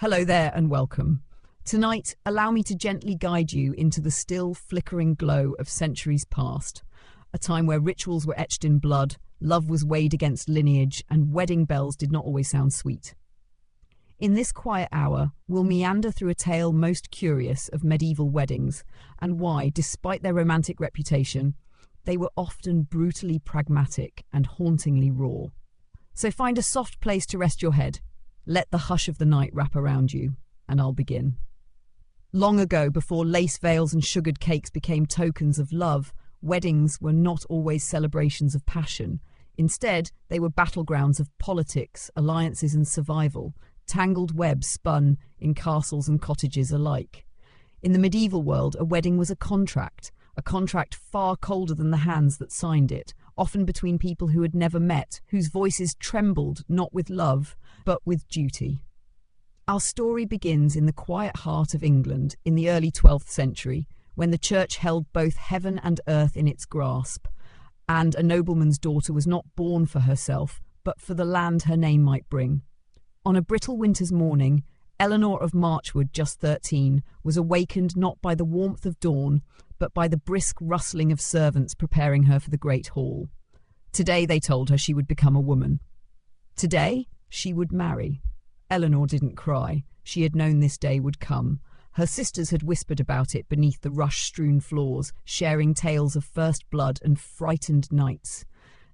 Hello there and welcome. Tonight, allow me to gently guide you into the still, flickering glow of centuries past, a time where rituals were etched in blood, love was weighed against lineage, and wedding bells did not always sound sweet. In this quiet hour, we'll meander through a tale most curious of medieval weddings and why, despite their romantic reputation, they were often brutally pragmatic and hauntingly raw. So find a soft place to rest your head. Let the hush of the night wrap around you, and I'll begin. Long ago, before lace veils and sugared cakes became tokens of love, weddings were not always celebrations of passion. Instead, they were battlegrounds of politics, alliances and survival, tangled webs spun in castles and cottages alike. In the medieval world, a wedding was a contract far colder than the hands that signed it, often between people who had never met, whose voices trembled not with love, but with duty. Our story begins in the quiet heart of England in the early 12th century, when the church held both heaven and earth in its grasp, and a nobleman's daughter was not born for herself, but for the land her name might bring. On a brittle winter's morning, Eleanor of Marchwood, just 13, was awakened not by the warmth of dawn, but by the brisk rustling of servants preparing her for the great hall. Today, they told her, she would become a woman. Today, she would marry. Eleanor didn't cry. She had known this day would come. Her sisters had whispered about it beneath the rush-strewn floors, sharing tales of first blood and frightened nights.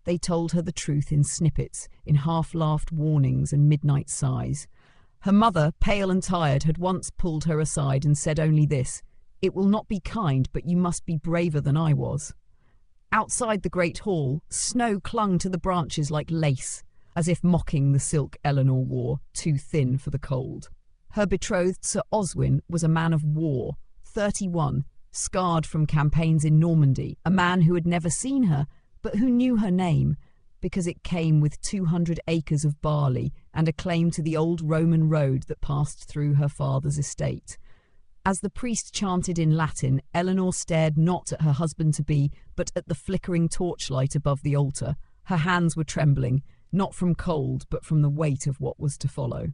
They told her the truth in snippets, in half-laughed warnings and midnight sighs. Her mother, pale and tired, had once pulled her aside and said only this: "It will not be kind, but you must be braver than I was." Outside the great hall, snow clung to the branches like lace, as if mocking the silk Eleanor wore, too thin for the cold. Her betrothed, Sir Oswin, was a man of war, 31, scarred from campaigns in Normandy, a man who had never seen her, but who knew her name, because it came with 200 acres of barley and a claim to the old Roman road that passed through her father's estate. As the priest chanted in Latin, Eleanor stared not at her husband-to-be, but at the flickering torchlight above the altar. Her hands were trembling, not from cold, but from the weight of what was to follow.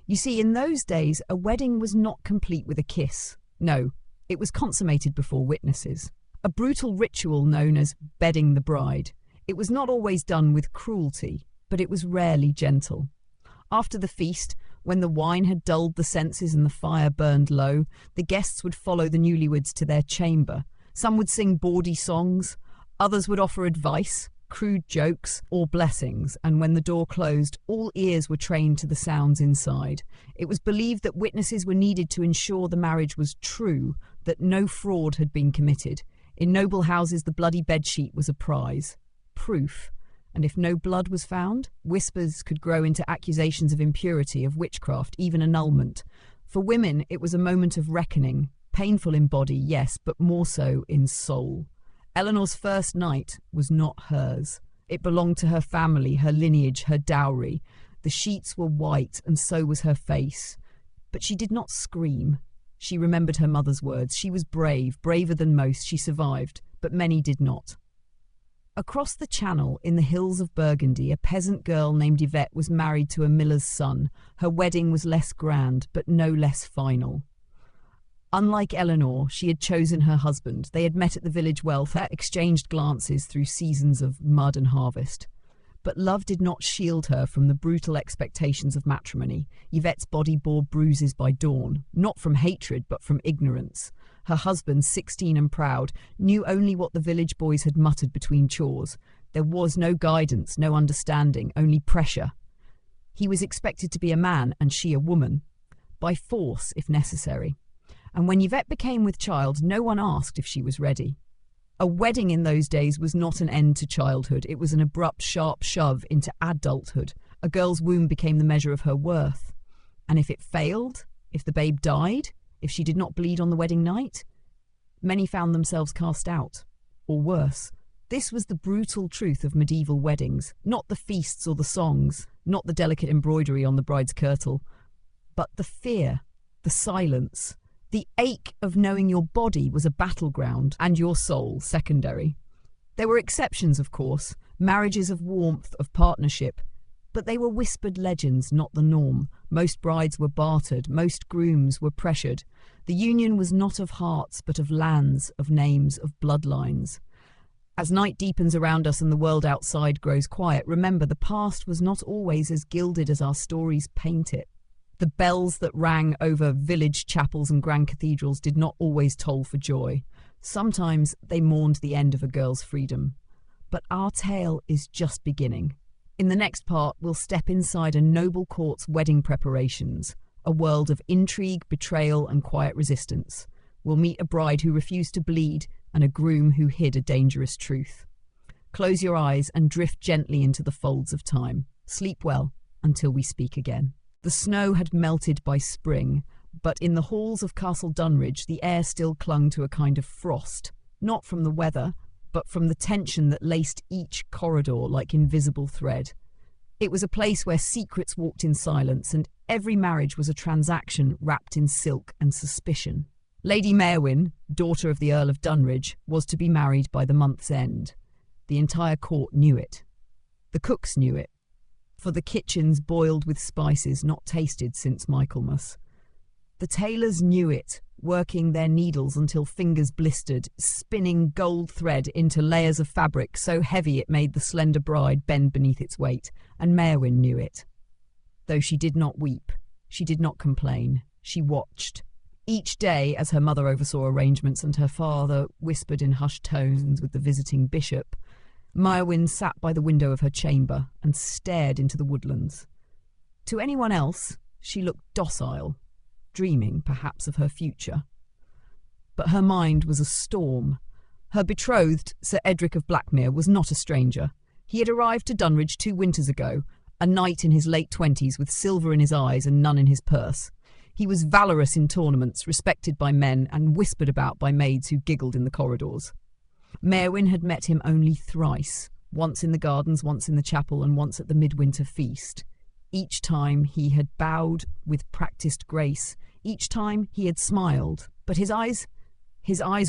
You see, in those days, a wedding was not complete with a kiss. No, it was consummated before witnesses. A brutal ritual known as bedding the bride. It was not always done with cruelty, but it was rarely gentle. After the feast, when the wine had dulled the senses and the fire burned low, the guests would follow the newlyweds to their chamber. Some would sing bawdy songs, others would offer advice, crude jokes, or blessings, and when the door closed, all ears were trained to the sounds inside. It was believed that witnesses were needed to ensure the marriage was true, that no fraud had been committed. In noble houses, the bloody bedsheet was a prize. Proof. And if no blood was found, whispers could grow into accusations of impurity, of witchcraft, even annulment. For women, it was a moment of reckoning, painful in body, yes, but more so in soul. Eleanor's first night was not hers. It belonged to her family, her lineage, her dowry. The sheets were white, and so was her face. But she did not scream. She remembered her mother's words. She was brave, braver than most. She survived, but many did not. Across the channel, in the hills of Burgundy, a peasant girl named Yvette was married to a miller's son. Her wedding was less grand, but no less final. Unlike Eleanor, she had chosen her husband. They had met at the village well, exchanged glances through seasons of mud and harvest. But love did not shield her from the brutal expectations of matrimony. Yvette's body bore bruises by dawn, not from hatred, but from ignorance. Her husband, 16 and proud, knew only what the village boys had muttered between chores. There was no guidance, no understanding, only pressure. He was expected to be a man and she a woman, by force if necessary. And when Yvette became with child, no one asked if she was ready. A wedding in those days was not an end to childhood. It was an abrupt, sharp shove into adulthood. A girl's womb became the measure of her worth. And if it failed, if the babe died, if she did not bleed on the wedding night, many found themselves cast out, or worse. This was the brutal truth of medieval weddings, not the feasts or the songs, not the delicate embroidery on the bride's kirtle, but the fear, the silence, the ache of knowing your body was a battleground and your soul secondary. There were exceptions, of course, marriages of warmth, of partnership, But they were whispered legends, not the norm. Most brides were bartered, most grooms were pressured. The union was not of hearts, but of lands, of names, of bloodlines. As night deepens around us and the world outside grows quiet, remember the past was not always as gilded as our stories paint it. The bells that rang over village chapels and grand cathedrals did not always toll for joy. Sometimes they mourned the end of a girl's freedom. But our tale is just beginning. In the next part, we'll step inside a noble court's wedding preparations, a world of intrigue, betrayal, and quiet resistance. We'll meet a bride who refused to bleed and a groom who hid a dangerous truth. Close your eyes and drift gently into the folds of time. Sleep well until we speak again. The snow had melted by spring, but in the halls of Castle Dunridge the air still clung to a kind of frost, not from the weather, but from the tension that laced each corridor like invisible thread. It was a place where secrets walked in silence, and every marriage was a transaction wrapped in silk and suspicion. Lady Merwin, daughter of the Earl of Dunridge, was to be married by the month's end. The entire court knew it. The cooks knew it, for the kitchens boiled with spices not tasted since Michaelmas. The tailors knew it, working their needles until fingers blistered, spinning gold thread into layers of fabric so heavy it made the slender bride bend beneath its weight, and Merwin knew it. Though she did not weep, she did not complain, she watched. Each day, as her mother oversaw arrangements and her father whispered in hushed tones with the visiting bishop, Merwin sat by the window of her chamber and stared into the woodlands. To anyone else, she looked docile, dreaming perhaps of her future. But her mind was a storm. Her betrothed, Sir Edric of Blackmere, was not a stranger. He had arrived to Dunridge 2 winters ago, a knight in his late 20s with silver in his eyes and none in his purse. He was valorous in tournaments, respected by men and whispered about by maids who giggled in the corridors. Merwin had met him only thrice, once in the gardens, once in the chapel, and once at the midwinter feast. Each time he had bowed with practised grace. Each time he had smiled, but his eyes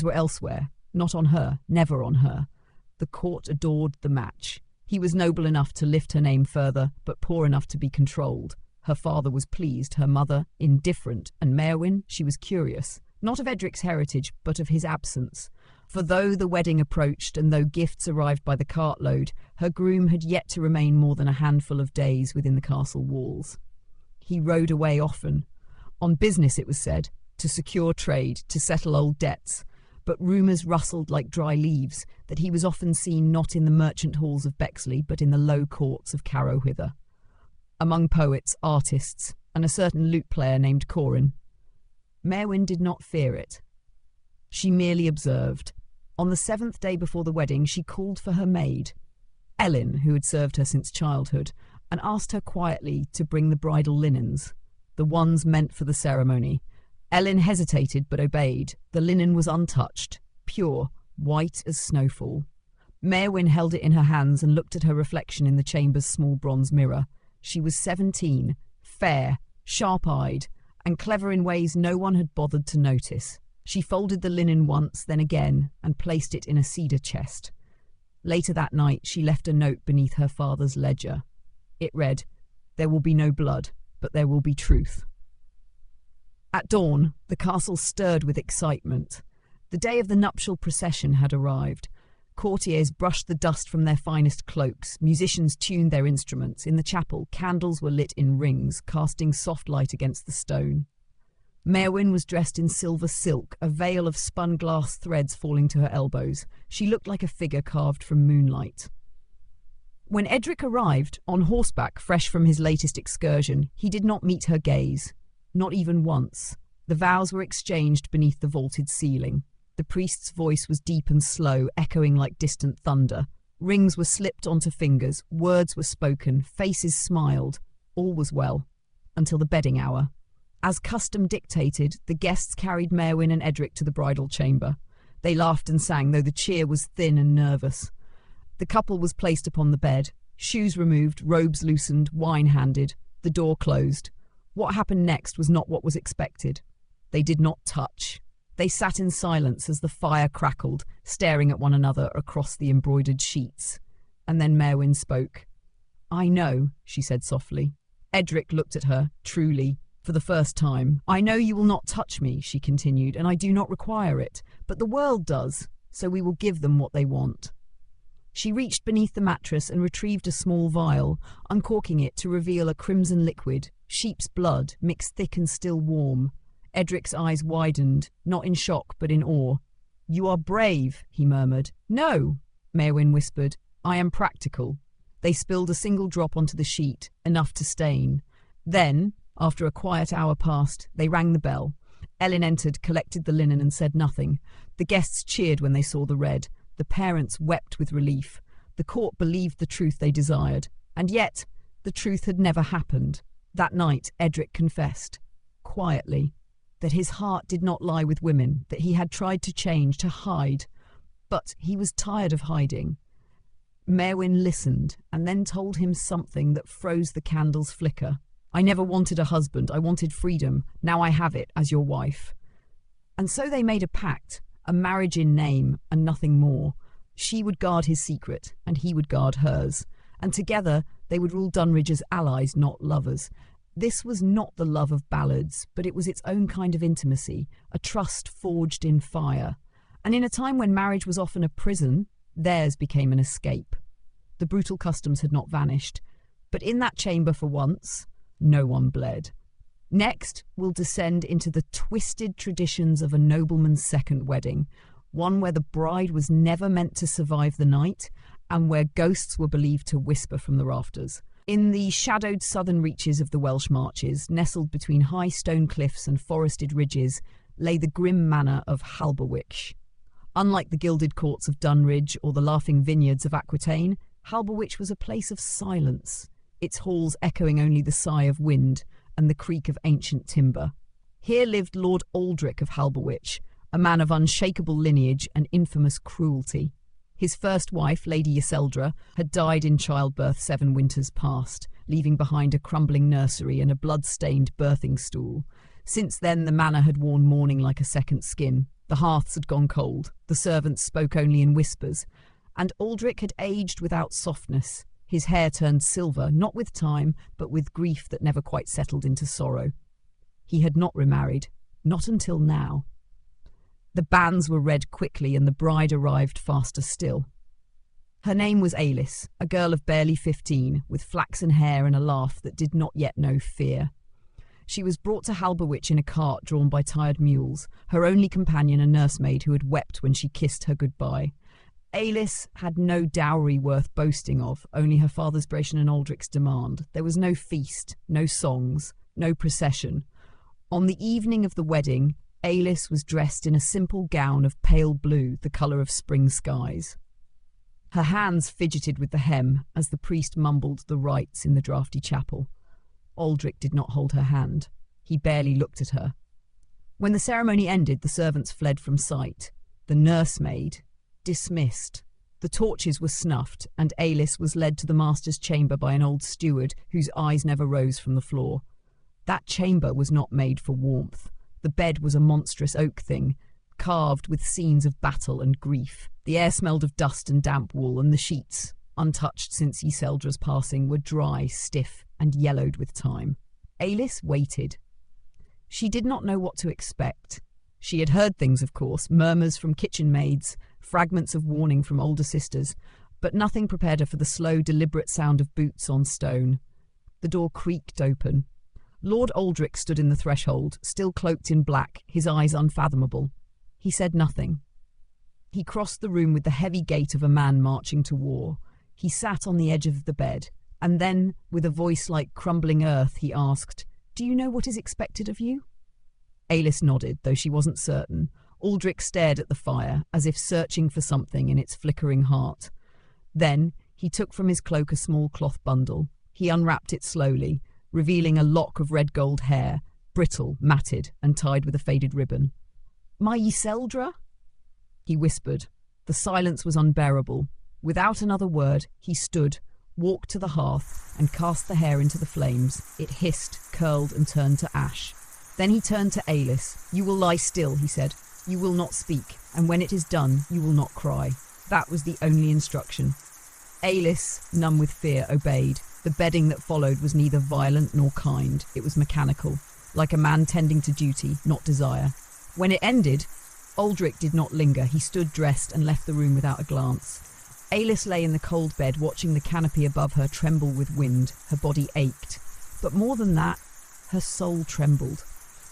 were elsewhere, not on her, never on her. The court adored the match. He was noble enough to lift her name further, but poor enough to be controlled. Her father was pleased, her mother indifferent, and Merwin, she was curious, not of Edric's heritage, but of his absence. For though the wedding approached and though gifts arrived by the cartload, her groom had yet to remain more than a handful of days within the castle walls. He rode away often. On business, it was said, to secure trade, to settle old debts, but rumours rustled like dry leaves that he was often seen not in the merchant halls of Bexley, but in the low courts of Carrowhither, among poets, artists, and a certain lute player named Corin. Merwin did not fear it. She merely observed. On the 7th day before the wedding, she called for her maid, Ellen, who had served her since childhood, and asked her quietly to bring the bridal linens, the ones meant for the ceremony. Ellen hesitated but obeyed. The linen was untouched, pure, white as snowfall. Merwin held it in her hands and looked at her reflection in the chamber's small bronze mirror. She was 17, fair, sharp-eyed, and clever in ways no one had bothered to notice. She folded the linen once, then again, and placed it in a cedar chest. Later that night, she left a note beneath her father's ledger. It read, "There will be no blood, but there will be truth." At dawn, the castle stirred with excitement. The day of the nuptial procession had arrived. Courtiers brushed the dust from their finest cloaks. Musicians tuned their instruments. In the chapel, candles were lit in rings, casting soft light against the stone. Merwin was dressed in silver silk, a veil of spun glass threads falling to her elbows. She looked like a figure carved from moonlight. When Edric arrived, on horseback, fresh from his latest excursion, he did not meet her gaze. Not even once. The vows were exchanged beneath the vaulted ceiling. The priest's voice was deep and slow, echoing like distant thunder. Rings were slipped onto fingers, words were spoken, faces smiled. All was well, until the bedding hour. As custom dictated, the guests carried Merwin and Edric to the bridal chamber. They laughed and sang, though the cheer was thin and nervous. The couple was placed upon the bed, shoes removed, robes loosened, wine handed, the door closed. What happened next was not what was expected. They did not touch. They sat in silence as the fire crackled, staring at one another across the embroidered sheets. And then Merwin spoke. "I know," she said softly. Edric looked at her, truly, for the first time. "I know you will not touch me," she continued, "and I do not require it. But the world does, so we will give them what they want." She reached beneath the mattress and retrieved a small vial, uncorking it to reveal a crimson liquid, sheep's blood, mixed thick and still warm. Edric's eyes widened, not in shock but in awe. "You are brave," he murmured. "No," Maewyn whispered. "I am practical." They spilled a single drop onto the sheet, enough to stain. Then, after a quiet hour passed, they rang the bell. Ellen entered, collected the linen and said nothing. The guests cheered when they saw the red. The parents wept with relief. The court believed the truth they desired. And yet, the truth had never happened. That night, Edric confessed, quietly, that his heart did not lie with women, that he had tried to change, to hide. But he was tired of hiding. Maewyn listened, and then told him something that froze the candle's flicker. "I never wanted a husband. I wanted freedom. Now I have it, as your wife." And so they made a pact, a marriage in name, and nothing more. She would guard his secret, and he would guard hers. And together they would rule Dunridge as allies, not lovers. This was not the love of ballads, but it was its own kind of intimacy, a trust forged in fire. And in a time when marriage was often a prison, theirs became an escape. The brutal customs had not vanished. But in that chamber for once, no one bled. Next, we'll descend into the twisted traditions of a nobleman's second wedding, one where the bride was never meant to survive the night, and where ghosts were believed to whisper from the rafters. In the shadowed southern reaches of the Welsh marches, nestled between high stone cliffs and forested ridges, lay the grim manor of Halberwich. Unlike the gilded courts of Dunridge or the laughing vineyards of Aquitaine, Halberwich was a place of silence, its halls echoing only the sigh of wind and the creak of ancient timber. Here lived Lord Aldrich of Halberwich, a man of unshakable lineage and infamous cruelty. His first wife, Lady Yseldra, had died in childbirth 7 winters past, leaving behind a crumbling nursery and a blood-stained birthing stool. Since then the manor had worn mourning like a second skin. The hearths had gone cold, the servants spoke only in whispers, and Aldrich had aged without softness. His hair turned silver, not with time, but with grief that never quite settled into sorrow. He had not remarried, not until now. The banns were read quickly and the bride arrived faster still. Her name was Ailís, a girl of barely 15, with flaxen hair and a laugh that did not yet know fear. She was brought to Halberwich in a cart drawn by tired mules, her only companion a nursemaid who had wept when she kissed her goodbye. Ailís had no dowry worth boasting of, only her father's bration and Aldrich's demand. There was no feast, no songs, no procession. On the evening of the wedding, Ailís was dressed in a simple gown of pale blue, the colour of spring skies. Her hands fidgeted with the hem as the priest mumbled the rites in the draughty chapel. Aldrich did not hold her hand. He barely looked at her. When the ceremony ended, the servants fled from sight. The nursemaid, dismissed. The torches were snuffed, and Ailís was led to the master's chamber by an old steward whose eyes never rose from the floor. That chamber was not made for warmth. The bed was a monstrous oak thing, carved with scenes of battle and grief. The air smelled of dust and damp wool, and the sheets, untouched since Yseldra's passing, were dry, stiff, and yellowed with time. Ailís waited. She did not know what to expect. She had heard things, of course, murmurs from kitchen maids, fragments of warning from older sisters, but nothing prepared her for the slow, deliberate sound of boots on stone. The door creaked open. Lord Aldrich stood in the threshold, still cloaked in black, his eyes unfathomable. He said nothing. He crossed the room with the heavy gait of a man marching to war. He sat on the edge of the bed, and then, with a voice like crumbling earth, he asked, "Do you know what is expected of you?" Ailís nodded, though she wasn't certain. Aldrich stared at the fire, as if searching for something in its flickering heart. Then he took from his cloak a small cloth bundle. He unwrapped it slowly, revealing a lock of red gold hair, brittle, matted, and tied with a faded ribbon. "My Yseldra?" he whispered. The silence was unbearable. Without another word, he stood, walked to the hearth, and cast the hair into the flames. It hissed, curled, and turned to ash. Then he turned to Ailís. "You will lie still," he said. "You will not speak, and when it is done, you will not cry." That was the only instruction. Ailís, numb with fear, obeyed. The bedding that followed was neither violent nor kind. It was mechanical, like a man tending to duty, not desire. When it ended, Aldrich did not linger. He stood dressed and left the room without a glance. Alice lay in the cold bed, watching the canopy above her tremble with wind. Her body ached. But more than that, her soul trembled.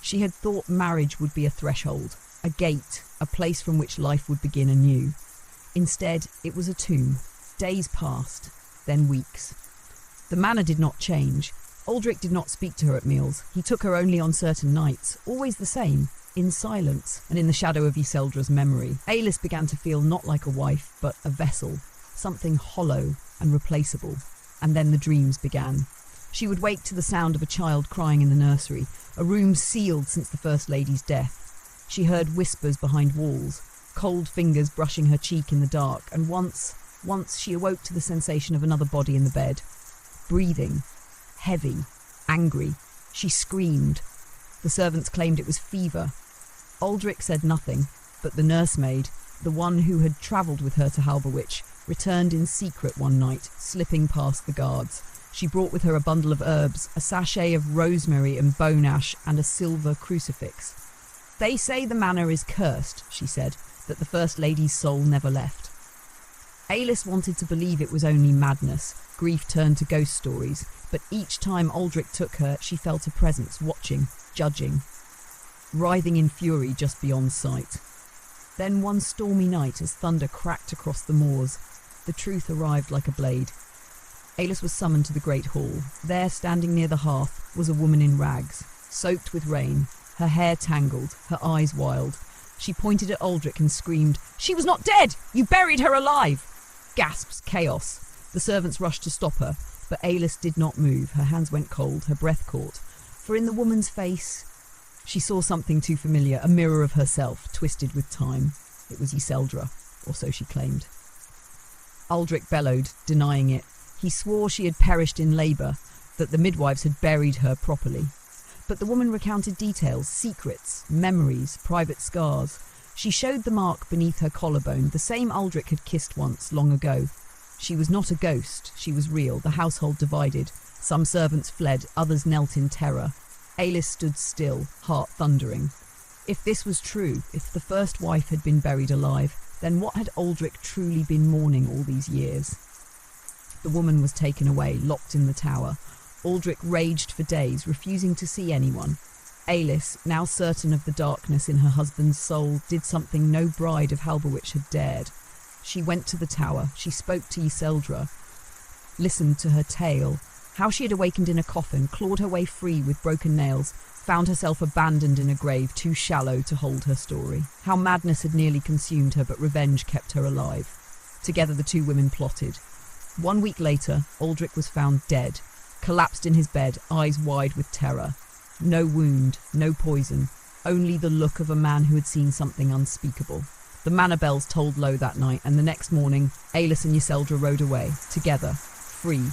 She had thought marriage would be a threshold, a gate, a place from which life would begin anew. Instead, it was a tomb. Days passed, then weeks. The manner did not change. Aldrich did not speak to her at meals. He took her only on certain nights, always the same, in silence and in the shadow of Iseldra's memory. Alice began to feel not like a wife, but a vessel, something hollow and replaceable. And then the dreams began. She would wake to the sound of a child crying in the nursery, a room sealed since the First Lady's death. She heard whispers behind walls, cold fingers brushing her cheek in the dark, and once she awoke to the sensation of another body in the bed. Breathing, heavy, angry. She screamed. The servants claimed it was fever. Aldrich said nothing, but the nursemaid, the one who had travelled with her to Halberwich, returned in secret one night, slipping past the guards. She brought with her a bundle of herbs, a sachet of rosemary and bone ash, and a silver crucifix. "They say the manor is cursed," she said, "that the First Lady's soul never left." Alice wanted to believe it was only madness. Grief turned to ghost stories, but each time Aldrich took her, she felt a presence, watching, judging, writhing in fury just beyond sight. Then one stormy night, as thunder cracked across the moors, the truth arrived like a blade. Alice was summoned to the great hall. There, standing near the hearth, was a woman in rags, soaked with rain, her hair tangled, her eyes wild. She pointed at Aldrich and screamed, "She was not dead! You buried her alive!" Gasps, chaos. The servants rushed to stop her, but Alice did not move. Her hands went cold, her breath caught. For in the woman's face, she saw something too familiar, a mirror of herself, twisted with time. It was Iseldra, or so she claimed. Aldrich bellowed, denying it. He swore she had perished in labour, that the midwives had buried her properly. But the woman recounted details, secrets, memories, private scars. She showed the mark beneath her collarbone, the same Aldrich had kissed once, long ago. She was not a ghost, she was real. The household divided. Some servants fled, others knelt in terror. Alice stood still, heart thundering. If this was true, if the first wife had been buried alive, then what had Aldrich truly been mourning all these years? The woman was taken away, locked in the tower. Aldrich raged for days, refusing to see anyone. Alice, now certain of the darkness in her husband's soul, did something no bride of Halberwich had dared. She went to the tower. She spoke to Iseldra, listened to her tale, how she had awakened in a coffin, clawed her way free with broken nails, found herself abandoned in a grave too shallow to hold her story, how madness had nearly consumed her, but revenge kept her alive. Together the two women plotted. 1 week later, Aldrich was found dead, collapsed in his bed, eyes wide with terror. No wound, no poison, only the look of a man who had seen something unspeakable. The manor bells tolled low that night, and the next morning, Alice and Iseldra rode away, together, free,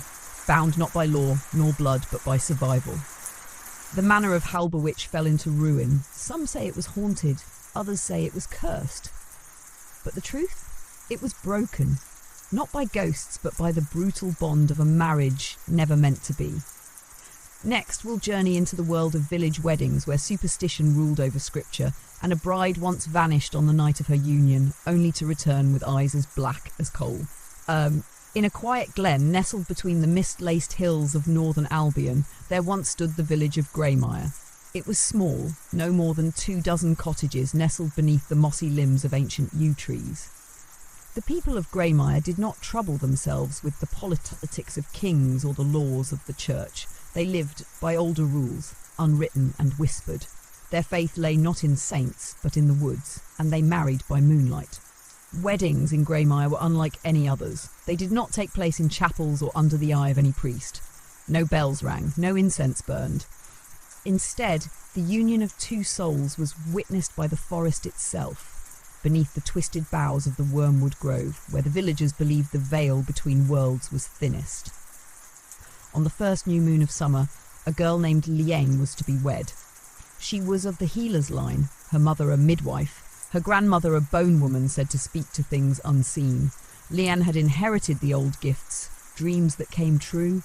bound not by law nor blood, but by survival. The manor of Halberwich fell into ruin. Some say it was haunted, others say it was cursed. But the truth? It was broken. Not by ghosts, but by the brutal bond of a marriage never meant to be. Next, we'll journey into the world of village weddings, where superstition ruled over scripture, and a bride once vanished on the night of her union, only to return with eyes as black as coal. In a quiet glen nestled between the mist-laced hills of northern Albion, there once stood the village of Greymire. It was small, no more than 24 cottages nestled beneath the mossy limbs of ancient yew trees. The people of Greymire did not trouble themselves with the politics of kings or the laws of the church. They lived by older rules, unwritten and whispered. Their faith lay not in saints, but in the woods, and they married by moonlight. Weddings in Greymire were unlike any others. They did not take place in chapels or under the eye of any priest. No bells rang, no incense burned. Instead, the union of two souls was witnessed by the forest itself, beneath the twisted boughs of the wormwood grove, where the villagers believed the veil between worlds was thinnest. On the first new moon of summer, a girl named Liane was to be wed. She was of the healer's line, her mother a midwife, her grandmother a bone woman said to speak to things unseen. Liane had inherited the old gifts, dreams that came true,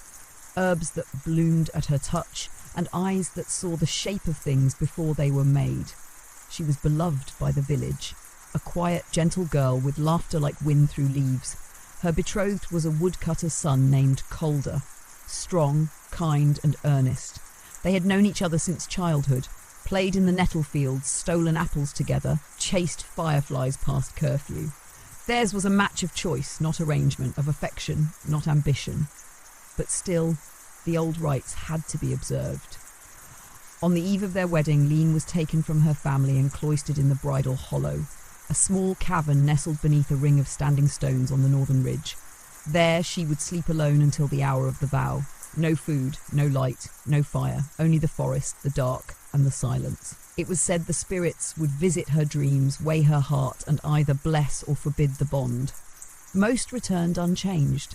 herbs that bloomed at her touch, and eyes that saw the shape of things before they were made. She was beloved by the village, a quiet, gentle girl with laughter like wind through leaves. Her betrothed was a woodcutter's son named Calder, strong, kind, and earnest. They had known each other since childhood, played in the nettle fields, stolen apples together, chased fireflies past curfew. Theirs was a match of choice, not arrangement, of affection, not ambition. But still, the old rites had to be observed. On the eve of their wedding, Lean was taken from her family and cloistered in the bridal hollow, a small cavern nestled beneath a ring of standing stones on the northern ridge. There she would sleep alone until the hour of the vow. No food, no light, no fire, only the forest, the dark, and the silence. It was said the spirits would visit her dreams, weigh her heart, and either bless or forbid the bond. Most returned unchanged,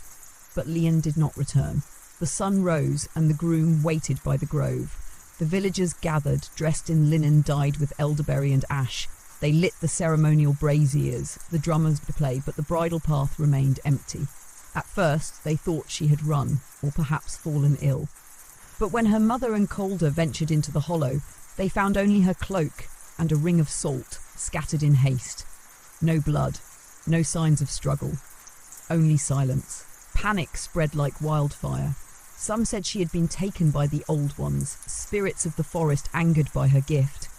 but Leon did not return. The sun rose, and the groom waited by the grove. The villagers gathered, dressed in linen dyed with elderberry and ash. They lit the ceremonial braziers. The drummers played, but the bridal path remained empty. At first, they thought she had run, or perhaps fallen ill. But when her mother and Calder ventured into the hollow, they found only her cloak and a ring of salt scattered in haste. No blood, no signs of struggle, only silence. Panic spread like wildfire. Some said she had been taken by the Old Ones, spirits of the forest angered by her gift.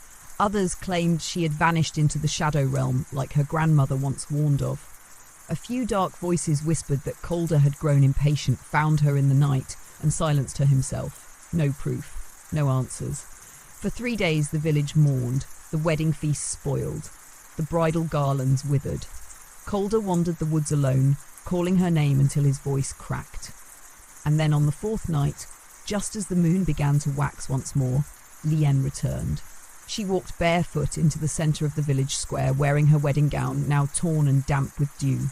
Others claimed she had vanished into the shadow realm, like her grandmother once warned of. A few dark voices whispered that Calder had grown impatient, found her in the night, and silenced her himself. No proof, no answers. For 3 days the village mourned, the wedding feast spoiled, the bridal garlands withered. Calder wandered the woods alone, calling her name until his voice cracked. And then on the 4th night, just as the moon began to wax once more, Lien returned. She walked barefoot into the centre of the village square, wearing her wedding gown, now torn and damp with dew.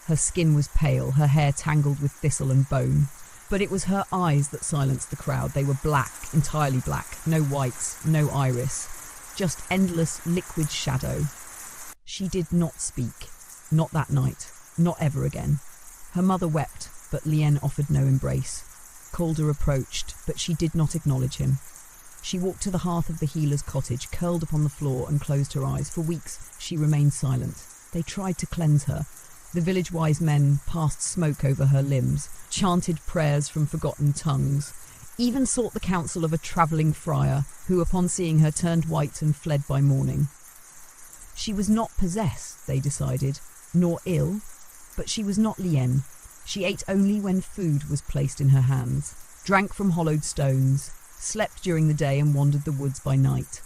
Her skin was pale, her hair tangled with thistle and bone. But it was her eyes that silenced the crowd. They were black, entirely black, no whites, no iris, just endless liquid shadow. She did not speak, not that night, not ever again. Her mother wept, but Lien offered no embrace. Calder approached, but she did not acknowledge him. She walked to the hearth of the healer's cottage, curled upon the floor and closed her eyes. For weeks she remained silent. They tried to cleanse her. The village wise men passed smoke over her limbs, chanted prayers from forgotten tongues, even sought the counsel of a travelling friar, who upon seeing her turned white and fled by morning. She was not possessed, they decided, nor ill, but she was not Lien. She ate only when food was placed in her hands, drank from hollowed stones, slept during the day and wandered the woods by night.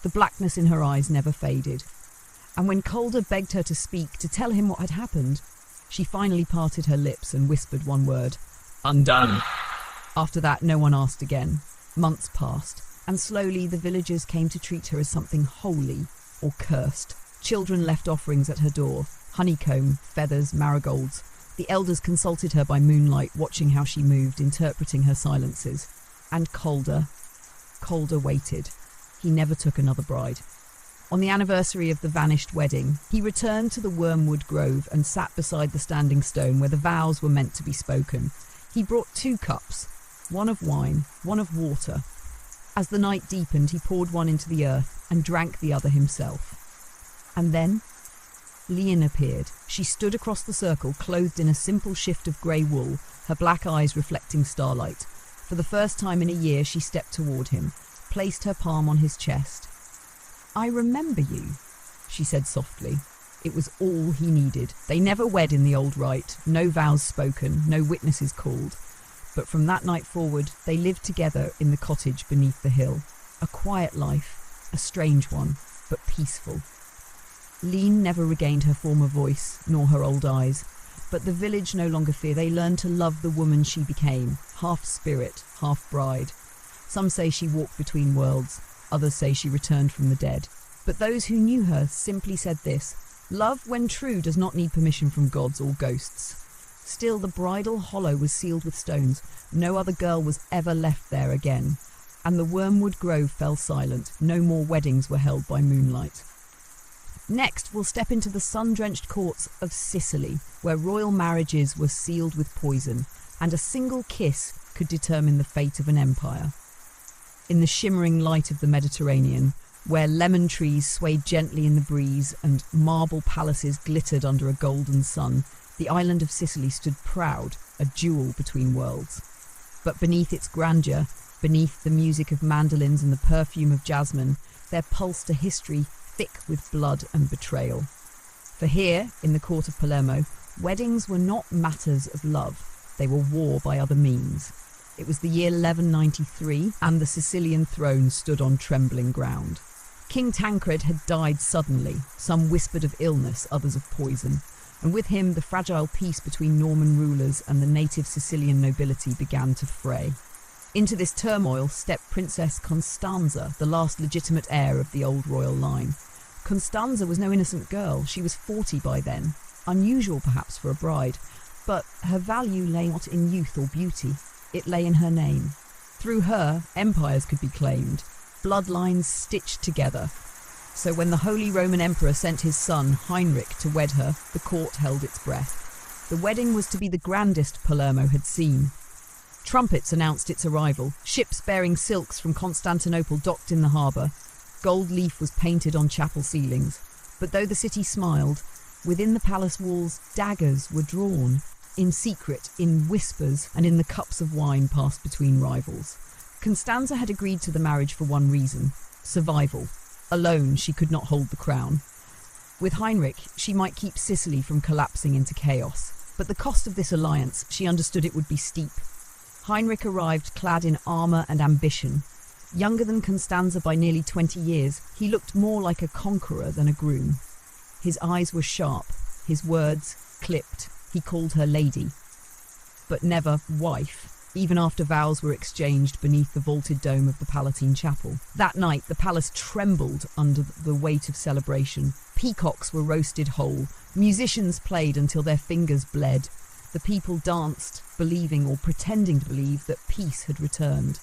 The blackness in her eyes never faded. And when Calder begged her to speak, to tell him what had happened, she finally parted her lips and whispered one word, "Undone." After that, no one asked again. Months passed, and slowly the villagers came to treat her as something holy or cursed. Children left offerings at her door, honeycomb, feathers, marigolds. The elders consulted her by moonlight, watching how she moved, interpreting her silences. And Calder waited. He never took another bride. On the anniversary of the vanished wedding, he returned to the Wormwood Grove and sat beside the standing stone where the vows were meant to be spoken. He brought 2 cups, one of wine, one of water. As the night deepened, he poured one into the earth and drank the other himself. And then Lien appeared. She stood across the circle, clothed in a simple shift of grey wool, her black eyes reflecting starlight. For the first time in a year, she stepped toward him, placed her palm on his chest. "I remember you," she said softly. It was all he needed. They never wed in the old rite, no vows spoken, no witnesses called. But from that night forward, they lived together in the cottage beneath the hill. A quiet life, a strange one, but peaceful. Lien never regained her former voice, nor her old eyes. But the village no longer feared. They learned to love the woman she became, half spirit, half bride. Some say she walked between worlds, others say she returned from the dead. But those who knew her simply said this: love, when true, does not need permission from gods or ghosts. Still, the bridal hollow was sealed with stones. No other girl was ever left there again. And the Wormwood Grove fell silent. No more weddings were held by moonlight. Next, we'll step into the sun-drenched courts of Sicily, where royal marriages were sealed with poison, and a single kiss could determine the fate of an empire. In the shimmering light of the Mediterranean, where lemon trees swayed gently in the breeze and marble palaces glittered under a golden sun, the island of Sicily stood proud, a jewel between worlds. But beneath its grandeur, beneath the music of mandolins and the perfume of jasmine, there pulsed a history thick with blood and betrayal. For here, in the court of Palermo, weddings were not matters of love, they were war by other means. It was the year 1193, and the Sicilian throne stood on trembling ground. King Tancred had died suddenly, some whispered of illness, others of poison, and with him the fragile peace between Norman rulers and the native Sicilian nobility began to fray. Into this turmoil stepped Princess Constanza, the last legitimate heir of the old royal line. Constanza was no innocent girl, she was 40 by then, unusual perhaps for a bride, but her value lay not in youth or beauty, it lay in her name. Through her, empires could be claimed, bloodlines stitched together. So when the Holy Roman Emperor sent his son, Heinrich, to wed her, the court held its breath. The wedding was to be the grandest Palermo had seen. Trumpets announced its arrival, ships bearing silks from Constantinople docked in the harbour. Gold leaf was painted on chapel ceilings. But though the city smiled, within the palace walls daggers were drawn, in secret, in whispers, and in the cups of wine passed between rivals. Constanza had agreed to the marriage for one reason: survival. Alone, she could not hold the crown. With Heinrich, she might keep Sicily from collapsing into chaos. But the cost of this alliance, she understood it would be steep. Heinrich arrived clad in armour and ambition. Younger than Constanza by nearly 20 years, he looked more like a conqueror than a groom. His eyes were sharp, his words clipped. He called her lady, but never wife, even after vows were exchanged beneath the vaulted dome of the Palatine Chapel. That night, the palace trembled under the weight of celebration. Peacocks were roasted whole, musicians played until their fingers bled. The people danced, believing or pretending to believe that peace had returned.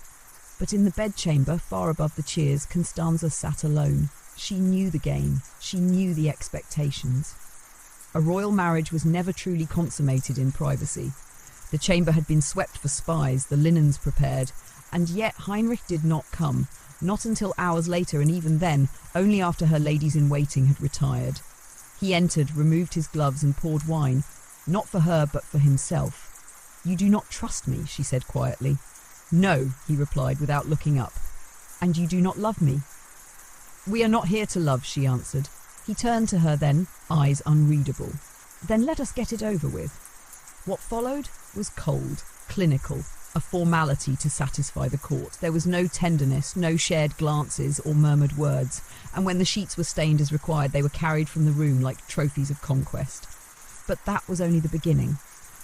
But in the bedchamber, far above the cheers, Constanza sat alone. She knew the game, she knew the expectations. A royal marriage was never truly consummated in privacy. The chamber had been swept for spies, the linens prepared, and yet Heinrich did not come, not until hours later, and even then, only after her ladies-in-waiting had retired. He entered, removed his gloves and poured wine, not for her but for himself. "You do not trust me," she said quietly. "No," he replied without looking up. "And you do not love me?" "We are not here to love," she answered. He turned to her then, eyes unreadable. "Then let us get it over with." What followed was cold, clinical, a formality to satisfy the court. There was no tenderness, no shared glances or murmured words, and when the sheets were stained as required, they were carried from the room like trophies of conquest. But that was only the beginning,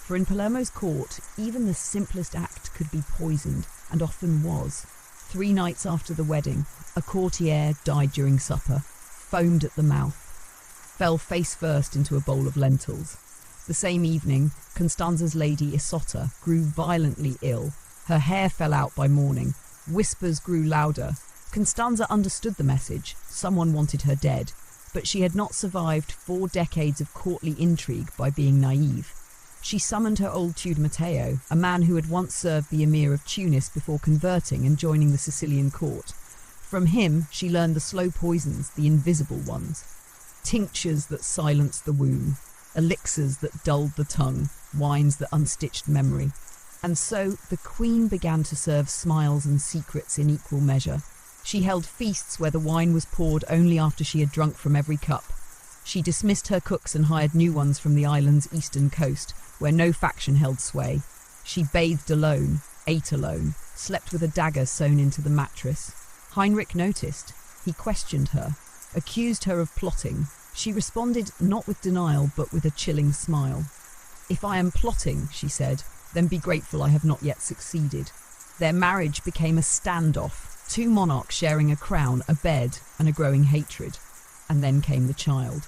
for in Palermo's court, even the simplest act could be poisoned, and often was. 3 nights after the wedding, a courtier died during supper, foamed at the mouth, fell face first into a bowl of lentils. The same evening, Constanza's lady Isotta grew violently ill. Her hair fell out by morning. Whispers grew louder. Constanza understood the message. Someone wanted her dead. But she had not survived 4 decades of courtly intrigue by being naive. She summoned her old tutor Matteo, a man who had once served the emir of Tunis before converting and joining the Sicilian court. From him, she learned the slow poisons, the invisible ones. Tinctures that silenced the womb, elixirs that dulled the tongue, wines that unstitched memory. And so the queen began to serve smiles and secrets in equal measure. She held feasts where the wine was poured only after she had drunk from every cup. She dismissed her cooks and hired new ones from the island's eastern coast, where no faction held sway. She bathed alone, ate alone, slept with a dagger sewn into the mattress. Heinrich noticed. He questioned her, accused her of plotting. She responded not with denial, but with a chilling smile. "If I am plotting," she said, "then be grateful I have not yet succeeded." Their marriage became a standoff, 2 monarchs sharing a crown, a bed, and a growing hatred. And then came the child.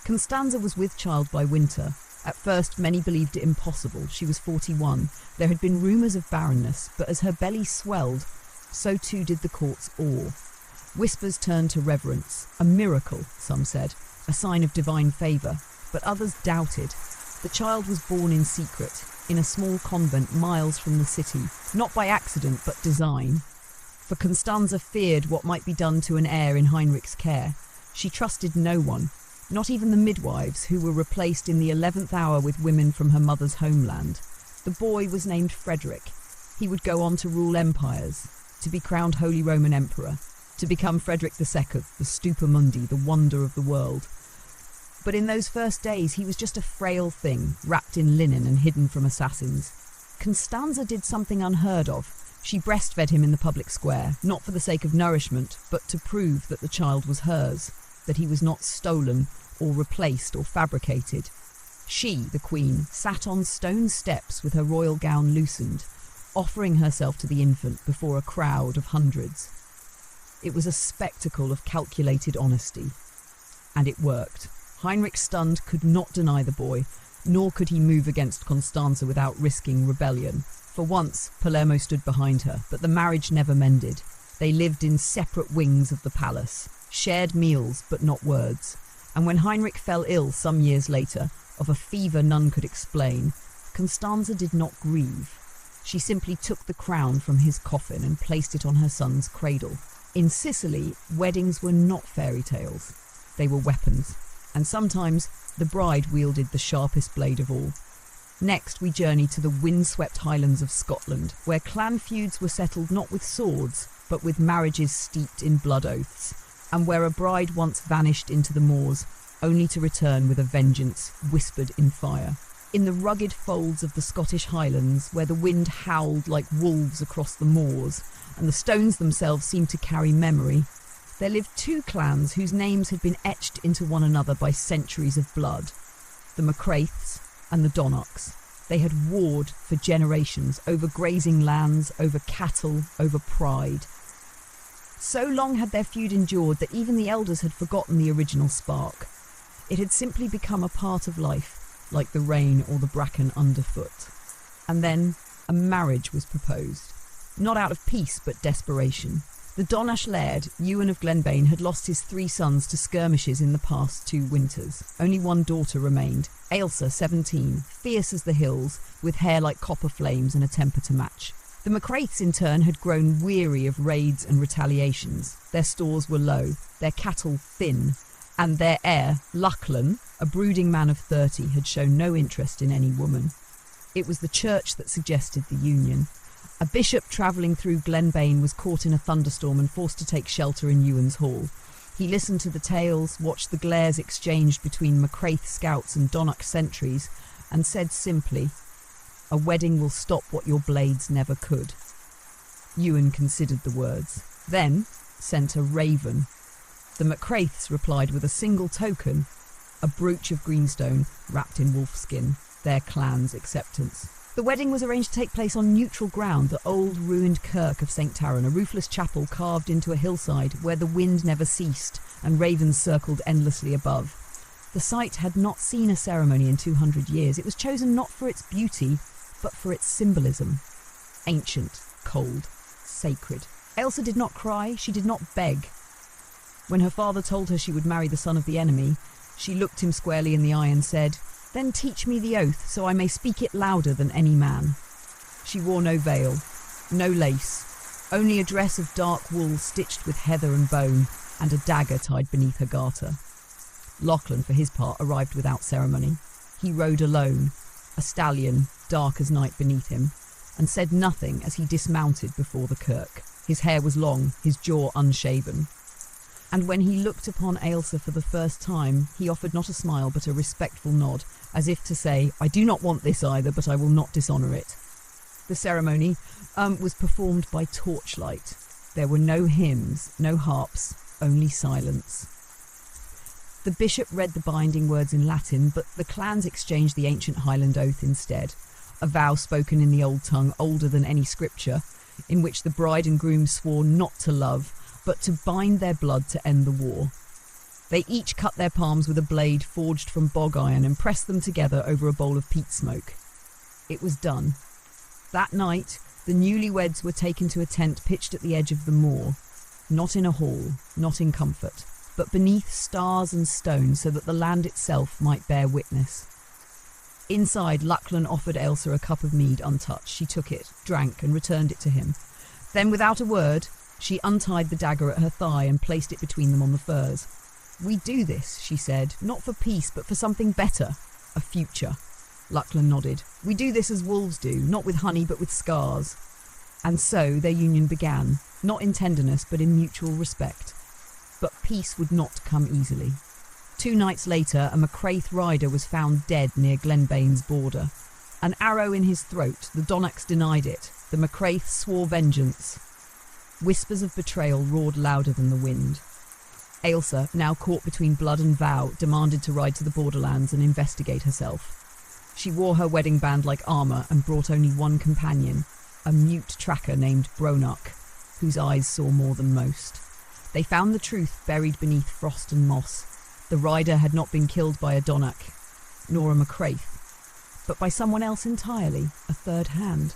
Constanza was with child by winter. At first, many believed it impossible. She was 41. There had been rumours of barrenness, but as her belly swelled, so too did the court's awe. Whispers turned to reverence. A miracle, some said, a sign of divine favour, but others doubted. The child was born in secret. in a small convent miles from the city, not by accident but design. For Constanza feared what might be done to an heir in Heinrich's care. She trusted no one, not even the midwives who were replaced in the 11th hour with women from her mother's homeland. The boy was named Frederick. He would go on to rule empires, to be crowned Holy Roman Emperor, to become Frederick II, the Stupa Mundi, the wonder of the world. But in those first days, he was just a frail thing, wrapped in linen and hidden from assassins. Constanza did something unheard of. She breastfed him in the public square, not for the sake of nourishment, but to prove that the child was hers, that he was not stolen or replaced or fabricated. She, the queen, sat on stone steps with her royal gown loosened, offering herself to the infant before a crowd of hundreds. It was a spectacle of calculated honesty. And it worked. Heinrich, stunned, could not deny the boy, nor could he move against Constanza without risking rebellion. For once, Palermo stood behind her, but the marriage never mended. They lived in separate wings of the palace, shared meals but not words. And when Heinrich fell ill some years later, of a fever none could explain, Constanza did not grieve. She simply took the crown from his coffin and placed it on her son's cradle. In Sicily, weddings were not fairy tales. They were weapons, and sometimes the bride wielded the sharpest blade of all. Next, we journey to the windswept highlands of Scotland, where clan feuds were settled not with swords, but with marriages steeped in blood oaths, and where a bride once vanished into the moors, only to return with a vengeance whispered in fire. In the rugged folds of the Scottish Highlands, where the wind howled like wolves across the moors, and the stones themselves seemed to carry memory, there lived two clans whose names had been etched into one another by centuries of blood. The MacCraiths and the Donocks. They had warred for generations over grazing lands, over cattle, over pride. So long had their feud endured that even the elders had forgotten the original spark. It had simply become a part of life, like the rain or the bracken underfoot. And then a marriage was proposed. Not out of peace, but desperation. The Donash laird, Ewan of Glenbain, had lost his 3 sons to skirmishes in the past 2 winters. Only one daughter remained, Ailsa, 17, fierce as the hills, with hair like copper flames and a temper to match. The MacCraiths, in turn, had grown weary of raids and retaliations. Their stores were low, their cattle thin, and their heir, Lachlan, a brooding man of 30, had shown no interest in any woman. It was the church that suggested the union. A bishop travelling through Glenbain was caught in a thunderstorm and forced to take shelter in Ewan's hall. He listened to the tales, watched the glares exchanged between MacCraith scouts and Donnock sentries, and said simply, "A wedding will stop what your blades never could." Ewan considered the words, then sent a raven. The MacCraiths replied with a single token, a brooch of greenstone wrapped in wolfskin, their clan's acceptance. The wedding was arranged to take place on neutral ground, the old ruined kirk of St. Taran, a roofless chapel carved into a hillside where the wind never ceased and ravens circled endlessly above. The site had not seen a ceremony in 200 years. It was chosen not for its beauty, but for its symbolism. Ancient, cold, sacred. Ailsa did not cry, she did not beg. When her father told her she would marry the son of the enemy, she looked him squarely in the eye and said, "Then teach me the oath, so I may speak it louder than any man." She wore no veil, no lace, only a dress of dark wool stitched with heather and bone, and a dagger tied beneath her garter. Lachlan, for his part, arrived without ceremony. He rode alone, a stallion, dark as night beneath him, and said nothing as he dismounted before the kirk. His hair was long, his jaw unshaven. And when he looked upon Ailsa for the first time, he offered not a smile but a respectful nod, as if to say, "I do not want this either, but I will not dishonour it." The ceremony was performed by torchlight. There were no hymns, no harps, only silence. The bishop read the binding words in Latin, but the clans exchanged the ancient Highland oath instead, a vow spoken in the old tongue, older than any scripture, in which the bride and groom swore not to love, but to bind their blood to end the war. They each cut their palms with a blade forged from bog iron and pressed them together over a bowl of peat smoke. It was done. That night, the newlyweds were taken to a tent pitched at the edge of the moor, not in a hall, not in comfort, but beneath stars and stone so that the land itself might bear witness. Inside, Lachlan offered Ailsa a cup of mead untouched. She took it, drank, and returned it to him. Then, without a word, she untied the dagger at her thigh and placed it between them on the furs. "We do this," she said, "not for peace, but for something better. A future." Lachlan nodded. "We do this as wolves do, not with honey, but with scars." And so their union began, not in tenderness, but in mutual respect. But peace would not come easily. 2 nights later, a Macraith rider was found dead near Glenbane's border. An arrow in his throat, the Donachs denied it. The Macraith swore vengeance. Whispers of betrayal roared louder than the wind. Ailsa, now caught between blood and vow, demanded to ride to the borderlands and investigate herself. She wore her wedding band like armour and brought only one companion, a mute tracker named Bronach, whose eyes saw more than most. They found the truth buried beneath frost and moss. The rider had not been killed by a Donach, nor a Macraith, but by someone else entirely, a third hand.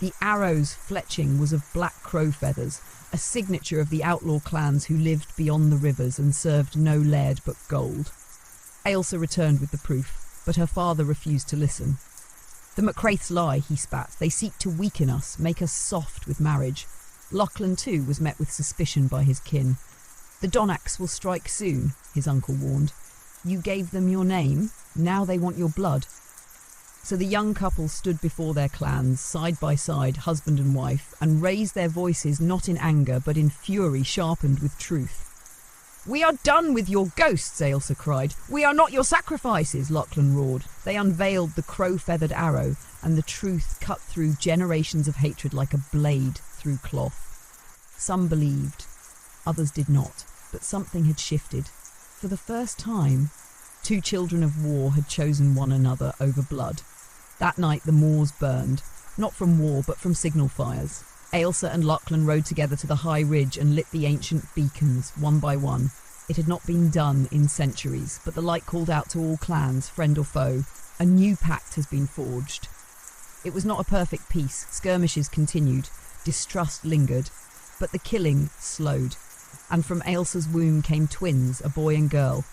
The arrow's fletching was of black crow feathers, a signature of the outlaw clans who lived beyond the rivers and served no laird but gold. Ailsa returned with the proof, but her father refused to listen. "The Macraiths lie," he spat. "They seek to weaken us, make us soft with marriage." Lachlan, too, was met with suspicion by his kin. "The Donachs will strike soon," his uncle warned. "You gave them your name, now they want your blood." So the young couple stood before their clans, side by side, husband and wife, and raised their voices not in anger, but in fury sharpened with truth. "We are done with your ghosts," Ailsa cried. "We are not your sacrifices," Lachlan roared. They unveiled the crow-feathered arrow, and the truth cut through generations of hatred like a blade through cloth. Some believed, others did not, but something had shifted. For the first time, 2 children of war had chosen one another over blood. That night the moors burned, not from war but from signal fires. Ailsa and Lachlan rode together to the high ridge and lit the ancient beacons, one by one. It had not been done in centuries, but the light called out to all clans, friend or foe. A new pact has been forged. It was not a perfect peace. Skirmishes continued, distrust lingered, but the killing slowed. And from Ailsa's womb came twins, a boy and girl,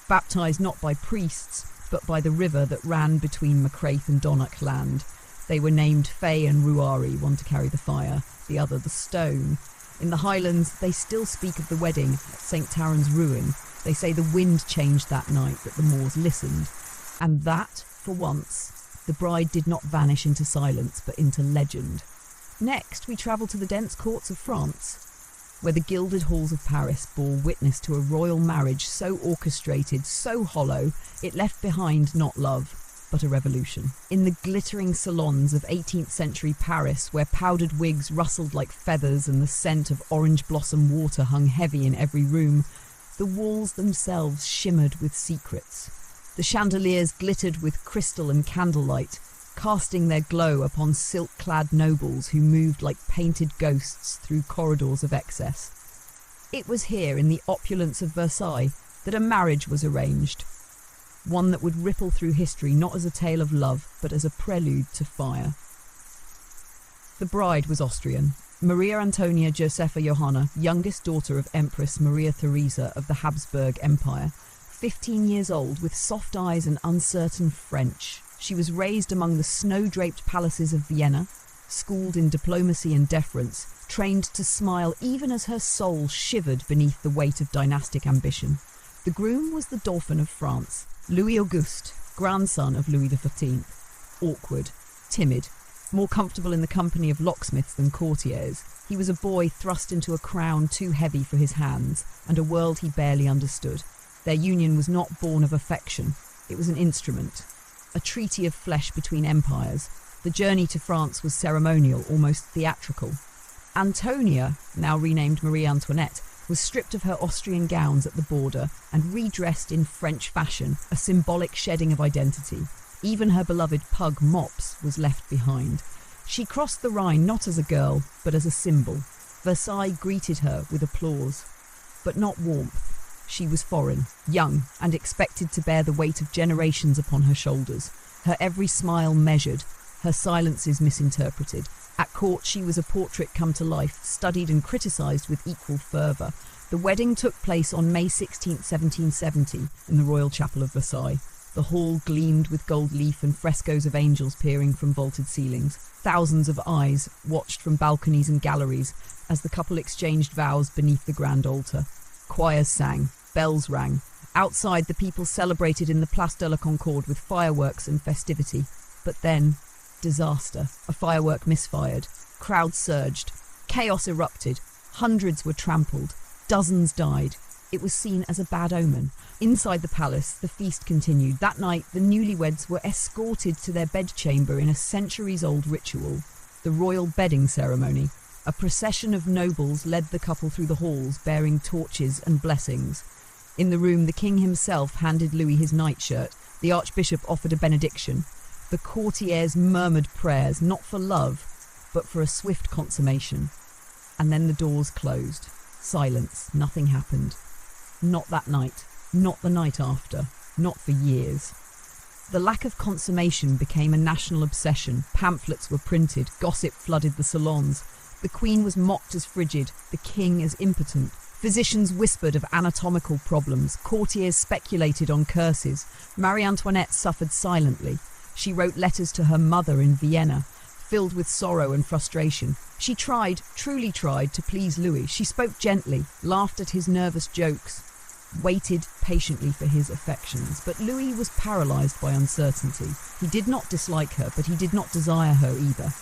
baptised not by priests, but by the river that ran between Macraith and Donach land. They were named Fay and Ruari, one to carry the fire, the other the stone. In the Highlands, they still speak of the wedding at St. Taran's ruin. They say the wind changed that night, but the Moors listened. And that, for once, the bride did not vanish into silence, but into legend. Next, we travel to the dense courts of France, where the gilded halls of Paris bore witness to a royal marriage so orchestrated, so hollow, it left behind not love, but a revolution. In the glittering salons of 18th century Paris, where powdered wigs rustled like feathers and the scent of orange blossom water hung heavy in every room, the walls themselves shimmered with secrets. The chandeliers glittered with crystal and candlelight, casting their glow upon silk-clad nobles who moved like painted ghosts through corridors of excess. It was here, in the opulence of Versailles, that a marriage was arranged, one that would ripple through history not as a tale of love, but as a prelude to fire. The bride was Austrian, Maria Antonia Josepha Johanna, youngest daughter of Empress Maria Theresa of the Habsburg Empire, 15 years old, with soft eyes and uncertain French. She was raised among the snow-draped palaces of Vienna, schooled in diplomacy and deference, trained to smile even as her soul shivered beneath the weight of dynastic ambition. The groom was the Dauphin of France, Louis Auguste, grandson of Louis XV. Awkward, timid, more comfortable in the company of locksmiths than courtiers. He was a boy thrust into a crown too heavy for his hands, and a world he barely understood. Their union was not born of affection, it was an instrument. A treaty of flesh between empires. The journey to France was ceremonial, almost theatrical. Antonia, now renamed Marie Antoinette, was stripped of her Austrian gowns at the border and redressed in French fashion, a symbolic shedding of identity. Even her beloved pug Mops was left behind. She crossed the Rhine not as a girl, but as a symbol. Versailles greeted her with applause, but not warmth. She was foreign, young, and expected to bear the weight of generations upon her shoulders. Her every smile measured, her silences misinterpreted. At court she was a portrait come to life, studied and criticised with equal fervour. The wedding took place on May 16, 1770, in the Royal Chapel of Versailles. The hall gleamed with gold leaf and frescoes of angels peering from vaulted ceilings. Thousands of eyes watched from balconies and galleries as the couple exchanged vows beneath the grand altar. Choirs sang, bells rang. Outside, the people celebrated in the Place de la Concorde with fireworks and festivity. But then, disaster. A firework misfired. Crowds surged. Chaos erupted. Hundreds were trampled. Dozens died. It was seen as a bad omen. Inside the palace, the feast continued. That night, the newlyweds were escorted to their bedchamber in a centuries-old ritual, the royal bedding ceremony. A procession of nobles led the couple through the halls, bearing torches and blessings. In the room, the king himself handed Louis his nightshirt. The archbishop offered a benediction. The courtiers murmured prayers, not for love, but for a swift consummation. And then the doors closed. Silence. Nothing happened. Not that night. Not the night after. Not for years. The lack of consummation became a national obsession. Pamphlets were printed. Gossip flooded the salons. The queen was mocked as frigid. The king as impotent. Physicians whispered of anatomical problems. Courtiers speculated on curses. Marie Antoinette suffered silently. She wrote letters to her mother in Vienna, filled with sorrow and frustration. She tried, truly tried, to please Louis. She spoke gently, laughed at his nervous jokes, waited patiently for his affections. But Louis was paralyzed by uncertainty. He did not dislike her, but he did not desire her either.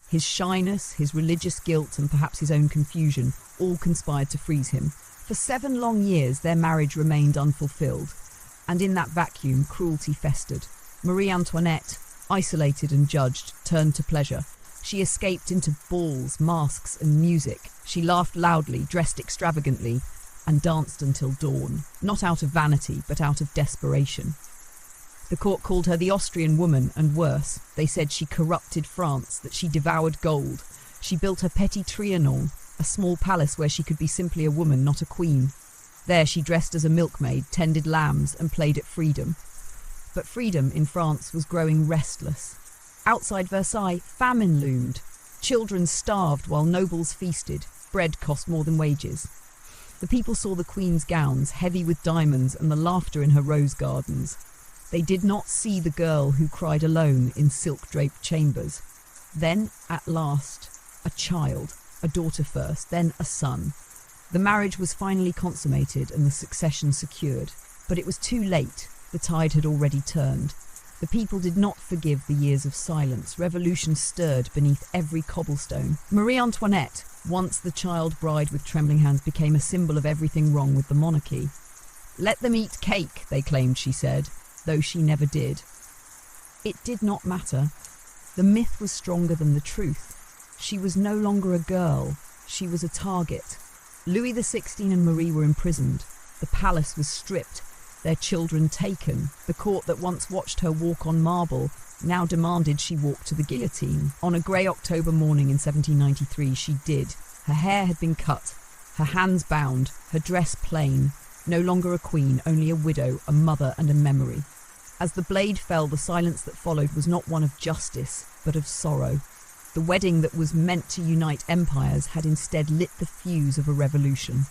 His shyness, his religious guilt, and perhaps his own confusion all conspired to freeze him. For 7 long years, their marriage remained unfulfilled, and in that vacuum, cruelty festered. Marie Antoinette, isolated and judged, turned to pleasure. She escaped into balls, masks, and music. She laughed loudly, dressed extravagantly, and danced until dawn, not out of vanity, but out of desperation. The court called her the Austrian woman, and worse. They said she corrupted France, that she devoured gold. She built her Petit Trianon, a small palace where she could be simply a woman, not a queen. There she dressed as a milkmaid, tended lambs, and played at freedom. But freedom in France was growing restless. Outside Versailles, famine loomed. Children starved while nobles feasted. Bread cost more than wages. The people saw the queen's gowns, heavy with diamonds, and the laughter in her rose gardens. They did not see the girl who cried alone in silk-draped chambers. Then, at last, a child, a daughter first, then a son. The marriage was finally consummated and the succession secured. But it was too late. The tide had already turned. The people did not forgive the years of silence. Revolution stirred beneath every cobblestone. Marie Antoinette, once the child bride with trembling hands, became a symbol of everything wrong with the monarchy. Let them eat cake, they claimed she said, though she never did. It did not matter. The myth was stronger than the truth. She was no longer a girl. She was a target. Louis XVI and Marie were imprisoned. The palace was stripped. Their children taken. The court that once watched her walk on marble now demanded she walk to the guillotine. On a grey October morning in 1793, she did. Her hair had been cut, her hands bound, her dress plain. No longer a queen, only a widow, a mother and a memory. As the blade fell, the silence that followed was not one of justice, but of sorrow. The wedding that was meant to unite empires had instead lit the fuse of a revolution.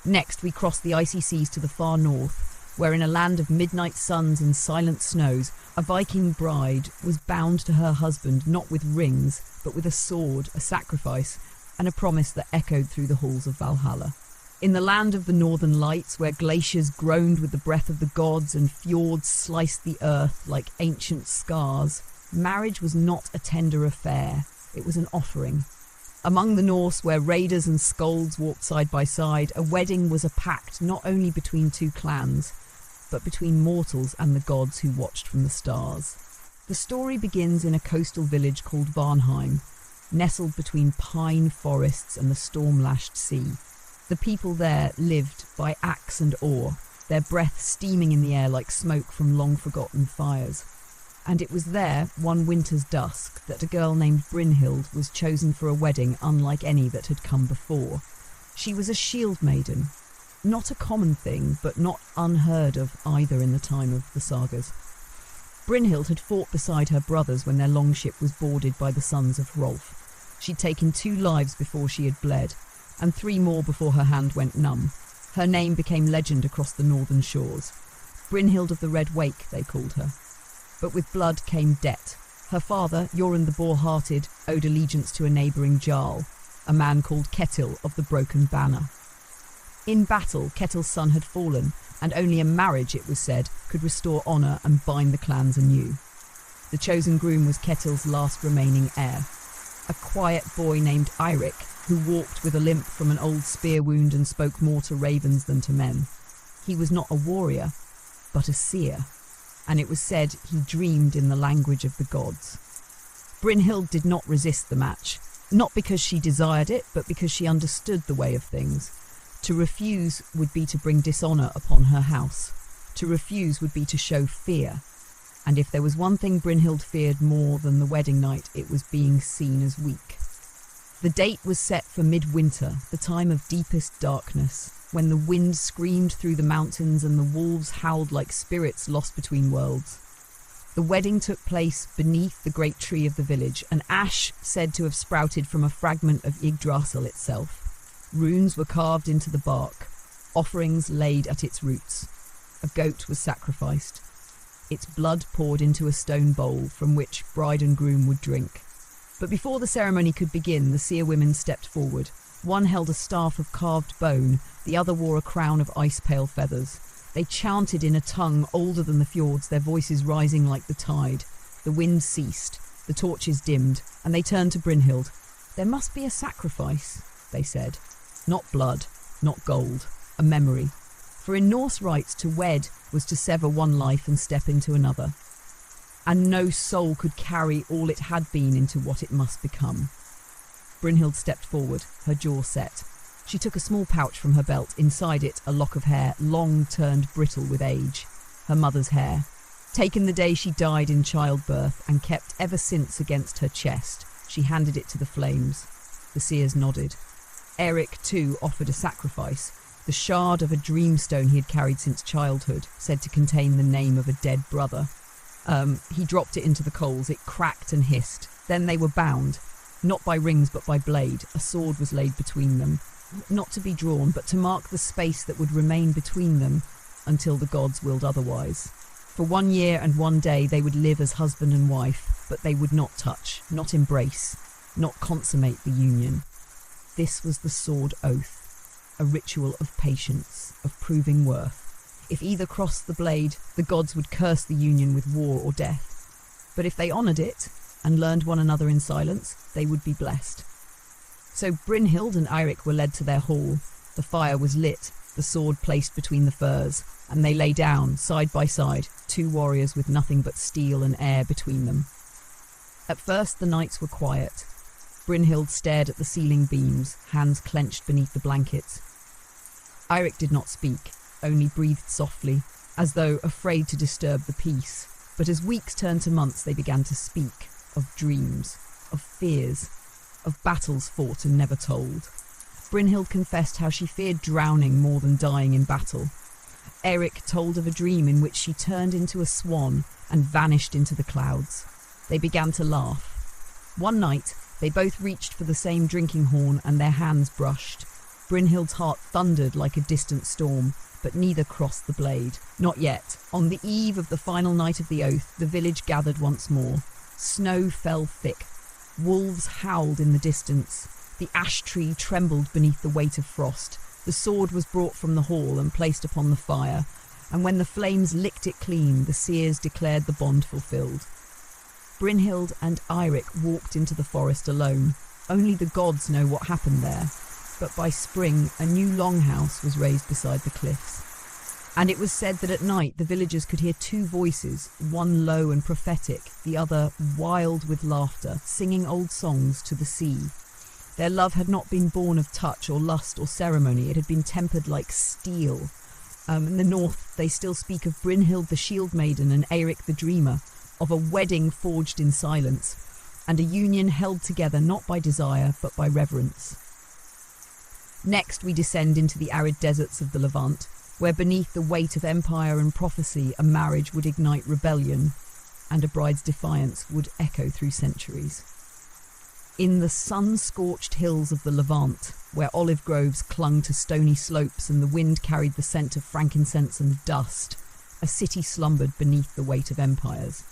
Next, we crossed the icy seas to the far north, where in a land of midnight suns and silent snows, a Viking bride was bound to her husband not with rings, but with a sword, a sacrifice, and a promise that echoed through the halls of Valhalla. In the land of the northern lights, where glaciers groaned with the breath of the gods and fjords sliced the earth like ancient scars, marriage was not a tender affair, it was an offering. Among the Norse, where raiders and skalds walked side by side, a wedding was a pact not only between 2 clans, but between mortals and the gods who watched from the stars. The story begins in a coastal village called Varnheim, nestled between pine forests and the storm-lashed sea. The people there lived by axe and oar, their breath steaming in the air like smoke from long-forgotten fires. And it was there, one winter's dusk, that a girl named Brynhild was chosen for a wedding unlike any that had come before. She was a shield maiden, not a common thing, but not unheard of either in the time of the sagas. Brynhild had fought beside her brothers when their longship was boarded by the sons of Rolf. She'd taken 2 lives before she had bled, and 3 more before her hand went numb. Her name became legend across the northern shores. Brynhild of the Red Wake, they called her. But with blood came debt. Her father, Jorun the Boar-Hearted, owed allegiance to a neighbouring Jarl, a man called Ketil of the Broken Banner. In battle, Ketil's son had fallen, and only a marriage, it was said, could restore honour and bind the clans anew. The chosen groom was Ketil's last remaining heir, a quiet boy named Eerie, who walked with a limp from an old spear wound and spoke more to ravens than to men. He was not a warrior, but a seer, and it was said he dreamed in the language of the gods. Brynhild did not resist the match, not because she desired it, but because she understood the way of things. To refuse would be to bring dishonour upon her house. To refuse would be to show fear. And if there was one thing Brynhild feared more than the wedding night, it was being seen as weak. The date was set for midwinter, the time of deepest darkness, when the wind screamed through the mountains and the wolves howled like spirits lost between worlds. The wedding took place beneath the great tree of the village, an ash said to have sprouted from a fragment of Yggdrasil itself. Runes were carved into the bark, offerings laid at its roots. A goat was sacrificed. Its blood poured into a stone bowl from which bride and groom would drink. But before the ceremony could begin, the seer women stepped forward. One held a staff of carved bone, the other wore a crown of ice-pale feathers. They chanted in a tongue older than the fjords, their voices rising like the tide. The wind ceased, the torches dimmed, and they turned to Brynhild. "There must be a sacrifice," they said. Not blood, not gold, a memory. For in Norse rites, to wed was to sever one life and step into another. And no soul could carry all it had been into what it must become. Brynhild stepped forward, her jaw set. She took a small pouch from her belt, inside it a lock of hair, long turned brittle with age. Her mother's hair, taken the day she died in childbirth and kept ever since against her chest. She handed it to the flames. The seers nodded. Eerie, too, offered a sacrifice, the shard of a dreamstone he had carried since childhood, said to contain the name of a dead brother. He dropped it into the coals. It cracked and hissed. Then they were bound, not by rings but by blade. A sword was laid between them, not to be drawn, but to mark the space that would remain between them until the gods willed otherwise. For 1 year and 1 day they would live as husband and wife, but they would not touch, not embrace, not consummate the union. This was the sword oath, a ritual of patience, of proving worth. If either crossed the blade, the gods would curse the union with war or death. But if they honoured it and learned one another in silence, they would be blessed. So Brynhild and Eerie were led to their hall. The fire was lit, the sword placed between the firs, and they lay down, side by side, 2 warriors with nothing but steel and air between them. At first the nights were quiet. Brynhild stared at the ceiling beams, hands clenched beneath the blankets. Eerie did not speak, only breathed softly, as though afraid to disturb the peace. But as weeks turned to months, they began to speak of dreams, of fears, of battles fought and never told. Brynhild confessed how she feared drowning more than dying in battle. Eerie told of a dream in which she turned into a swan and vanished into the clouds. They began to laugh. One night, they both reached for the same drinking horn and their hands brushed. Brynhild's heart thundered like a distant storm, but neither crossed the blade. Not yet. On the eve of the final night of the oath, the village gathered once more. Snow fell thick. Wolves howled in the distance. The ash tree trembled beneath the weight of frost. The sword was brought from the hall and placed upon the fire, and when the flames licked it clean, the seers declared the bond fulfilled. Brynhild and Eerie walked into the forest alone. Only the gods know what happened there. But by spring, a new longhouse was raised beside the cliffs. And it was said that at night the villagers could hear 2 voices, one low and prophetic, the other wild with laughter, singing old songs to the sea. Their love had not been born of touch or lust or ceremony. It had been tempered like steel. In the north, they still speak of Brynhild the shield maiden and Eerie the dreamer, of a wedding forged in silence, and a union held together not by desire but by reverence. Next we descend into the arid deserts of the Levant, where beneath the weight of empire and prophecy a marriage would ignite rebellion, and a bride's defiance would echo through centuries. In the sun-scorched hills of the Levant, where olive groves clung to stony slopes and the wind carried the scent of frankincense and dust, a city slumbered beneath the weight of empires.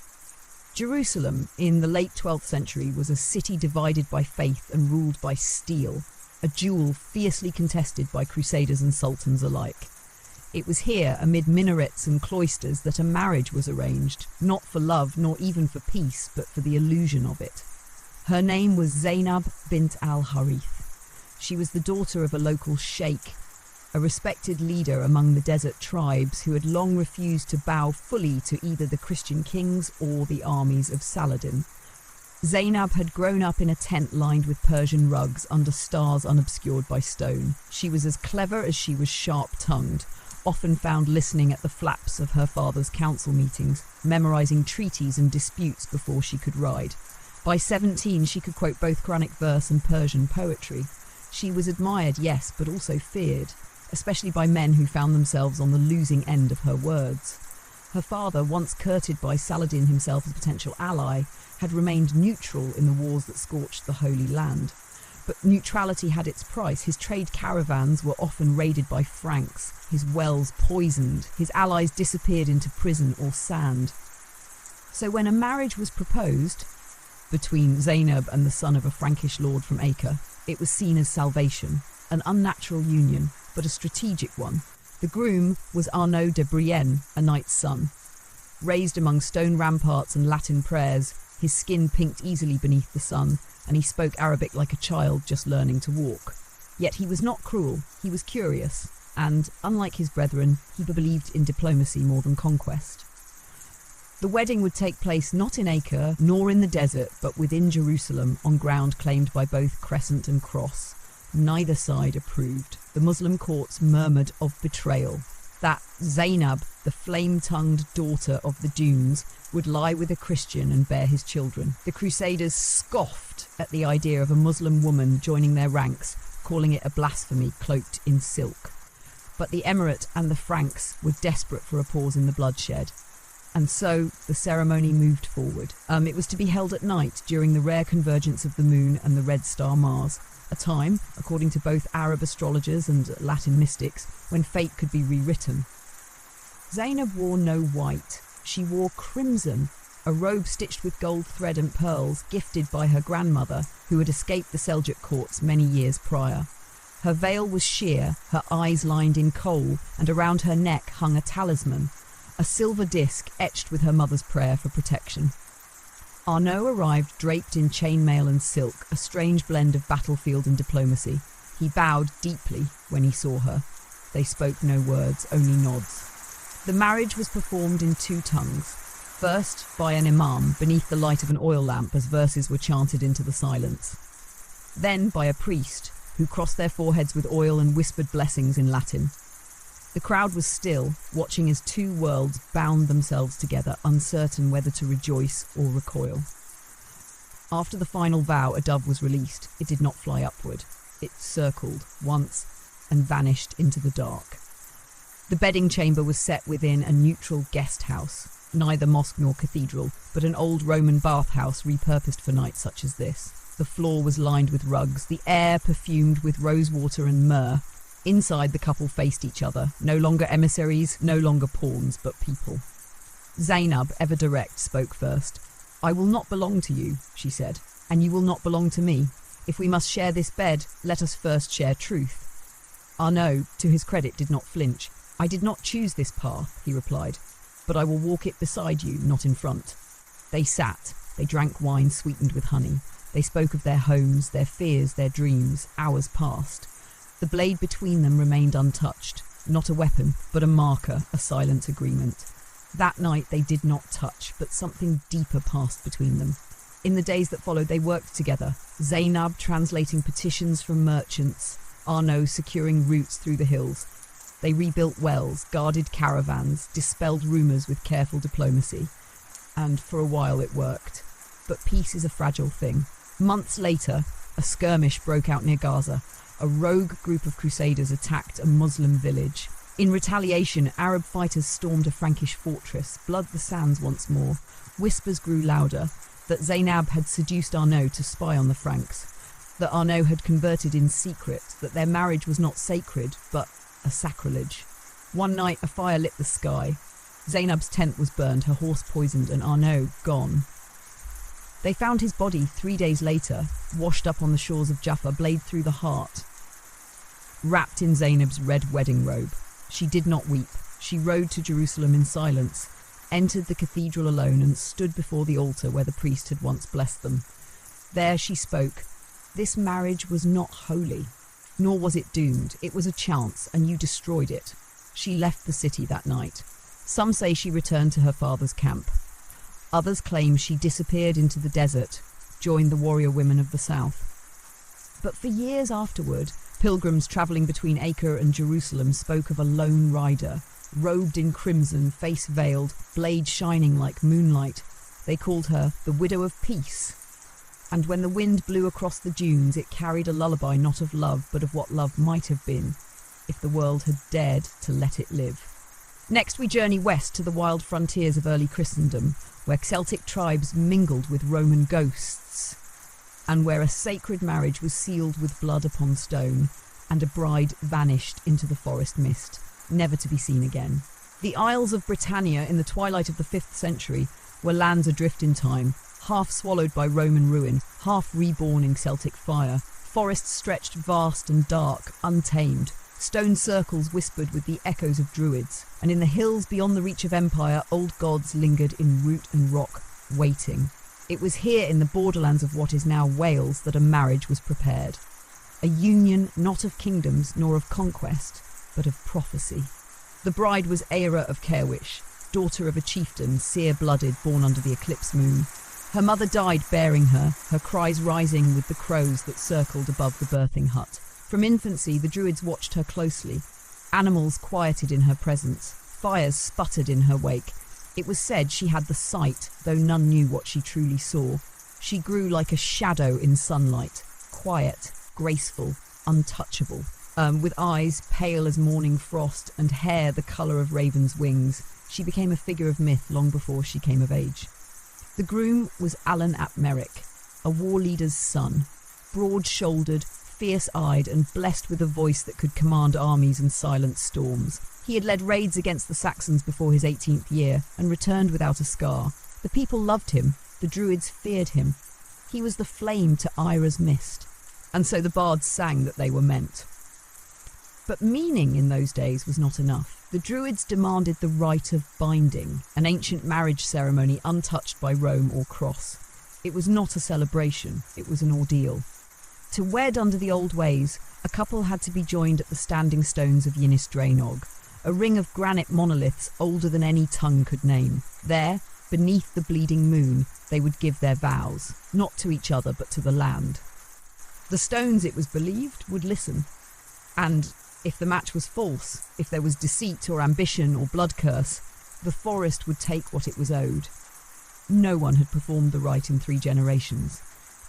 Jerusalem, in the late 12th century, was a city divided by faith and ruled by steel, a duel fiercely contested by crusaders and sultans alike. It was here, amid minarets and cloisters, that a marriage was arranged, not for love nor even for peace, but for the illusion of it. Her name was Zainab bint al-Harith. She was the daughter of a local sheikh, a respected leader among the desert tribes who had long refused to bow fully to either the Christian kings or the armies of Saladin. Zainab had grown up in a tent lined with Persian rugs under stars unobscured by stone. She was as clever as she was sharp-tongued, often found listening at the flaps of her father's council meetings, memorizing treaties and disputes before she could ride. By 17, she could quote both Quranic verse and Persian poetry. She was admired, yes, but also feared, especially by men who found themselves on the losing end of her words. Her father, once courted by Saladin himself as a potential ally, had remained neutral in the wars that scorched the Holy Land. But neutrality had its price. His trade caravans were often raided by Franks, his wells poisoned, his allies disappeared into prison or sand. So when a marriage was proposed between Zainab and the son of a Frankish lord from Acre, it was seen as salvation, an unnatural union, but a strategic one. The groom was Arnaud de Brienne, a knight's son. Raised among stone ramparts and Latin prayers, his skin pinked easily beneath the sun, and he spoke Arabic like a child just learning to walk. Yet he was not cruel, he was curious, and, unlike his brethren, he believed in diplomacy more than conquest. The wedding would take place not in Acre, nor in the desert, but within Jerusalem, on ground claimed by both Crescent and Cross. Neither side approved. The Muslim courts murmured of betrayal, that Zainab, the flame-tongued daughter of the dunes, would lie with a Christian and bear his children. The Crusaders scoffed at the idea of a Muslim woman joining their ranks, calling it a blasphemy cloaked in silk. But the Emirate and the Franks were desperate for a pause in the bloodshed. And so the ceremony moved forward. It was to be held at night during the rare convergence of the moon and the red star Mars, a time, according to both Arab astrologers and Latin mystics, when fate could be rewritten. Zainab wore no white. She wore crimson, a robe stitched with gold thread and pearls, gifted by her grandmother, who had escaped the Seljuk courts many years prior. Her veil was sheer, her eyes lined in kohl, and around her neck hung a talisman, a silver disc etched with her mother's prayer for protection. Arnaud arrived draped in chainmail and silk, a strange blend of battlefield and diplomacy. He bowed deeply when he saw her. They spoke no words, only nods. The marriage was performed in two tongues. First, by an imam, beneath the light of an oil lamp as verses were chanted into the silence. Then by a priest, who crossed their foreheads with oil and whispered blessings in Latin. The crowd was still, watching as two worlds bound themselves together, uncertain whether to rejoice or recoil. After the final vow, a dove was released. It did not fly upward. It circled once and vanished into the dark. The bedding chamber was set within a neutral guest house, neither mosque nor cathedral, but an old Roman bathhouse repurposed for nights such as this. The floor was lined with rugs, the air perfumed with rosewater and myrrh. Inside, the couple faced each other, no longer emissaries, no longer pawns, but people. Zainab, ever direct, spoke first. "I will not belong to you," she said, "and you will not belong to me. If we must share this bed, let us first share truth." Arnaud, to his credit, did not flinch. "I did not choose this path," he replied, "but I will walk it beside you, not in front." They sat. They drank wine sweetened with honey. They spoke of their homes, their fears, their dreams. Hours passed. The blade between them remained untouched, not a weapon, but a marker, a silent agreement. That night they did not touch, but something deeper passed between them. In the days that followed, they worked together, Zainab translating petitions from merchants, Arnaud securing routes through the hills. They rebuilt wells, guarded caravans, dispelled rumours with careful diplomacy. And for a while it worked. But peace is a fragile thing. Months later, a skirmish broke out near Gaza. A rogue group of crusaders attacked a Muslim village. In retaliation, Arab fighters stormed a Frankish fortress, blood the sands once more. Whispers grew louder that Zainab had seduced Arnaud to spy on the Franks, that Arnaud had converted in secret, that their marriage was not sacred, but a sacrilege. One night, a fire lit the sky. Zainab's tent was burned, her horse poisoned, and Arnaud gone. They found his body 3 days later, washed up on the shores of Jaffa, blade through the heart. Wrapped in Zainab's red wedding robe, she did not weep. She rode to Jerusalem in silence, entered the cathedral alone, and stood before the altar where the priest had once blessed them. There she spoke. This marriage was not holy, nor was it doomed. It was a chance, and you destroyed it. She left the city that night. Some say she returned to her father's camp. Others claim she disappeared into the desert, joined the warrior women of the south. But for years afterward, pilgrims travelling between Acre and Jerusalem spoke of a lone rider, robed in crimson, face veiled, blade shining like moonlight. They called her the Widow of Peace. And when the wind blew across the dunes, it carried a lullaby not of love, but of what love might have been, if the world had dared to let it live. Next we journey west to the wild frontiers of early Christendom, where Celtic tribes mingled with Roman ghosts, and where a sacred marriage was sealed with blood upon stone, and a bride vanished into the forest mist, never to be seen again. The Isles of Britannia in the twilight of the 5th century were lands adrift in time, half swallowed by Roman ruin, half reborn in Celtic fire. Forests stretched vast and dark, untamed. Stone circles whispered with the echoes of druids, and in the hills beyond the reach of empire, old gods lingered in root and rock, waiting. It was here in the borderlands of what is now Wales that a marriage was prepared. A union not of kingdoms nor of conquest, but of prophecy. The bride was Eerie of Caerwish, daughter of a chieftain, sear-blooded, born under the eclipse moon. Her mother died bearing her, her cries rising with the crows that circled above the birthing hut. From infancy, the druids watched her closely. Animals quieted in her presence. Fires sputtered in her wake. It was said she had the sight, though none knew what she truly saw. She grew like a shadow in sunlight, quiet, graceful, untouchable, with eyes pale as morning frost and hair the colour of ravens' wings. She became a figure of myth long before she came of age. The groom was Alan ap Merrick, a war leader's son, broad-shouldered, fierce-eyed and blessed with a voice that could command armies and silence storms. He had led raids against the Saxons before his 18th year and returned without a scar. The people loved him, the druids feared him. He was the flame to Ira's mist, and so the bards sang that they were meant. But meaning in those days was not enough. The druids demanded the rite of binding, an ancient marriage ceremony untouched by Rome or cross. It was not a celebration, it was an ordeal. To wed under the old ways, a couple had to be joined at the standing stones of Ynis Draenog, a ring of granite monoliths older than any tongue could name. There, beneath the bleeding moon, they would give their vows, not to each other but to the land. The stones, it was believed, would listen. And if the match was false, if there was deceit or ambition or blood curse, the forest would take what it was owed. No one had performed the rite in 3 generations,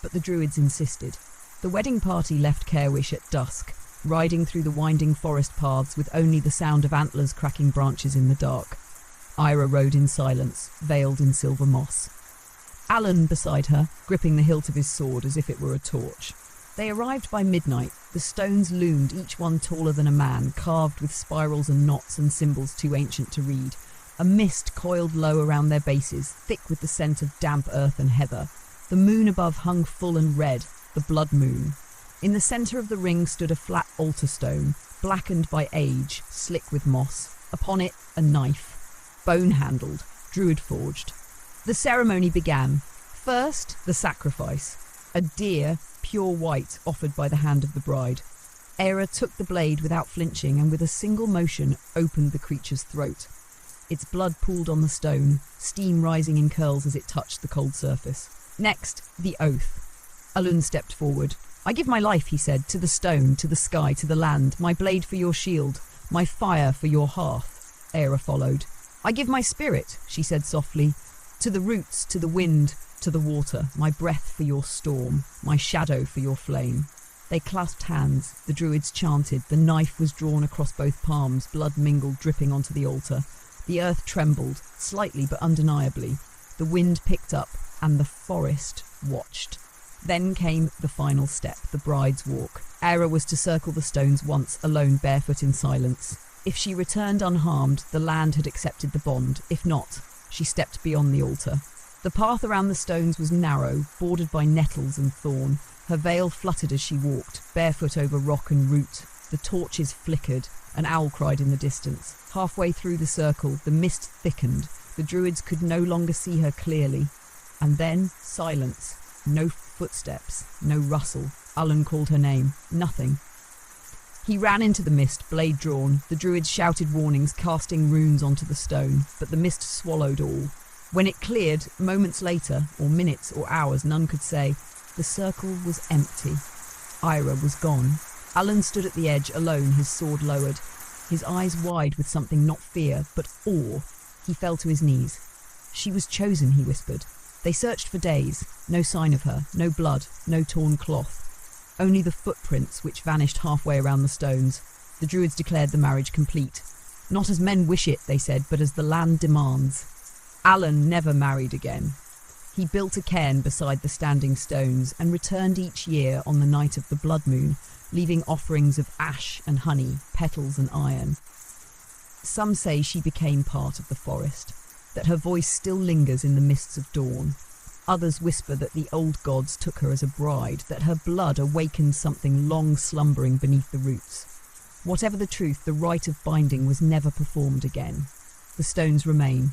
but the druids insisted. The wedding party left Caerwish at dusk, riding through the winding forest paths with only the sound of antlers cracking branches in the dark. Ira rode in silence, veiled in silver moss. Alan beside her, gripping the hilt of his sword as if it were a torch. They arrived by midnight. The stones loomed, each one taller than a man, carved with spirals and knots and symbols too ancient to read. A mist coiled low around their bases, thick with the scent of damp earth and heather. The moon above hung full and red, the blood moon. In the centre of the ring stood a flat altar stone, blackened by age, slick with moss. Upon it, a knife, bone-handled, druid-forged. The ceremony began. First, the sacrifice. A deer, pure white, offered by the hand of the bride. Eerie took the blade without flinching and with a single motion opened the creature's throat. Its blood pooled on the stone, steam rising in curls as it touched the cold surface. Next, the oath. Alun stepped forward. "I give my life," he said, "to the stone, to the sky, to the land, my blade for your shield, my fire for your hearth." Eerie followed. "I give my spirit," she said softly, "to the roots, to the wind, to the water, my breath for your storm, my shadow for your flame." They clasped hands, the druids chanted, the knife was drawn across both palms, blood mingled, dripping onto the altar. The earth trembled, slightly but undeniably. The wind picked up, and the forest watched. Then came the final step, the bride's walk. Eerie was to circle the stones once, alone, barefoot in silence. If she returned unharmed, the land had accepted the bond. If not, she stepped beyond the altar. The path around the stones was narrow, bordered by nettles and thorn. Her veil fluttered as she walked, barefoot over rock and root. The torches flickered. An owl cried in the distance. Halfway through the circle, the mist thickened. The druids could no longer see her clearly. And then, silence. No footsteps, no rustle. Alan called her name. Nothing. He ran into the mist, blade drawn. The druids shouted warnings, casting runes onto the stone, but the mist swallowed all. When it cleared, moments later, or minutes or hours, none could say, the circle was empty. Ira was gone. Alan stood at the edge, alone, his sword lowered, his eyes wide with something not fear, but awe. He fell to his knees. She was chosen, he whispered. They searched for days. No sign of her, no blood, no torn cloth. Only the footprints, which vanished halfway around the stones. The druids declared the marriage complete. Not as men wish it, they said, but as the land demands. Alan never married again. He built a cairn beside the standing stones and returned each year on the night of the blood moon, leaving offerings of ash and honey, petals and iron. Some say she became part of the forest, that her voice still lingers in the mists of dawn. Others whisper that the old gods took her as a bride, that her blood awakened something long slumbering beneath the roots. Whatever the truth, the rite of binding was never performed again. The stones remain,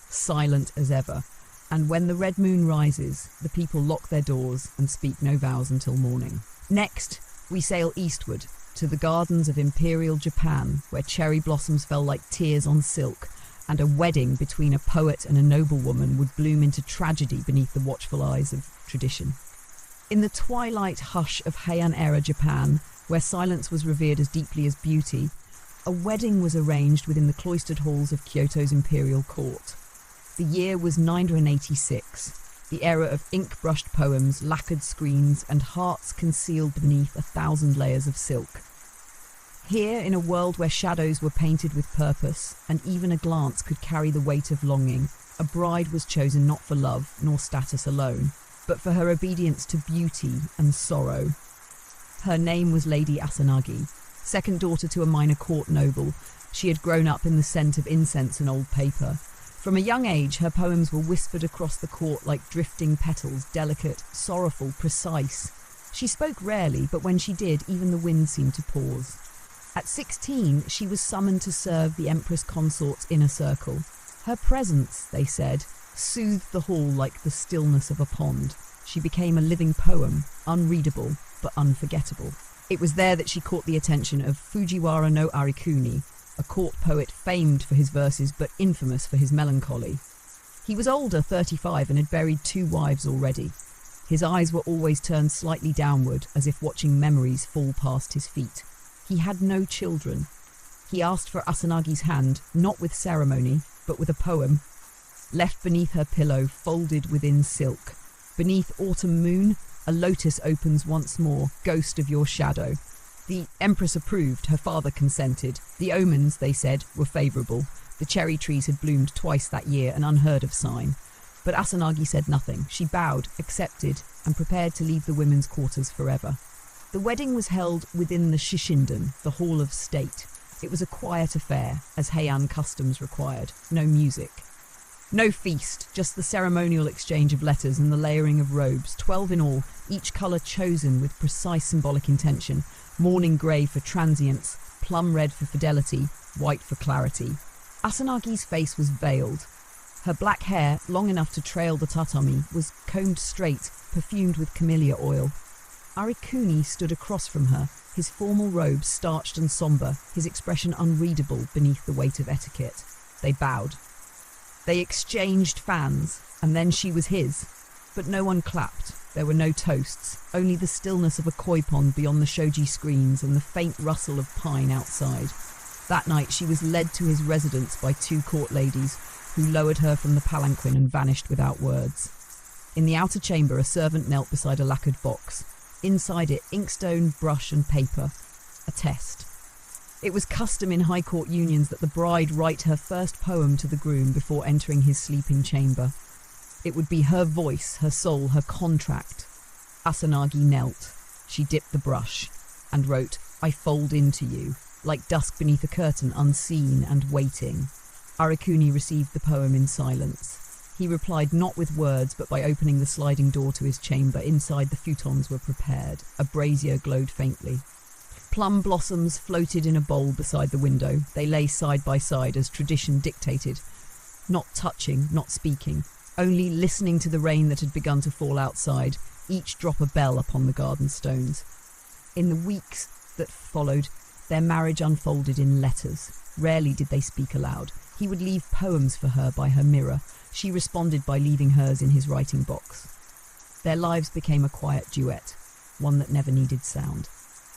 silent as ever, and when the red moon rises, the people lock their doors and speak no vows until morning. Next, we sail eastward, to the gardens of Imperial Japan, where cherry blossoms fell like tears on silk, and a wedding between a poet and a noblewoman would bloom into tragedy beneath the watchful eyes of tradition. In the twilight hush of Heian-era Japan, where silence was revered as deeply as beauty, a wedding was arranged within the cloistered halls of Kyoto's imperial court. The year was 986, the era of ink-brushed poems, lacquered screens, and hearts concealed beneath 1,000 layers of silk. Here, in a world where shadows were painted with purpose, and even a glance could carry the weight of longing, a bride was chosen not for love nor status alone, but for her obedience to beauty and sorrow. Her name was Lady Asanagi. Second daughter to a minor court noble, she had grown up in the scent of incense and old paper. From a young age, her poems were whispered across the court like drifting petals, delicate, sorrowful, precise. She spoke rarely, but when she did, even the wind seemed to pause. At 16, she was summoned to serve the Empress Consort's inner circle. Her presence, they said, soothed the hall like the stillness of a pond. She became a living poem, unreadable but unforgettable. It was there that she caught the attention of Fujiwara no Arikuni, a court poet famed for his verses but infamous for his melancholy. He was older, 35, and had buried 2 wives already. His eyes were always turned slightly downward, as if watching memories fall past his feet. He had no children. He asked for Asanagi's hand, not with ceremony, but with a poem. Left beneath her pillow, folded within silk. Beneath autumn moon, a lotus opens once more, ghost of your shadow. The Empress approved, her father consented. The omens, they said, were favourable. The cherry trees had bloomed twice that year, an unheard of sign. But Asanagi said nothing. She bowed, accepted, and prepared to leave the women's quarters forever. The wedding was held within the Shishinden, the Hall of State. It was a quiet affair, as Heian customs required. No music. No feast, just the ceremonial exchange of letters and the layering of robes, 12 in all, each colour chosen with precise symbolic intention. Morning grey for transience, plum red for fidelity, white for clarity. Asanagi's face was veiled. Her black hair, long enough to trail the tatami, was combed straight, perfumed with camellia oil. Arikuni stood across from her, his formal robes starched and sombre, his expression unreadable beneath the weight of etiquette. They bowed. They exchanged fans, and then she was his. But no one clapped. There were no toasts, only the stillness of a koi pond beyond the shoji screens and the faint rustle of pine outside. That night she was led to his residence by 2 court ladies, who lowered her from the palanquin and vanished without words. In the outer chamber, a servant knelt beside a lacquered box. Inside it, inkstone, brush and paper. A test. It was custom in high court unions that the bride write her first poem to the groom before entering his sleeping chamber. It would be her voice, her soul, her contract. Asanagi knelt. She dipped the brush and wrote, "I fold into you." like dusk beneath a curtain, unseen and waiting. Arakuni received the poem in silence. He replied not with words, but by opening the sliding door to his chamber. Inside, the futons were prepared. A brazier glowed faintly. Plum blossoms floated in a bowl beside the window. They lay side by side as tradition dictated, not touching, not speaking, only listening to the rain that had begun to fall outside, each drop a bell upon the garden stones. In the weeks that followed, their marriage unfolded in letters. Rarely did they speak aloud. He would leave poems for her by her mirror. She responded by leaving hers in his writing box. Their lives became a quiet duet, one that never needed sound.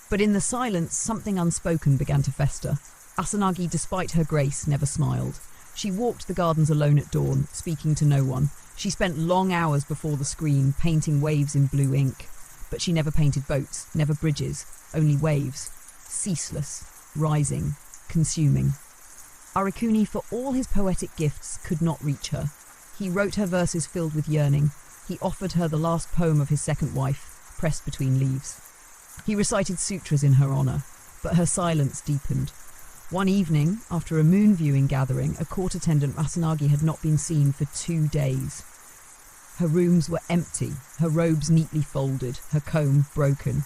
But in the silence, something unspoken began to fester. Asanagi, despite her grace, never smiled. She walked the gardens alone at dawn, speaking to no one. She spent long hours before the screen, painting waves in blue ink. But she never painted boats, never bridges, only waves. Ceaseless, rising, consuming. Arakuni, for all his poetic gifts, could not reach her. He wrote her verses filled with yearning. He offered her the last poem of his second wife, pressed between leaves. He recited sutras in her honour, but her silence deepened. One evening, after a moon viewing gathering, a court attendant Asanagi had not been seen for 2 days. Her rooms were empty, her robes neatly folded, her comb broken.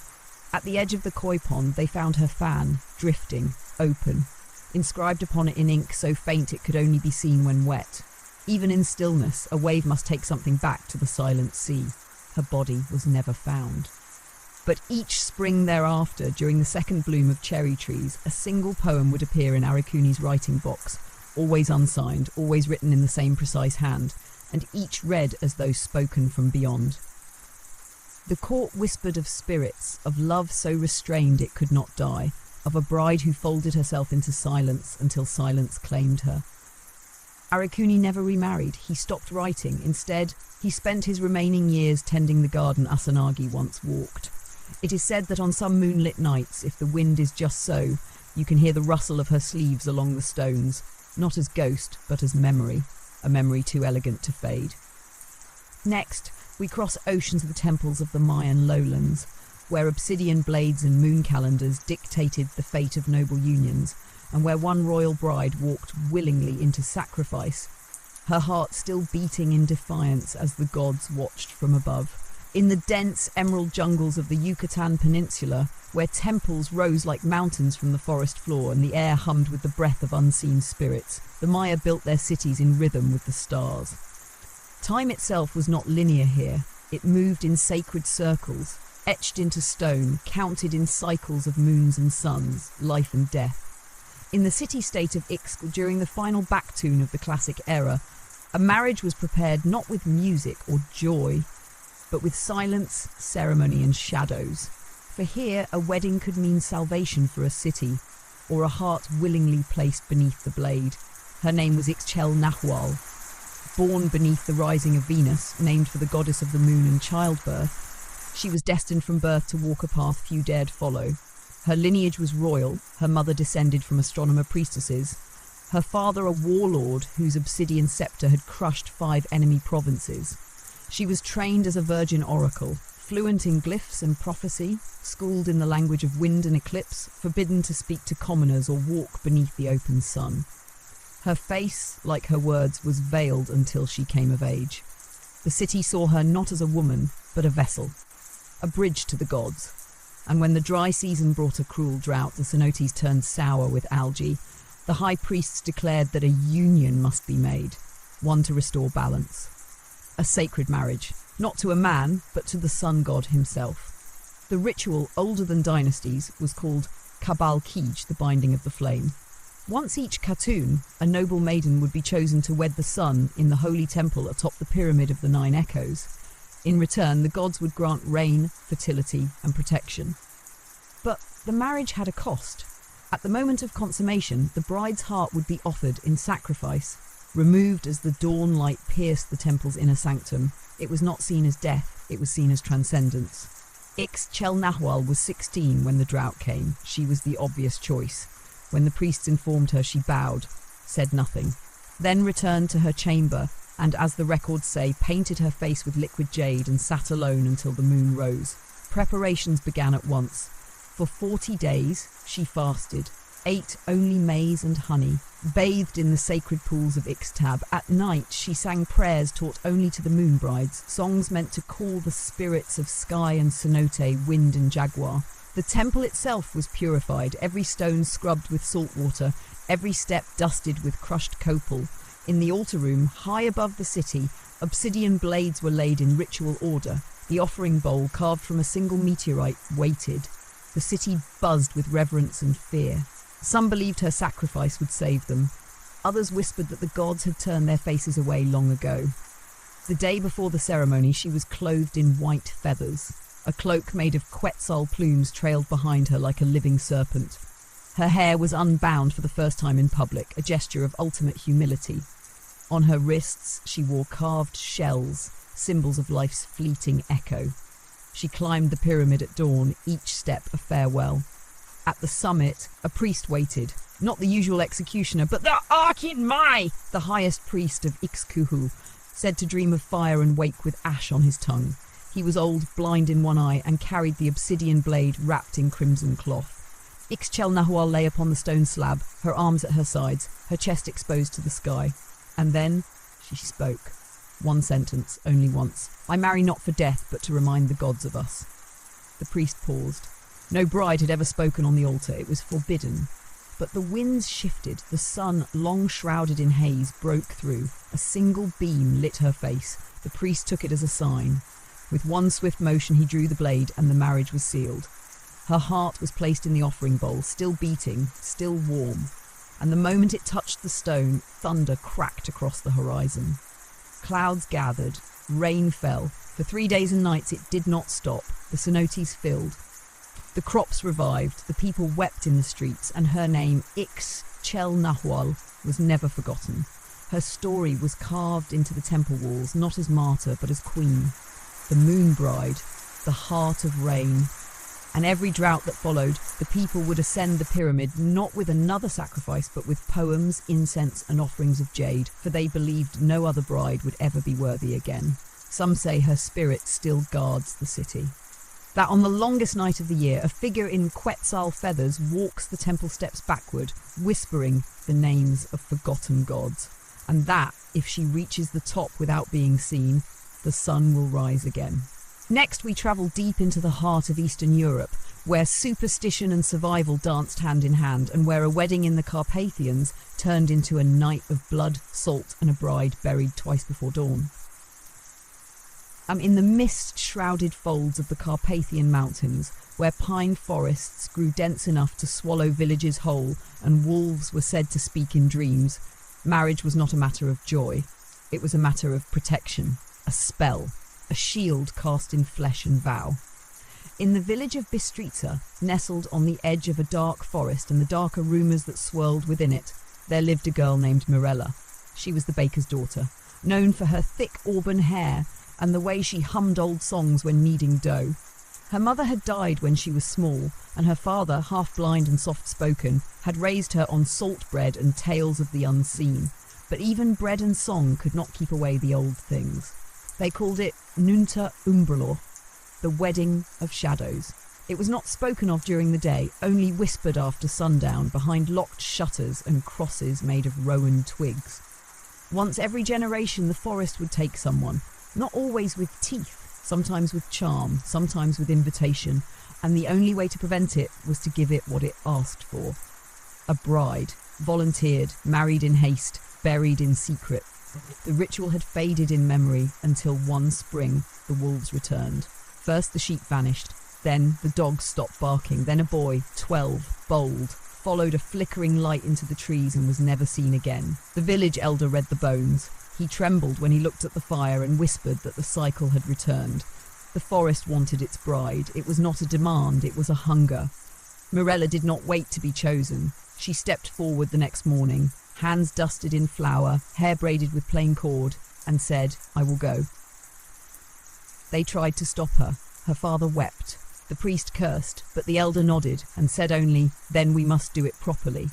At the edge of the koi pond, they found her fan, drifting, open, inscribed upon it in ink so faint it could only be seen when wet. Even in stillness, a wave must take something back to the silent sea. Her body was never found. But each spring thereafter, during the second bloom of cherry trees, a single poem would appear in Arakuni's writing box, always unsigned, always written in the same precise hand, and each read as though spoken from beyond. The court whispered of spirits, of love so restrained it could not die, of a bride who folded herself into silence until silence claimed her. Arakuni never remarried. He stopped writing. Instead, he spent his remaining years tending the garden Asanagi once walked. It is said that on some moonlit nights, if the wind is just so, you can hear the rustle of her sleeves along the stones, not as ghost, but as memory, a memory too elegant to fade. Next, we cross oceans of the temples of the Mayan lowlands, where obsidian blades and moon calendars dictated the fate of noble unions, and where one royal bride walked willingly into sacrifice, her heart still beating in defiance as the gods watched from above. In the dense emerald jungles of the Yucatan Peninsula, where temples rose like mountains from the forest floor and the air hummed with the breath of unseen spirits, the Maya built their cities in rhythm with the stars. Time itself was not linear here. It moved in sacred circles, etched into stone, counted in cycles of moons and suns, life and death. In the city-state of Ixtli, during the final backtune of the classic era, a marriage was prepared not with music or joy, but with silence, ceremony and shadows. For here, a wedding could mean salvation for a city, or a heart willingly placed beneath the blade. Her name was Ixchel Nahual. Born beneath the rising of Venus, named for the goddess of the moon and childbirth, she was destined from birth to walk a path few dared follow. Her lineage was royal, her mother descended from astronomer priestesses, her father a warlord whose obsidian scepter had crushed 5 enemy provinces. She was trained as a virgin oracle, fluent in glyphs and prophecy, schooled in the language of wind and eclipse, forbidden to speak to commoners or walk beneath the open sun. Her face, like her words, was veiled until she came of age. The city saw her not as a woman, but a vessel, a bridge to the gods. And when the dry season brought a cruel drought, the cenotes turned sour with algae, the high priests declared that a union must be made, one to restore balance. A sacred marriage, not to a man, but to the sun god himself. The ritual, older than dynasties, was called Kabal Kij, the binding of the flame. Once each Khatun, a noble maiden would be chosen to wed the sun in the holy temple atop the Pyramid of the 9 Echoes. In return, the gods would grant rain, fertility, and protection. But the marriage had a cost. At the moment of consummation, the bride's heart would be offered in sacrifice, removed as the dawn light pierced the temple's inner sanctum. It was not seen as death, it was seen as transcendence. Ixchel Nahual was 16 when the drought came. She was the obvious choice. When the priests informed her, she bowed, said nothing, then returned to her chamber, and as the records say, painted her face with liquid jade and sat alone until the moon rose. Preparations began at once. For 40 days, she fasted, ate only maize and honey, bathed in the sacred pools of Ixtab. At night, she sang prayers taught only to the moon brides, songs meant to call the spirits of sky and cenote, wind and jaguar. The temple itself was purified, every stone scrubbed with salt water, every step dusted with crushed copal. In the altar room, high above the city, obsidian blades were laid in ritual order. The offering bowl, carved from a single meteorite, waited. The city buzzed with reverence and fear. Some believed her sacrifice would save them. Others whispered that the gods had turned their faces away long ago. The day before the ceremony, she was clothed in white feathers. A cloak made of Quetzal plumes trailed behind her like a living serpent. Her hair was unbound for the first time in public, a gesture of ultimate humility. On her wrists, she wore carved shells, symbols of life's fleeting echo. She climbed the pyramid at dawn, each step a farewell. At the summit, a priest waited, not the usual executioner, but the Arkin-Mai, the highest priest of Ixkuhu, said to dream of fire and wake with ash on his tongue. He was old, blind in one eye, and carried the obsidian blade wrapped in crimson cloth. Ixchel Nahual lay upon the stone slab, her arms at her sides, her chest exposed to the sky. And then she spoke. One sentence, only once. I marry not for death, but to remind the gods of us. The priest paused. No bride had ever spoken on the altar. It was forbidden. But the winds shifted. The sun, long shrouded in haze, broke through. A single beam lit her face. The priest took it as a sign. With one swift motion he drew the blade, and the marriage was sealed. Her heart was placed in the offering bowl, still beating, still warm. And the moment it touched the stone, thunder cracked across the horizon. Clouds gathered, rain fell. For 3 days and nights it did not stop. The cenotes filled. The crops revived, the people wept in the streets, and her name, Ixchel Nahual, was never forgotten. Her story was carved into the temple walls, not as martyr, but as queen. The moon bride, the heart of rain. And every drought that followed, the people would ascend the pyramid, not with another sacrifice, but with poems, incense, and offerings of jade, for they believed no other bride would ever be worthy again. Some say her spirit still guards the city. That on the longest night of the year, a figure in Quetzal feathers walks the temple steps backward, whispering the names of forgotten gods. And that, if she reaches the top without being seen, the sun will rise again. Next, we travel deep into the heart of Eastern Europe, where superstition and survival danced hand in hand, and where a wedding in the Carpathians turned into a night of blood, salt, and a bride buried twice before dawn. I'm in the mist-shrouded folds of the Carpathian Mountains, where pine forests grew dense enough to swallow villages whole, and wolves were said to speak in dreams. Marriage was not a matter of joy. It was a matter of protection, a spell, a shield cast in flesh and vow. In the village of Bistritza, nestled on the edge of a dark forest and the darker rumours that swirled within it, there lived a girl named Mirella. She was the baker's daughter, known for her thick auburn hair and the way she hummed old songs when kneading dough. Her mother had died when she was small, and her father, half-blind and soft-spoken, had raised her on salt bread and tales of the unseen. But even bread and song could not keep away the old things. They called it Nunta Umbrelor, the wedding of shadows. It was not spoken of during the day, only whispered after sundown behind locked shutters and crosses made of rowan twigs. Once every generation the forest would take someone, not always with teeth, sometimes with charm, sometimes with invitation, and the only way to prevent it was to give it what it asked for. A bride, volunteered, married in haste, buried in secret. The ritual had faded in memory until one spring the wolves returned. First the sheep vanished, then the dogs stopped barking, then a boy, 12, bold, followed a flickering light into the trees and was never seen again. The village elder read the bones. He trembled when he looked at the fire and whispered that the cycle had returned. The forest wanted its bride. It was not a demand, it was a hunger. Mirella did not wait to be chosen. She stepped forward the next morning, hands dusted in flour, hair braided with plain cord, and said, "I will go." They tried to stop her. Her father wept. The priest cursed, but the elder nodded and said only, "Then we must do it properly."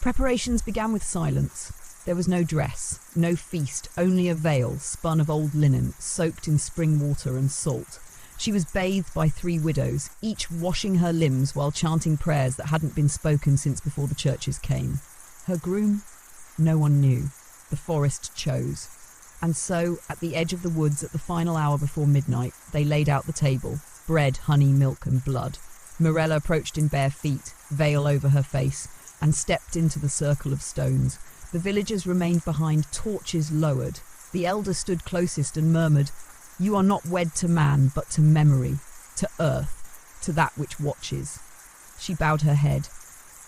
Preparations began with silence. There was no dress, no feast, only a veil spun of old linen, soaked in spring water and salt. She was bathed by 3 widows, each washing her limbs while chanting prayers that hadn't been spoken since before the churches came. Her groom? No one knew. The forest chose. And so, at the edge of the woods at the final hour before midnight, they laid out the table, bread, honey, milk and blood. Morella approached in bare feet, veil over her face, and stepped into the circle of stones. The villagers remained behind, torches lowered. The elder stood closest and murmured, "You are not wed to man, but to memory, to earth, to that which watches." She bowed her head.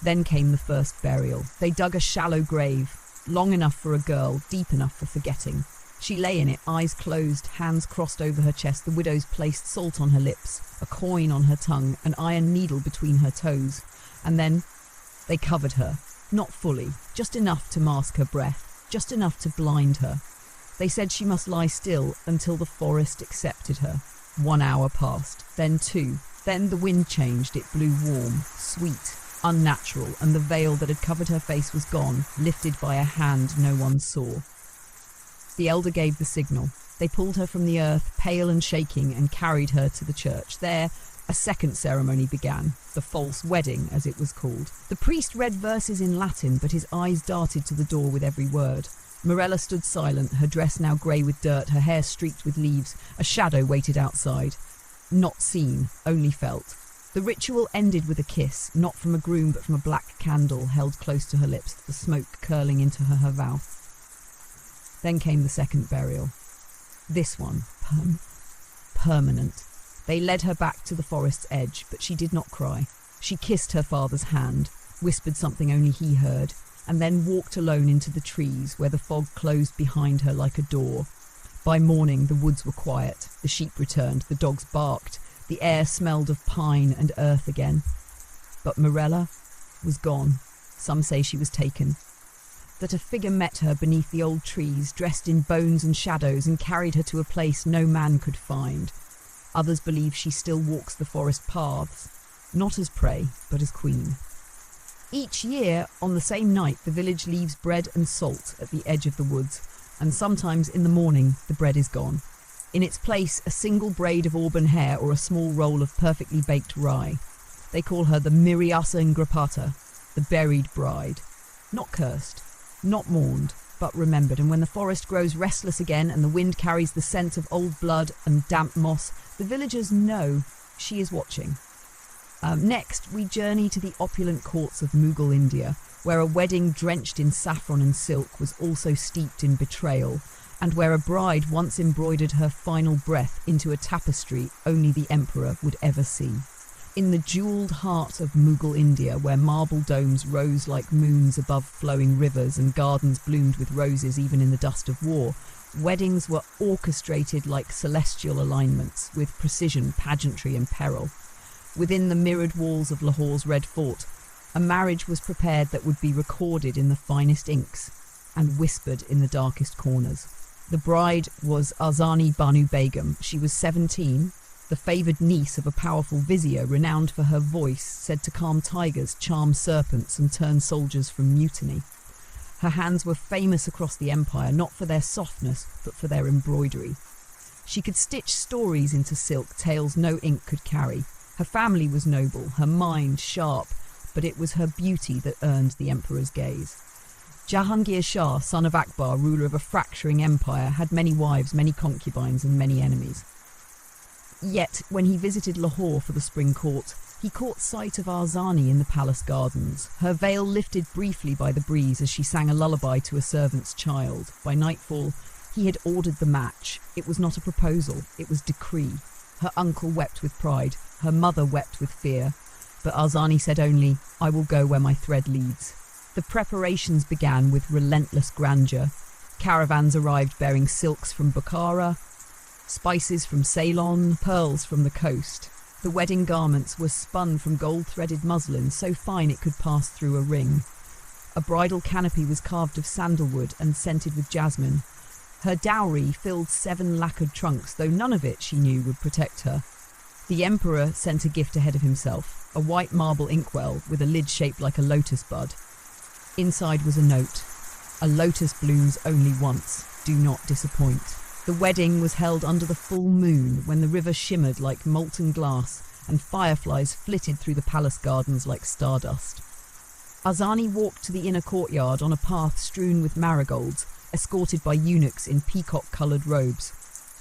Then came the first burial. They dug a shallow grave, long enough for a girl, deep enough for forgetting. She lay in it, eyes closed, hands crossed over her chest. The widows placed salt on her lips, a coin on her tongue, an iron needle between her toes. And then they covered her, not fully, just enough to mask her breath, just enough to blind her. They said she must lie still until the forest accepted her. 1 hour passed, then 2. Then the wind changed. It blew warm, sweet, unnatural, and the veil that had covered her face was gone, lifted by a hand no one saw. The elder gave the signal. They pulled her from the earth, pale and shaking, and carried her to the church. There, a second ceremony began, the false wedding, as it was called. The priest read verses in Latin, but his eyes darted to the door with every word. Morella stood silent, her dress now grey with dirt, her hair streaked with leaves. A shadow waited outside. Not seen, only felt. The ritual ended with a kiss, not from a groom but from a black candle held close to her lips, the smoke curling into her mouth. Then came the second burial. This one, permanent. They led her back to the forest's edge, but she did not cry. She kissed her father's hand, whispered something only he heard, and then walked alone into the trees where the fog closed behind her like a door. By morning, the woods were quiet. The sheep returned, the dogs barked, the air smelled of pine and earth again. But Morella was gone. Some say she was taken. That a figure met her beneath the old trees, dressed in bones and shadows, and carried her to a place no man could find. Others believe she still walks the forest paths, not as prey, but as queen. Each year, on the same night, the village leaves bread and salt at the edge of the woods, and sometimes in the morning the bread is gone. In its place, a single braid of auburn hair or a small roll of perfectly baked rye. They call her the Miriasa Ingrapata, the buried bride. Not cursed, not mourned, but remembered. And when the forest grows restless again and the wind carries the scent of old blood and damp moss, the villagers know she is watching. Next, we journey to the opulent courts of Mughal India, where a wedding drenched in saffron and silk was also steeped in betrayal, and where a bride once embroidered her final breath into a tapestry only the emperor would ever see. In the jewelled heart of Mughal India, where marble domes rose like moons above flowing rivers and gardens bloomed with roses even in the dust of war, weddings were orchestrated like celestial alignments, with precision, pageantry and peril. Within the mirrored walls of Lahore's Red Fort, a marriage was prepared that would be recorded in the finest inks and whispered in the darkest corners. The bride was Arzani Banu Begum. She was 17, the favoured niece of a powerful vizier renowned for her voice, said to calm tigers, charm serpents and turn soldiers from mutiny. Her hands were famous across the empire, not for their softness, but for their embroidery. She could stitch stories into silk, tales no ink could carry. Her family was noble, her mind sharp, but it was her beauty that earned the emperor's gaze. Jahangir Shah, son of Akbar, ruler of a fracturing empire, had many wives, many concubines and many enemies. Yet, when he visited Lahore for the spring court, he caught sight of Arzani in the palace gardens, her veil lifted briefly by the breeze as she sang a lullaby to a servant's child. By nightfall, he had ordered the match. It was not a proposal, it was decree. Her uncle wept with pride, her mother wept with fear, but Arzani said only, "I will go where my thread leads." The preparations began with relentless grandeur. Caravans arrived bearing silks from Bukhara, spices from Ceylon, pearls from the coast. The wedding garments were spun from gold-threaded muslin so fine it could pass through a ring. A bridal canopy was carved of sandalwood and scented with jasmine. Her dowry filled 7 lacquered trunks, though none of it, she knew, would protect her. The emperor sent a gift ahead of himself, a white marble inkwell with a lid shaped like a lotus bud. Inside was a note: "A lotus blooms only once. Do not disappoint." The wedding was held under the full moon when the river shimmered like molten glass and fireflies flitted through the palace gardens like stardust. Arzani walked to the inner courtyard on a path strewn with marigolds, escorted by eunuchs in peacock-coloured robes.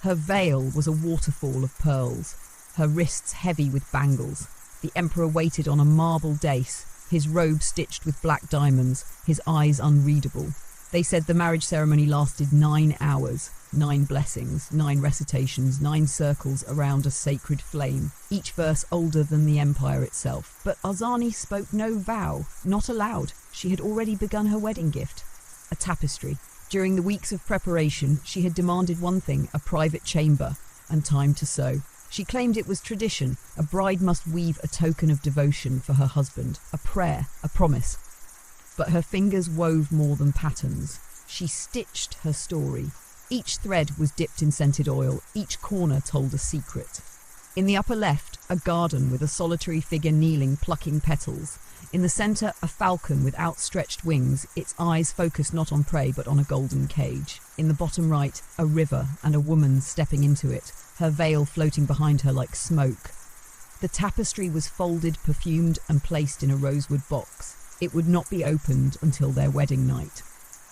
Her veil was a waterfall of pearls, her wrists heavy with bangles. The emperor waited on a marble dais, his robe stitched with black diamonds, his eyes unreadable. They said the marriage ceremony lasted 9 hours, 9 blessings, 9 recitations, 9 circles around a sacred flame, each verse older than the empire itself. But Arzani spoke no vow, not aloud. She had already begun her wedding gift, a tapestry. During the weeks of preparation, she had demanded one thing, a private chamber, and time to sew. She claimed it was tradition. A bride must weave a token of devotion for her husband, a prayer, a promise. But her fingers wove more than patterns. She stitched her story. Each thread was dipped in scented oil. Each corner told a secret. In the upper left, a garden with a solitary figure kneeling, plucking petals. In the centre, a falcon with outstretched wings, its eyes focused not on prey but on a golden cage. In the bottom right, a river and a woman stepping into it, her veil floating behind her like smoke. The tapestry was folded, perfumed, and placed in a rosewood box. It would not be opened until their wedding night.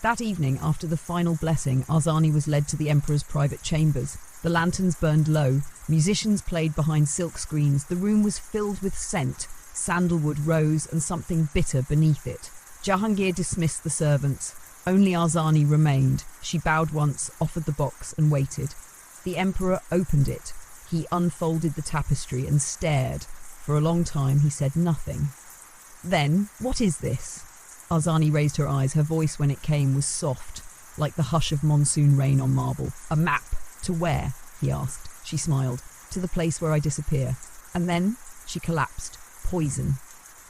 That evening, after the final blessing, Arzani was led to the emperor's private chambers. The lanterns burned low, musicians played behind silk screens. The room was filled with scent, sandalwood, rose, and something bitter beneath it. Jahangir dismissed the servants. Only Arzani remained. She bowed once, offered the box, and waited. The emperor opened it. He unfolded the tapestry and stared. For a long time, he said nothing. Then, what is this? Arzani raised her eyes. Her voice, when it came, was soft, like the hush of monsoon rain on marble. A map. To where? He asked. She smiled. To the place where I disappear. And then she collapsed. Poison.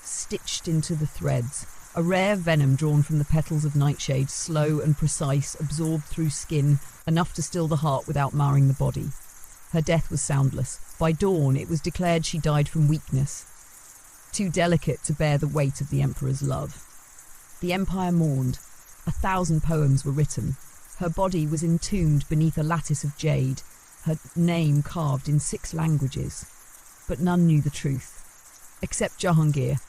Stitched into the threads. A rare venom drawn from the petals of nightshade, slow and precise, absorbed through skin, enough to still the heart without marring the body. Her death was soundless. By dawn, it was declared she died from weakness, too delicate to bear the weight of the emperor's love. The empire mourned. 1,000 poems were written. Her body was entombed beneath a lattice of jade, her name carved in 6 languages. But none knew the truth, except Jahangir.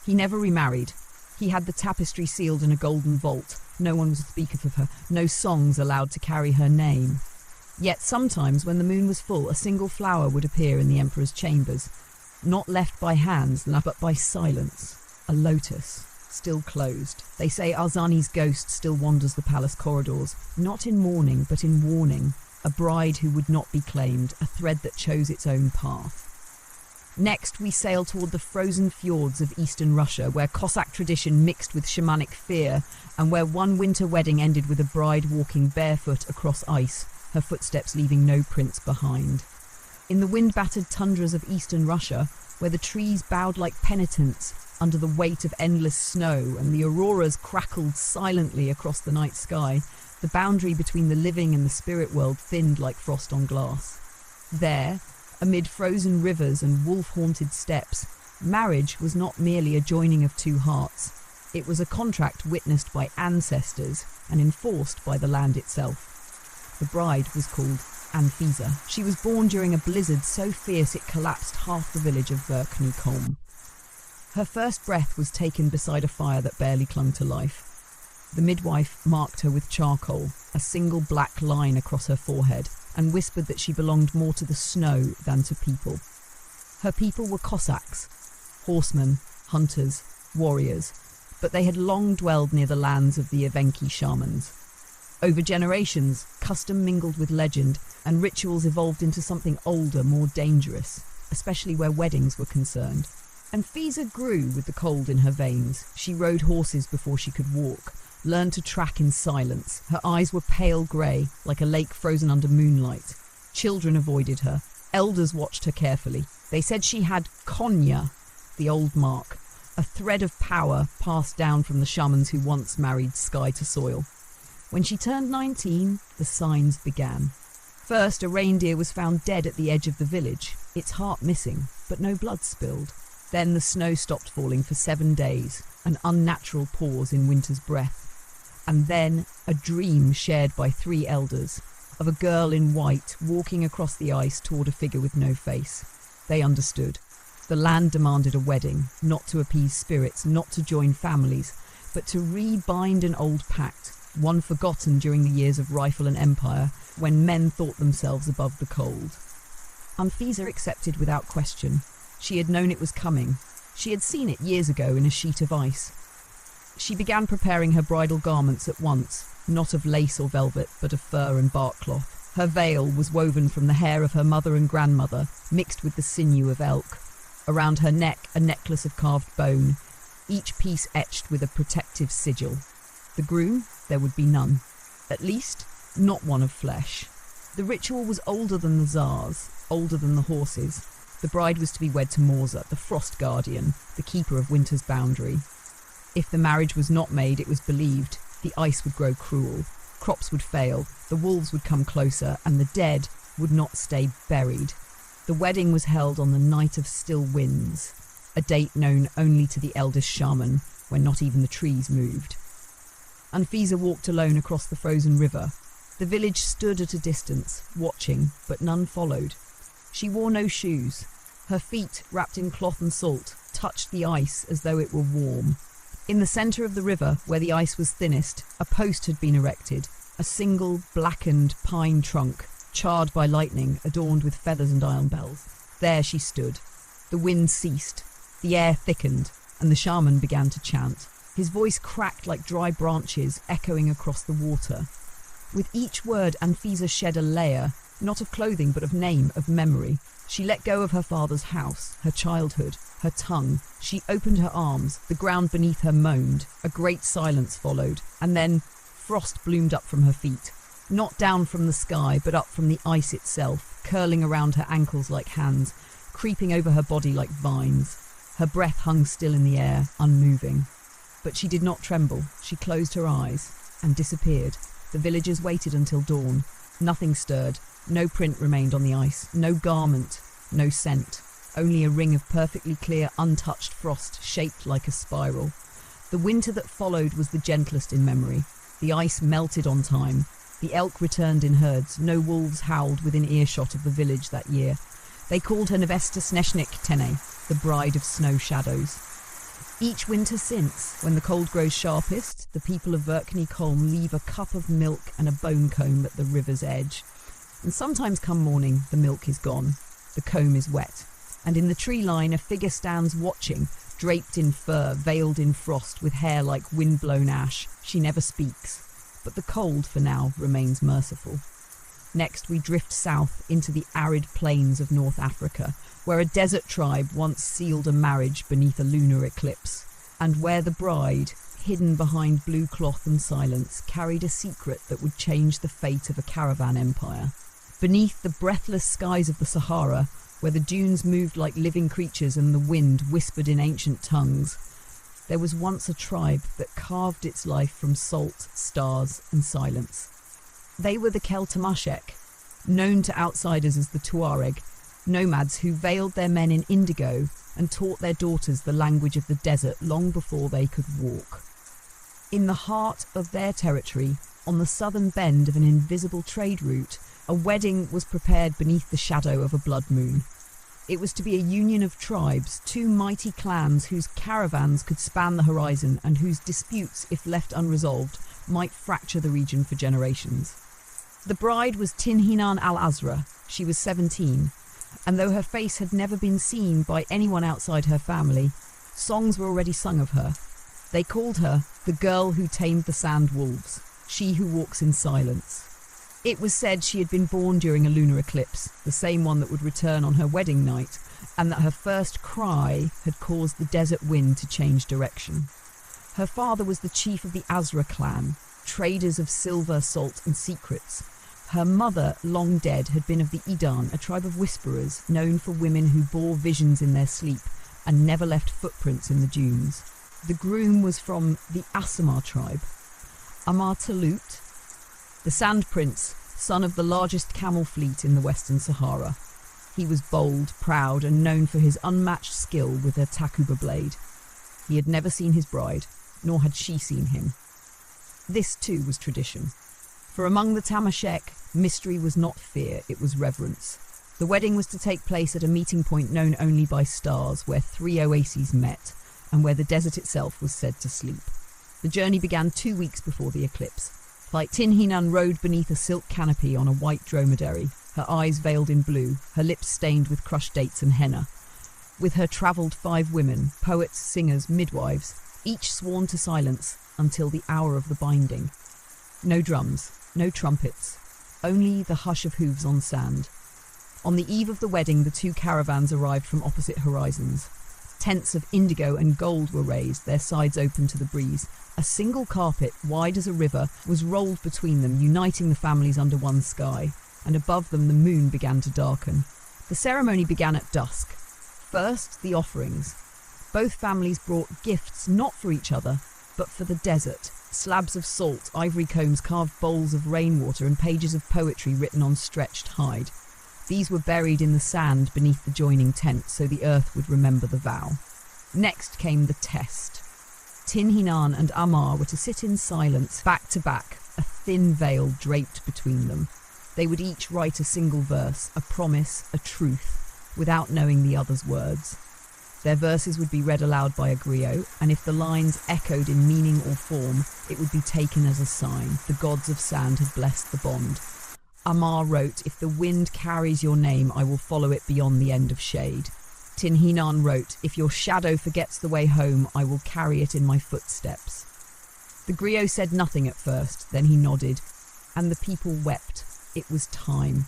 He never remarried. He had the tapestry sealed in a golden vault. No one was to speak of her, no songs allowed to carry her name. Yet sometimes, when the moon was full, a single flower would appear in the emperor's chambers, not left by hands, but by silence. A lotus, still closed. They say Arzani's ghost still wanders the palace corridors, not in mourning, but in warning. A bride who would not be claimed, a thread that chose its own path. Next, we sail toward the frozen fjords of eastern Russia, where Cossack tradition mixed with shamanic fear, and where one winter wedding ended with a bride walking barefoot across ice, her footsteps leaving no prints behind. In the wind-battered tundras of eastern Russia, where the trees bowed like penitents under the weight of endless snow and the auroras crackled silently across the night sky, the boundary between the living and the spirit world thinned like frost on glass. There, amid frozen rivers and wolf-haunted steppes, marriage was not merely a joining of 2 hearts. It was a contract witnessed by ancestors and enforced by the land itself. The bride was called Anfisa. She was born during a blizzard so fierce it collapsed half the village of Verkhny Kolm. Her first breath was taken beside a fire that barely clung to life. The midwife marked her with charcoal, a single black line across her forehead, and whispered that she belonged more to the snow than to people. Her people were Cossacks, horsemen, hunters, warriors, but they had long dwelled near the lands of the Evenki shamans. Over generations, custom mingled with legend, and rituals evolved into something older, more dangerous, especially where weddings were concerned. Anfisa grew with the cold in her veins. She rode horses before she could walk, learned to track in silence. Her eyes were pale grey, like a lake frozen under moonlight. Children avoided her. Elders watched her carefully. They said she had konya, the old mark, a thread of power passed down from the shamans who once married sky to soil. When she turned 19, the signs began. First, a reindeer was found dead at the edge of the village, its heart missing, but no blood spilled. Then the snow stopped falling for 7 days, an unnatural pause in winter's breath. And then a dream shared by 3 elders. of a girl in white walking across the ice toward a figure with no face. They understood. The land demanded a wedding, not to appease spirits, not to join families, but to re-bind an old pact, one forgotten during the years of rifle and empire, when men thought themselves above the cold. Anfisa accepted without question. She had known it was coming. She had seen it years ago in a sheet of ice. She began preparing her bridal garments at once, not of lace or velvet, but of fur and bark cloth. Her veil was woven from the hair of her mother and grandmother, mixed with the sinew of elk. Around her neck, a necklace of carved bone, each piece etched with a protective sigil. The groom, there would be none. At least, not one of flesh. The ritual was older than the Tsars, older than the horses. The bride was to be wed to Morza, the frost guardian, the keeper of winter's boundary. If the marriage was not made, it was believed, the ice would grow cruel, crops would fail, the wolves would come closer, and the dead would not stay buried. The wedding was held on the night of still winds, a date known only to the eldest shaman, when not even the trees moved. Anfisa walked alone across the frozen river. The village stood at a distance, watching, but none followed. She wore no shoes. Her feet, wrapped in cloth and salt, touched the ice as though it were warm. In the centre of the river, where the ice was thinnest, a post had been erected, a single blackened pine trunk, charred by lightning, adorned with feathers and iron bells. There she stood. The wind ceased, the air thickened, and the shaman began to chant. His voice cracked like dry branches, echoing across the water. With each word, Anfisa shed a layer, not of clothing, but of name, of memory. She let go of her father's house, her childhood, her tongue. She opened her arms. The ground beneath her moaned. A great silence followed, and then frost bloomed up from her feet. Not down from the sky, but up from the ice itself, curling around her ankles like hands, creeping over her body like vines. Her breath hung still in the air, unmoving. But she did not tremble. She closed her eyes and disappeared. The villagers waited until dawn. Nothing stirred. No print remained on the ice. No garment. No scent. Only a ring of perfectly clear, untouched frost, shaped like a spiral. The winter that followed was the gentlest in memory. The ice melted on time. The elk returned in herds. No wolves howled within earshot of the village that year. They called her Nevesta Sneshnik Tene, the bride of snow shadows. Each winter since, when the cold grows sharpest, the people of Verkney Colm leave a cup of milk and a bone comb at the river's edge. And sometimes come morning, the milk is gone. The comb is wet. And in the tree line, a figure stands watching, draped in fur, veiled in frost, with hair like wind-blown ash. She never speaks. But the cold, for now, remains merciful. Next, we drift south into the arid plains of North Africa, where a desert tribe once sealed a marriage beneath a lunar eclipse, and where the bride, hidden behind blue cloth and silence, carried a secret that would change the fate of a caravan empire. Beneath the breathless skies of the Sahara, where the dunes moved like living creatures and the wind whispered in ancient tongues, there was once a tribe that carved its life from salt, stars, and silence. They were the Keltamashek, known to outsiders as the Tuareg, nomads who veiled their men in indigo and taught their daughters the language of the desert long before they could walk. In the heart of their territory, on the southern bend of an invisible trade route, a wedding was prepared beneath the shadow of a blood moon. It was to be a union of tribes, two mighty clans whose caravans could span the horizon and whose disputes, if left unresolved, might fracture the region for generations. The bride was Tinhinan al-Azra. She was 17, and though her face had never been seen by anyone outside her family, songs were already sung of her. They called her the girl who tamed the sand wolves, she who walks in silence. It was said she had been born during a lunar eclipse, the same one that would return on her wedding night, and that her first cry had caused the desert wind to change direction. Her father was the chief of the Azra clan, traders of silver, salt, and secrets. Her mother, long dead, had been of the Idan, a tribe of whisperers, known for women who bore visions in their sleep and never left footprints in the dunes. The groom was from the Asamar tribe. Amar Talut, the Sand Prince, son of the largest camel fleet in the Western Sahara. He was bold, proud, and known for his unmatched skill with a takuba blade. He had never seen his bride, nor had she seen him. This, too, was tradition. For among the Tamashek, Mystery was not fear, it was reverence. The wedding was to take place at a meeting point known only by stars, where 3 oases met, and where the desert itself was said to sleep. The journey began 2 weeks before the eclipse. Tin Hinan rode beneath a silk canopy on a white dromedary, her eyes veiled in blue, her lips stained with crushed dates and henna. With her travelled 5 women, poets, singers, midwives, each sworn to silence until the hour of the binding. No drums, no trumpets, only the hush of hooves on sand. On the eve of the wedding, the 2 caravans arrived from opposite horizons. Tents of indigo and gold were raised, their sides open to the breeze. A single carpet, wide as a river, was rolled between them, uniting the families under one sky, and above them the moon began to darken. The ceremony began at dusk. First, the offerings. Both families brought gifts not for each other, but for the desert. Slabs of salt, ivory combs, carved bowls of rainwater, and pages of poetry written on stretched hide. These were buried in the sand beneath the joining tent, so the earth would remember the vow. Next came the test. Tin Hinan and Amar were to sit in silence, back to back, a thin veil draped between them. They would each write a single verse, a promise, a truth, without knowing the other's words. Their verses would be read aloud by a griot, and if the lines echoed in meaning or form, it would be taken as a sign. The gods of sand had blessed the bond. Amar wrote, "If the wind carries your name, I will follow it beyond the end of shade." Tin Hinan wrote, "If your shadow forgets the way home, I will carry it in my footsteps." The griot said nothing at first, then he nodded, and the people wept. It was time.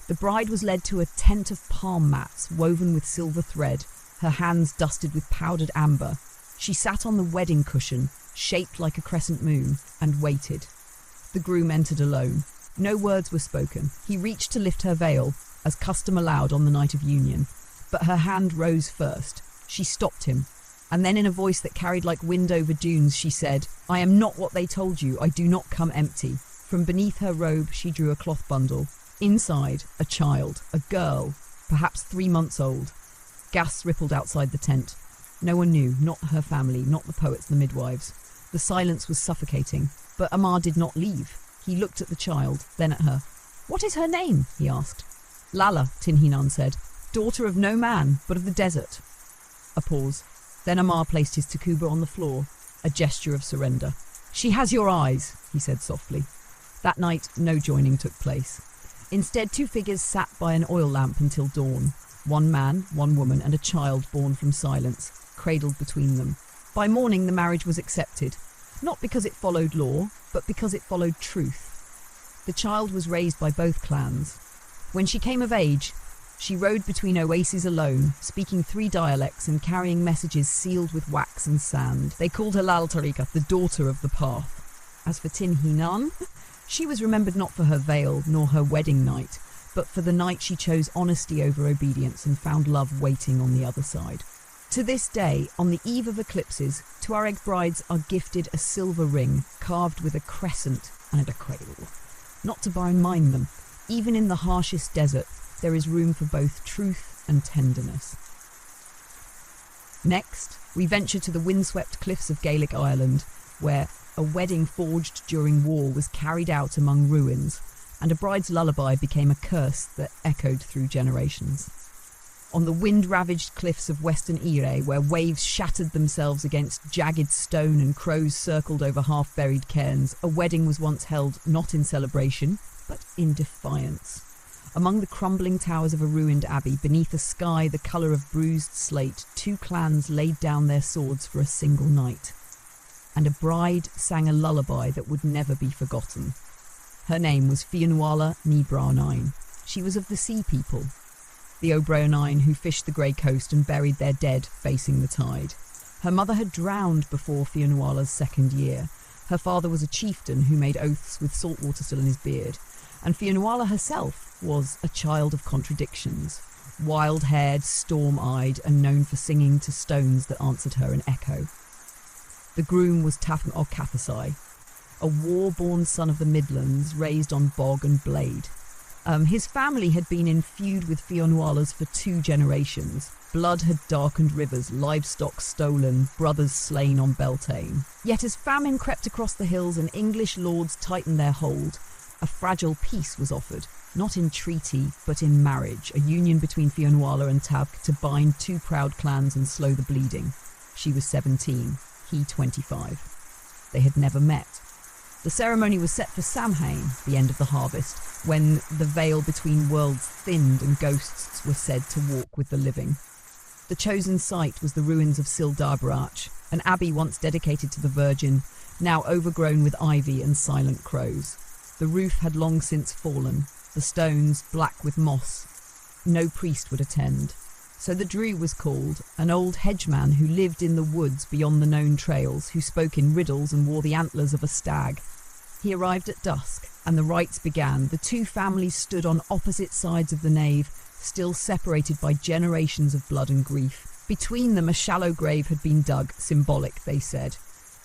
The bride was led to a tent of palm mats woven with silver thread, her hands dusted with powdered amber. She sat on the wedding cushion, shaped like a crescent moon, and waited. The groom entered alone. No words were spoken. He reached to lift her veil, as custom allowed on the night of union, but her hand rose first. She stopped him, and then in a voice that carried like wind over dunes, she said, "I am not what they told you. I do not come empty." From beneath her robe, she drew a cloth bundle. Inside, a child, a girl, perhaps 3 months old. Gasps rippled outside the tent. No one knew, not her family, not the poets, the midwives. The silence was suffocating, but Amar did not leave. He looked at the child, then at her. "What is her name?" he asked. "Lala," Tin Hinan said, "daughter of no man, but of the desert." A pause. Then Amar placed his takuba on the floor, a gesture of surrender. "She has your eyes," he said softly. That night, no joining took place. Instead, 2 figures sat by an oil lamp until dawn. 1 man, 1 woman, and a child born from silence, cradled between them. By morning, the marriage was accepted, not because it followed law, but because it followed truth. The child was raised by both clans. When she came of age, she rode between oases alone, speaking 3 dialects and carrying messages sealed with wax and sand. They called her Lal Tarika, the daughter of the path. As for Tin Hinan, she was remembered not for her veil nor her wedding night, but for the night she chose honesty over obedience and found love waiting on the other side. To this day, on the eve of eclipses, Tuareg brides are gifted a silver ring carved with a crescent and a cradle. Not to mind them, even in the harshest desert, there is room for both truth and tenderness. Next, we venture to the windswept cliffs of Gaelic Ireland, where a wedding forged during war was carried out among ruins, and a bride's lullaby became a curse that echoed through generations. On the wind-ravaged cliffs of western Eerie, where waves shattered themselves against jagged stone and crows circled over half-buried cairns, a wedding was once held not in celebration, but in defiance. Among the crumbling towers of a ruined abbey, beneath a sky the colour of bruised slate, 2 clans laid down their swords for a single night. And a bride sang a lullaby that would never be forgotten. Her name was Fionnuala ní Braunain. She was of the Sea People, the O'Brien who fished the grey coast and buried their dead facing the tide. Her mother had drowned before Fionnuala's 2nd year. Her father was a chieftain who made oaths with salt water still in his beard. And Fionnuala herself was a child of contradictions, wild-haired, storm-eyed, and known for singing to stones that answered her in echo. The groom was Tafn og Cathasai, a war-born son of the Midlands raised on bog and blade. His family had been in feud with Fionnuala's for 2 generations. Blood had darkened rivers, livestock stolen, brothers slain on Beltane. Yet as famine crept across the hills and English lords tightened their hold, A fragile peace was offered, not in treaty, but in marriage, a union between Fionnuala and Tadhg to bind two proud clans and slow the bleeding. She was 17, he 25. They had never met. The ceremony was set for Samhain, the end of the harvest, when the veil between worlds thinned and ghosts were said to walk with the living. The chosen site was the ruins of Sildarbrach, an abbey once dedicated to the Virgin, now overgrown with ivy and silent crows. The roof had long since fallen, the stones black with moss. No priest would attend. So the Drew was called, an old hedgeman who lived in the woods beyond the known trails, who spoke in riddles and wore the antlers of a stag. He arrived at dusk, and the rites began. The two families stood on opposite sides of the nave, still separated by generations of blood and grief. Between them a shallow grave had been dug, symbolic, they said.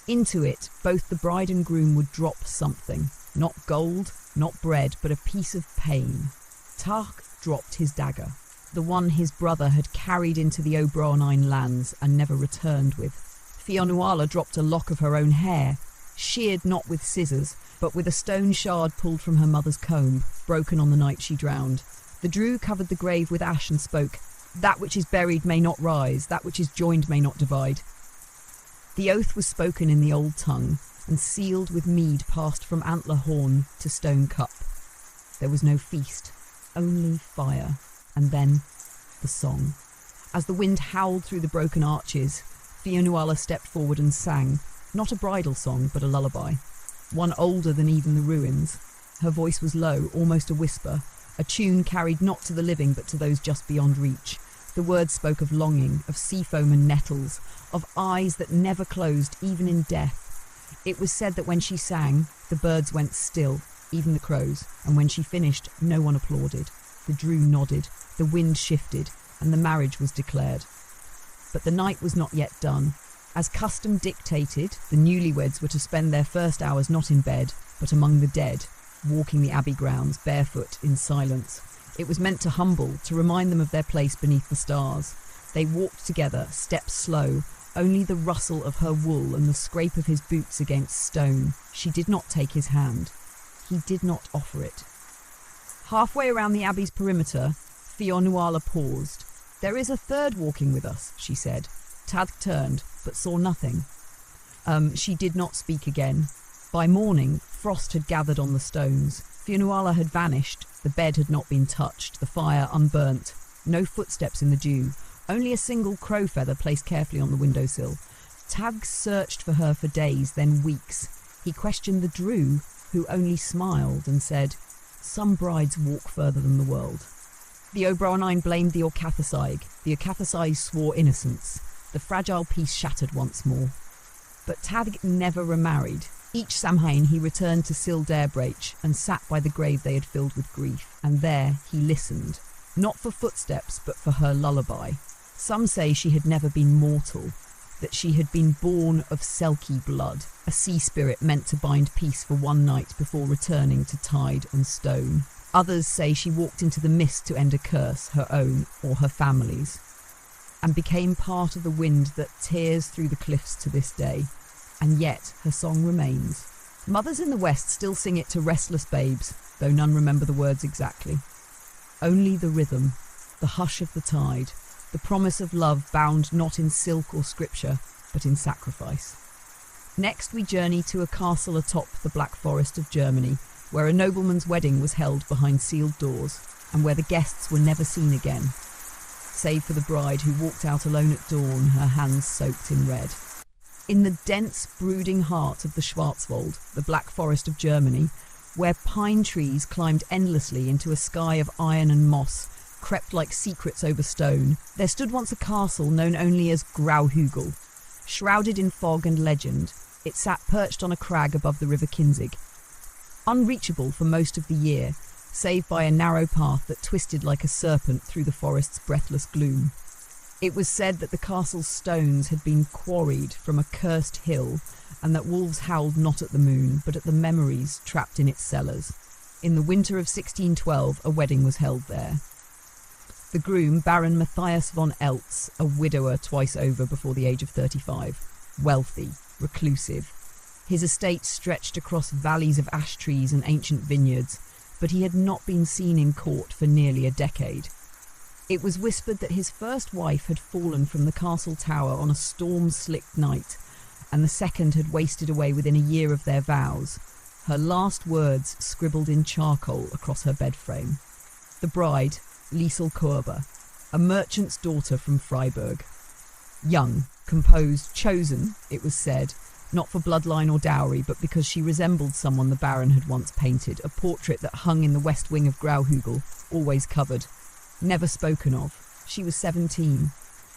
Into it, both the bride and groom would drop something. Not gold, not bread, but a piece of pain. Tadhg dropped his dagger, the one his brother had carried into the O'Brien lands and never returned with. Fionnuala dropped a lock of her own hair, sheared not with scissors, but with a stone shard pulled from her mother's comb, broken on the night she drowned. The Drew covered the grave with ash and spoke, "That which is buried may not rise, that which is joined may not divide." The oath was spoken in the old tongue, and sealed with mead passed from antler horn to stone cup. There was no feast, only fire, and then the song. As the wind howled through the broken arches, Fionnuala stepped forward and sang, not a bridal song, but a lullaby, one older than even the ruins. Her voice was low, almost a whisper, a tune carried not to the living but to those just beyond reach. The words spoke of longing, of seafoam and nettles, of eyes that never closed, even in death. It was said that when she sang, the birds went still, even the crows, and when she finished, no one applauded. The Drew nodded, the wind shifted, and the marriage was declared. But the night was not yet done. As custom dictated, the newlyweds were to spend their first hours not in bed, but among the dead, walking the abbey grounds, barefoot, in silence. It was meant to humble, to remind them of their place beneath the stars. They walked together, steps slow, only the rustle of her wool and the scrape of his boots against stone. She did not take his hand. He did not offer it. Halfway around the abbey's perimeter, Fionnuala paused. "There is a third walking with us," she said. Tadhg turned, but saw nothing. She did not speak again. By morning, frost had gathered on the stones. Fionnuala had vanished. The bed had not been touched, the fire unburnt. No footsteps in the dew. Only a single crow feather placed carefully on the windowsill. Tadhg searched for her for days, then weeks. He questioned the Drew, who only smiled and said, "Some brides walk further than the world." The O'Brien blamed the Orcathasaig. The Orcathasaig swore innocence. The fragile peace shattered once more. But Tadhg never remarried. Each Samhain he returned to Sildarbrach and sat by the grave they had filled with grief. And there he listened, not for footsteps, but for her lullaby. Some say she had never been mortal, that she had been born of Selkie blood, a sea spirit meant to bind peace for one night before returning to tide and stone. Others say she walked into the mist to end a curse, her own or her family's, and became part of the wind that tears through the cliffs to this day. And yet her song remains. Mothers in the West still sing it to restless babes, though none remember the words exactly. Only the rhythm, the hush of the tide, the promise of love bound not in silk or scripture, but in sacrifice. Next we journey to a castle atop the Black Forest of Germany, where a nobleman's wedding was held behind sealed doors, and where the guests were never seen again, save for the bride who walked out alone at dawn, her hands soaked in red. In the dense, brooding heart of the Schwarzwald, the Black Forest of Germany, where pine trees climbed endlessly into a sky of iron and moss, crept like secrets over stone, there stood once a castle known only as Grauhügel. Shrouded in fog and legend, it sat perched on a crag above the river Kinzig. Unreachable for most of the year, save by a narrow path that twisted like a serpent through the forest's breathless gloom. It was said that the castle's stones had been quarried from a cursed hill, and that wolves howled not at the moon, but at the memories trapped in its cellars. In the winter of 1612, a wedding was held there. The groom, Baron Matthias von Eltz, a widower twice over before the age of 35, wealthy, reclusive. His estate stretched across valleys of ash trees and ancient vineyards, but he had not been seen in court for nearly a decade. It was whispered that his first wife had fallen from the castle tower on a storm-slicked night, and the second had wasted away within a year of their vows, her last words scribbled in charcoal across her bed frame. The bride, Liesel Korber, a merchant's daughter from Freiburg. Young, composed, chosen, it was said, not for bloodline or dowry, but because she resembled someone the Baron had once painted, a portrait that hung in the west wing of Grauhügel, always covered. Never spoken of. She was 17.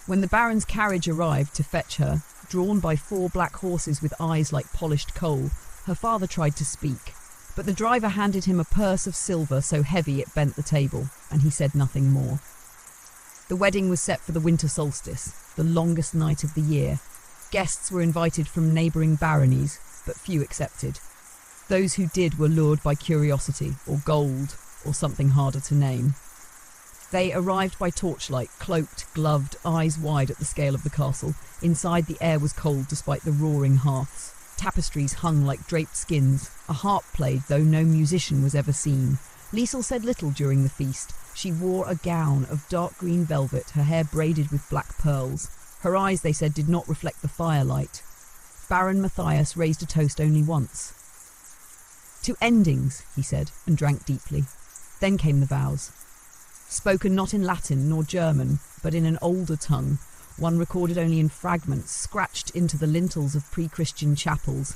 When the Baron's carriage arrived to fetch her, drawn by 4 black horses with eyes like polished coal, her father tried to speak, but the driver handed him a purse of silver so heavy it bent the table, and he said nothing more. The wedding was set for the winter solstice, the longest night of the year. Guests were invited from neighbouring baronies, but few accepted. Those who did were lured by curiosity, or gold, or something harder to name. They arrived by torchlight, cloaked, gloved, eyes wide at the scale of the castle. Inside, the air was cold despite the roaring hearths. Tapestries hung like draped skins. A harp played, though no musician was ever seen. Liesel said little during the feast. She wore a gown of dark green velvet, her hair braided with black pearls. Her eyes, they said, did not reflect the firelight. Baron Matthias raised a toast only once. "To endings," he said, and drank deeply. Then came the vows. Spoken not in Latin nor German, but in an older tongue, one recorded only in fragments, scratched into the lintels of pre-Christian chapels,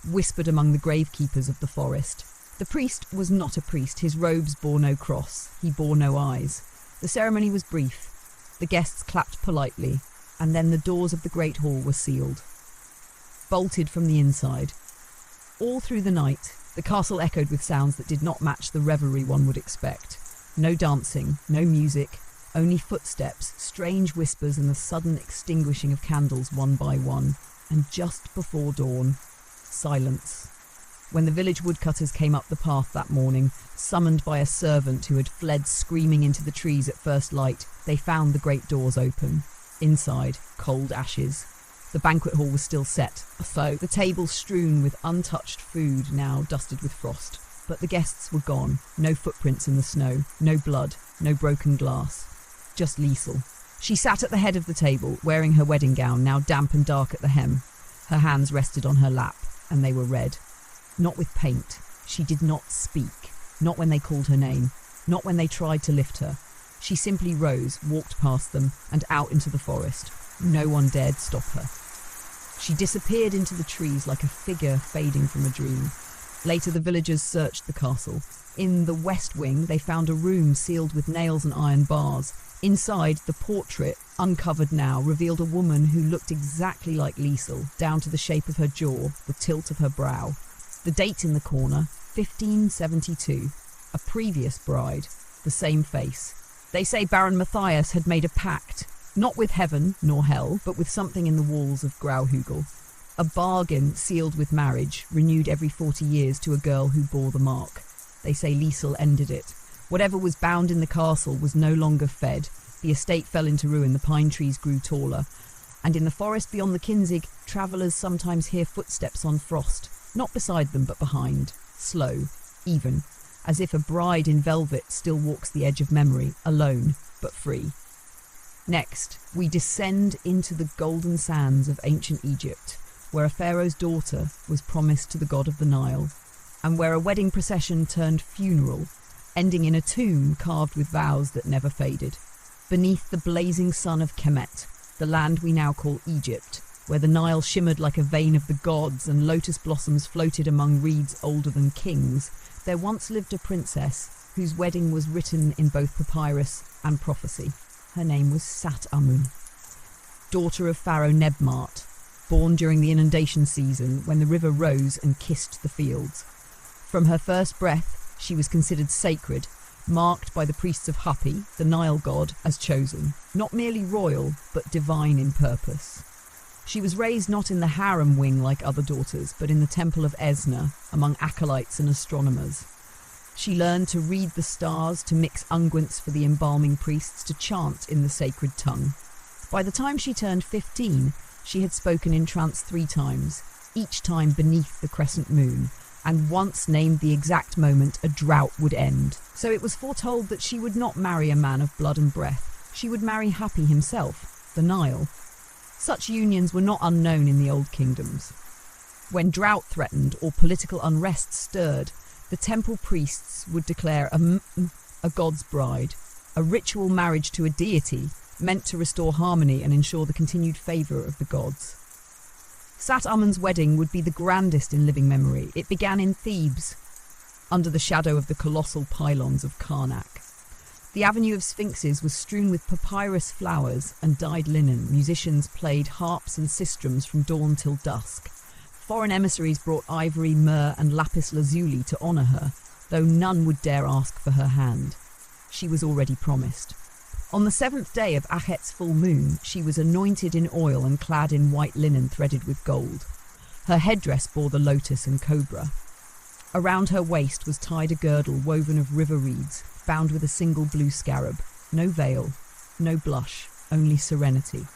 whispered among the gravekeepers of the forest. The priest was not a priest. His robes bore no cross. He bore no eyes. The ceremony was brief. The guests clapped politely, and then the doors of the great hall were sealed, bolted from the inside. All through the night, the castle echoed with sounds that did not match the revelry one would expect. No dancing, no music, only footsteps, strange whispers, and the sudden extinguishing of candles one by one. And just before dawn, silence. When the village woodcutters came up the path that morning, summoned by a servant who had fled screaming into the trees at first light, they found the great doors open. Inside, cold ashes. The banquet hall was still set, though the tables strewn with untouched food now dusted with frost. But the guests were gone. No footprints in the snow, no blood, no broken glass. Just Liesel. She sat at the head of the table, wearing her wedding gown, now damp and dark at the hem. Her hands rested on her lap, and they were red. Not with paint. She did not speak. Not when they called her name. Not when they tried to lift her. She simply rose, walked past them, and out into the forest. No one dared stop her. She disappeared into the trees like a figure fading from a dream. Later, the villagers searched the castle. In the west wing, they found a room sealed with nails and iron bars. Inside, the portrait, uncovered now, revealed a woman who looked exactly like Liesel, down to the shape of her jaw, the tilt of her brow. The date in the corner, 1572. A previous bride, the same face. They say Baron Matthias had made a pact, not with heaven nor hell, but with something in the walls of Grauhügel. A bargain sealed with marriage, renewed every 40 years to a girl who bore the mark. They say Liesel ended it. Whatever was bound in the castle was no longer fed. The estate fell into ruin, the pine trees grew taller. And in the forest beyond the Kinzig, travellers sometimes hear footsteps on frost, not beside them but behind, slow, even, as if a bride in velvet still walks the edge of memory, alone, but free. Next, we descend into the golden sands of ancient Egypt, where a pharaoh's daughter was promised to the god of the Nile, and where a wedding procession turned funeral, ending in a tomb carved with vows that never faded. Beneath the blazing sun of Kemet, the land we now call Egypt, where the Nile shimmered like a vein of the gods and lotus blossoms floated among reeds older than kings, there once lived a princess whose wedding was written in both papyrus and prophecy. Her name was Sat-Amun, daughter of Pharaoh Nebmart, born during the inundation season when the river rose and kissed the fields. From her first breath, she was considered sacred, marked by the priests of Hapi, the Nile god, as chosen, not merely royal, but divine in purpose. She was raised not in the harem wing like other daughters, but in the temple of Esna, among acolytes and astronomers. She learned to read the stars, to mix unguents for the embalming priests, to chant in the sacred tongue. By the time she turned 15, she had spoken in trance 3 times. each time beneath the crescent moon, and once named the exact moment a drought would end. So it was foretold that she would not marry a man of blood and breath. She would marry Happy himself, the Nile. Such unions were not unknown in the old kingdoms. When drought threatened or political unrest stirred, the temple priests would declare a god's bride, a ritual marriage to a deity meant to restore harmony and ensure the continued favour of the gods. Sat Amun's wedding would be the grandest in living memory. It began in Thebes, under the shadow of the colossal pylons of Karnak. The avenue of sphinxes was strewn with papyrus flowers and dyed linen. Musicians played harps and sistrums from dawn till dusk. Foreign emissaries brought ivory, myrrh and lapis lazuli to honour her, though none would dare ask for her hand. She was already promised. On the 7th day of Achet's full moon, she was anointed in oil and clad in white linen threaded with gold. Her headdress bore the lotus and cobra. Around her waist was tied a girdle woven of river reeds, bound with a single blue scarab. No veil, no blush, only serenity.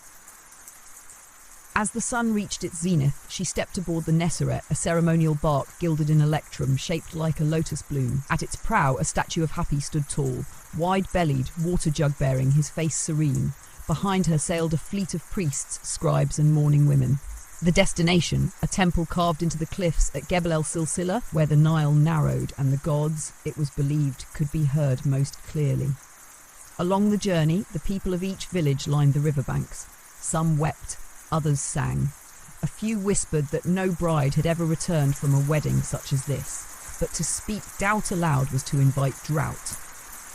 As the sun reached its zenith, she stepped aboard the Nesseret, a ceremonial bark gilded in electrum, shaped like a lotus bloom. At its prow, a statue of Happy stood tall, wide-bellied, water-jug-bearing, his face serene. Behind her sailed a fleet of priests, scribes and mourning women. The destination, a temple carved into the cliffs at Gebel el-Silsila, where the Nile narrowed and the gods, it was believed, could be heard most clearly. Along the journey, the people of each village lined the riverbanks. Some wept, others sang. A few whispered that no bride had ever returned from a wedding such as this, but to speak doubt aloud was to invite drought.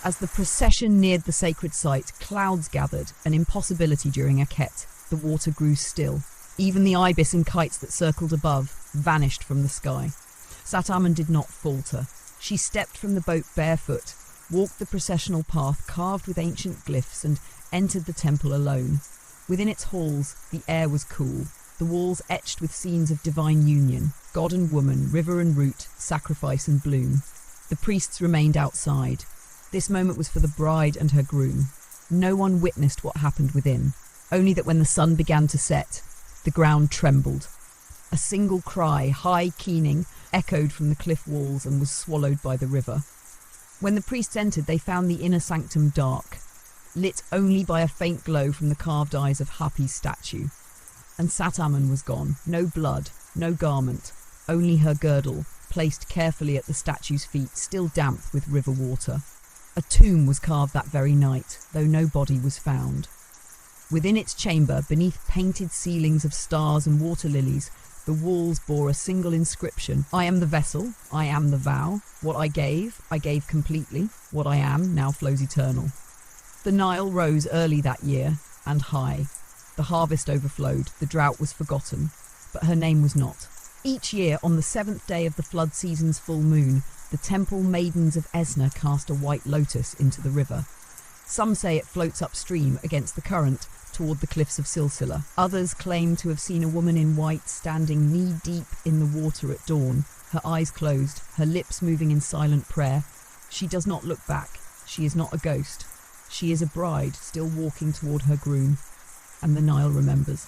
As the procession neared the sacred site, clouds gathered, an impossibility during Akhet. The water grew still. Even the ibis and kites that circled above vanished from the sky. Sat Amun did not falter. She stepped from the boat barefoot, walked the processional path carved with ancient glyphs, and entered the temple alone. Within its halls, the air was cool, the walls etched with scenes of divine union, god and woman, river and root, sacrifice and bloom. The priests remained outside. This moment was for the bride and her groom. No one witnessed what happened within, only that when the sun began to set, the ground trembled. A single cry, high keening, echoed from the cliff walls and was swallowed by the river. When the priests entered, they found the inner sanctum dark, lit only by a faint glow from the carved eyes of Happy's statue. And Sat Amun was gone. No blood, no garment, only her girdle, placed carefully at the statue's feet, still damp with river water. A tomb was carved that very night, though no body was found. Within its chamber, beneath painted ceilings of stars and water lilies, the walls bore a single inscription. I am the vessel, I am the vow. What I gave completely. What I am now flows eternal. The Nile rose early that year, and high. The harvest overflowed, the drought was forgotten, but her name was not. Each year, on the 7th day of the flood season's full moon, the temple maidens of Esna cast a white lotus into the river. Some say it floats upstream against the current toward the cliffs of Silsila. Others claim to have seen a woman in white standing knee-deep in the water at dawn, her eyes closed, her lips moving in silent prayer. She does not look back. She is not a ghost. She is a bride still walking toward her groom, and the Nile remembers.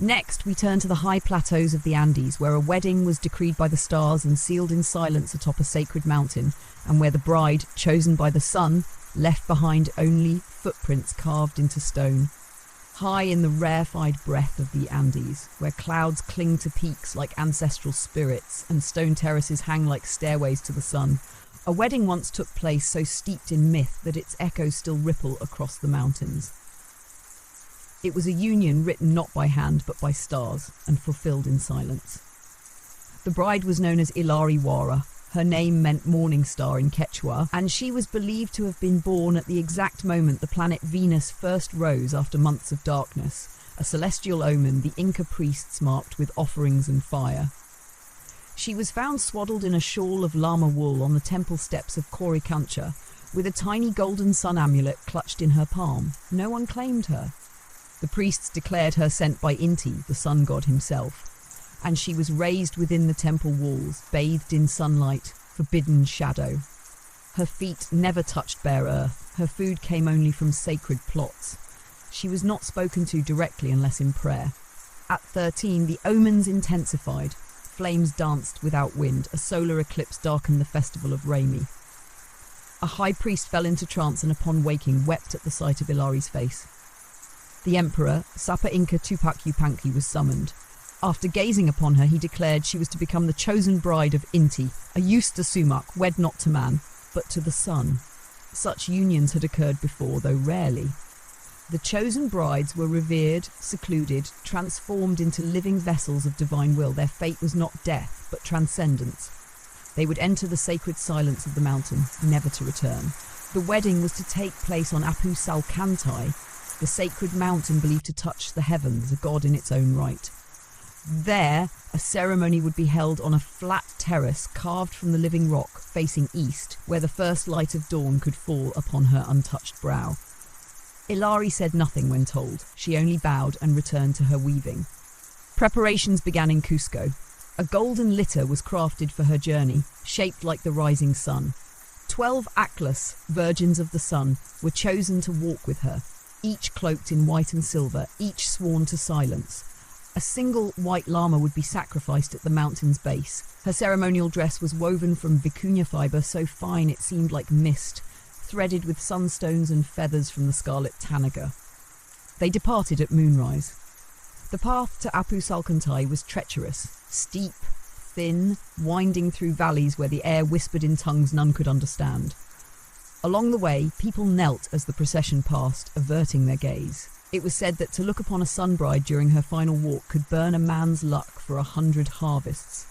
Next, we turn to the high plateaus of the Andes, where a wedding was decreed by the stars and sealed in silence atop a sacred mountain, and where the bride, chosen by the sun, left behind only footprints carved into stone. High in the rarefied breath of the Andes, where clouds cling to peaks like ancestral spirits and stone terraces hang like stairways to the sun, a wedding once took place so steeped in myth that its echoes still ripple across the mountains. It was a union written not by hand but by stars and fulfilled in silence. The bride was known as Ilari Wara. Her name meant morning star in Quechua, and she was believed to have been born at the exact moment the planet Venus first rose after months of darkness, a celestial omen the Inca priests marked with offerings and fire. She was found swaddled in a shawl of llama wool on the temple steps of Coricancha, with a tiny golden sun amulet clutched in her palm. No one claimed her. The priests declared her sent by Inti, the sun god himself, and she was raised within the temple walls, bathed in sunlight, forbidden shadow. Her feet never touched bare earth. Her food came only from sacred plots. She was not spoken to directly unless in prayer. At 13, the omens intensified. Flames danced without wind. A solar eclipse darkened the festival of Remi. A high priest fell into trance and upon waking wept at the sight of Ilari's face. The emperor, Sapa Inca Tupac Yupanqui, was summoned. After gazing upon her, he declared she was to become the chosen bride of Inti, a Yusta Sumak, wed not to man, but to the sun. Such unions had occurred before, though rarely. The chosen brides were revered, secluded, transformed into living vessels of divine will. Their fate was not death, but transcendence. They would enter the sacred silence of the mountain, never to return. The wedding was to take place on Apu Salkantai, the sacred mountain believed to touch the heavens, a god in its own right. There, a ceremony would be held on a flat terrace carved from the living rock, facing east, where the first light of dawn could fall upon her untouched brow. Ilari said nothing when told. She only bowed and returned to her weaving. Preparations began in Cusco. A golden litter was crafted for her journey, shaped like the rising sun. 12 Atlas, virgins of the sun, were chosen to walk with her, each cloaked in white and silver, each sworn to silence. A single white llama would be sacrificed at the mountain's base. Her ceremonial dress was woven from vicuña fibre so fine it seemed like mist, threaded with sunstones and feathers from the scarlet tanaga. They departed at moonrise. The path to Apu Salkantai was treacherous, steep, thin, winding through valleys where the air whispered in tongues none could understand. Along the way, people knelt as the procession passed, averting their gaze. It was said that to look upon a sunbride during her final walk could burn a man's luck for 100 harvests.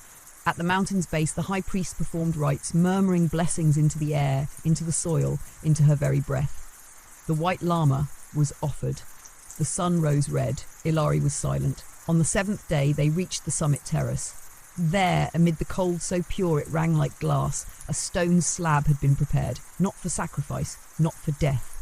At the mountain's base, the high priest performed rites, murmuring blessings into the air, into the soil, into her very breath. The white llama was offered. The sun rose red. Ilari was silent. On the 7th day, they reached the summit terrace. There, amid the cold so pure it rang like glass, a stone slab had been prepared, not for sacrifice, not for death,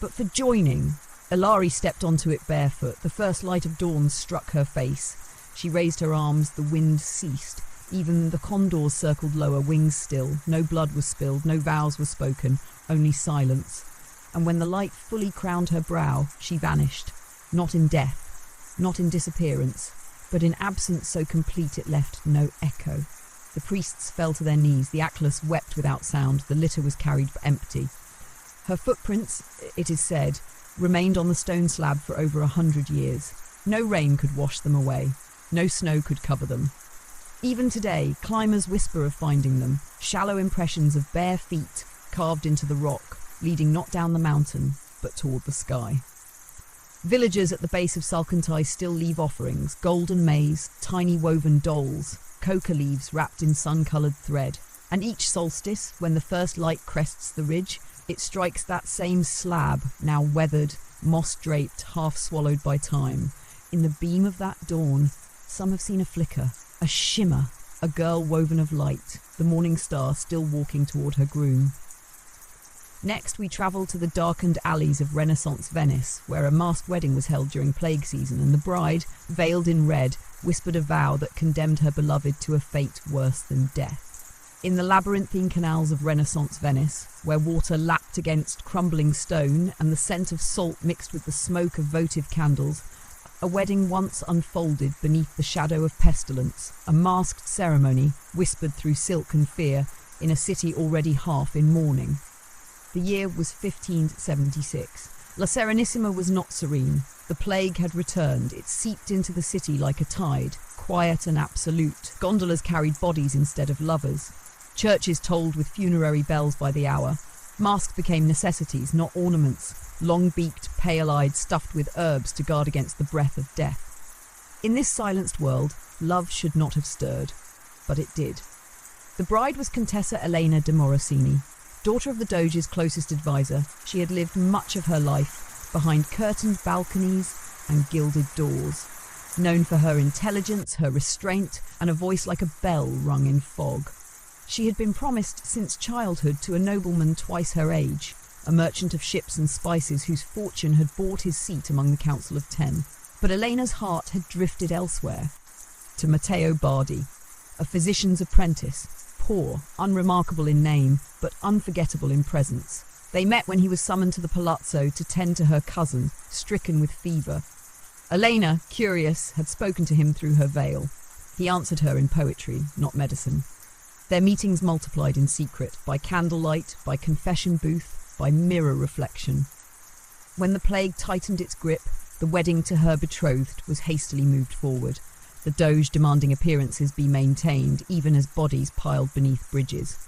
but for joining. Ilari stepped onto it barefoot. The first light of dawn struck her face. She raised her arms, the wind ceased. Even the condors circled lower, wings still. No blood was spilled, no vows were spoken, only silence. And when the light fully crowned her brow, she vanished. Not in death, not in disappearance, but in absence so complete it left no echo. The priests fell to their knees. The Atlas wept without sound. The litter was carried empty. Her footprints, it is said, remained on the stone slab for over 100 years. No rain could wash them away. No snow could cover them. Even today, climbers whisper of finding them, shallow impressions of bare feet carved into the rock, leading not down the mountain, but toward the sky. Villagers at the base of Salkantai still leave offerings, golden maize, tiny woven dolls, coca leaves wrapped in sun-coloured thread. And each solstice, when the first light crests the ridge, it strikes that same slab, now weathered, moss-draped, half-swallowed by time. In the beam of that dawn, some have seen a flicker, a shimmer, a girl woven of light, the morning star still walking toward her groom. Next, we travel to the darkened alleys of Renaissance Venice, where a masked wedding was held during plague season, and the bride, veiled in red, whispered a vow that condemned her beloved to a fate worse than death. In the labyrinthine canals of Renaissance Venice, where water lapped against crumbling stone and the scent of salt mixed with the smoke of votive candles, a wedding once unfolded beneath the shadow of pestilence, a masked ceremony whispered through silk and fear in a city already half in mourning. The year was 1576. La Serenissima was not serene. The plague had returned. It seeped into the city like a tide, quiet and absolute. Gondolas carried bodies instead of lovers. Churches tolled with funerary bells by the hour. Masks became necessities, not ornaments, long-beaked, pale-eyed, stuffed with herbs to guard against the breath of death. In this silenced world, love should not have stirred, but it did. The bride was Contessa Elena de Morosini. Daughter of the Doge's closest advisor, she had lived much of her life behind curtained balconies and gilded doors. Known for her intelligence, her restraint, and a voice like a bell rung in fog. She had been promised since childhood to a nobleman twice her age, a merchant of ships and spices whose fortune had bought his seat among the Council of Ten. But Elena's heart had drifted elsewhere, to Matteo Bardi, a physician's apprentice, poor, unremarkable in name, but unforgettable in presence. They met when he was summoned to the palazzo to tend to her cousin, stricken with fever. Elena, curious, had spoken to him through her veil. He answered her in poetry, not medicine. Their meetings multiplied in secret, by candlelight, by confession booth, by mirror reflection. When the plague tightened its grip, the wedding to her betrothed was hastily moved forward, the Doge demanding appearances be maintained, even as bodies piled beneath bridges.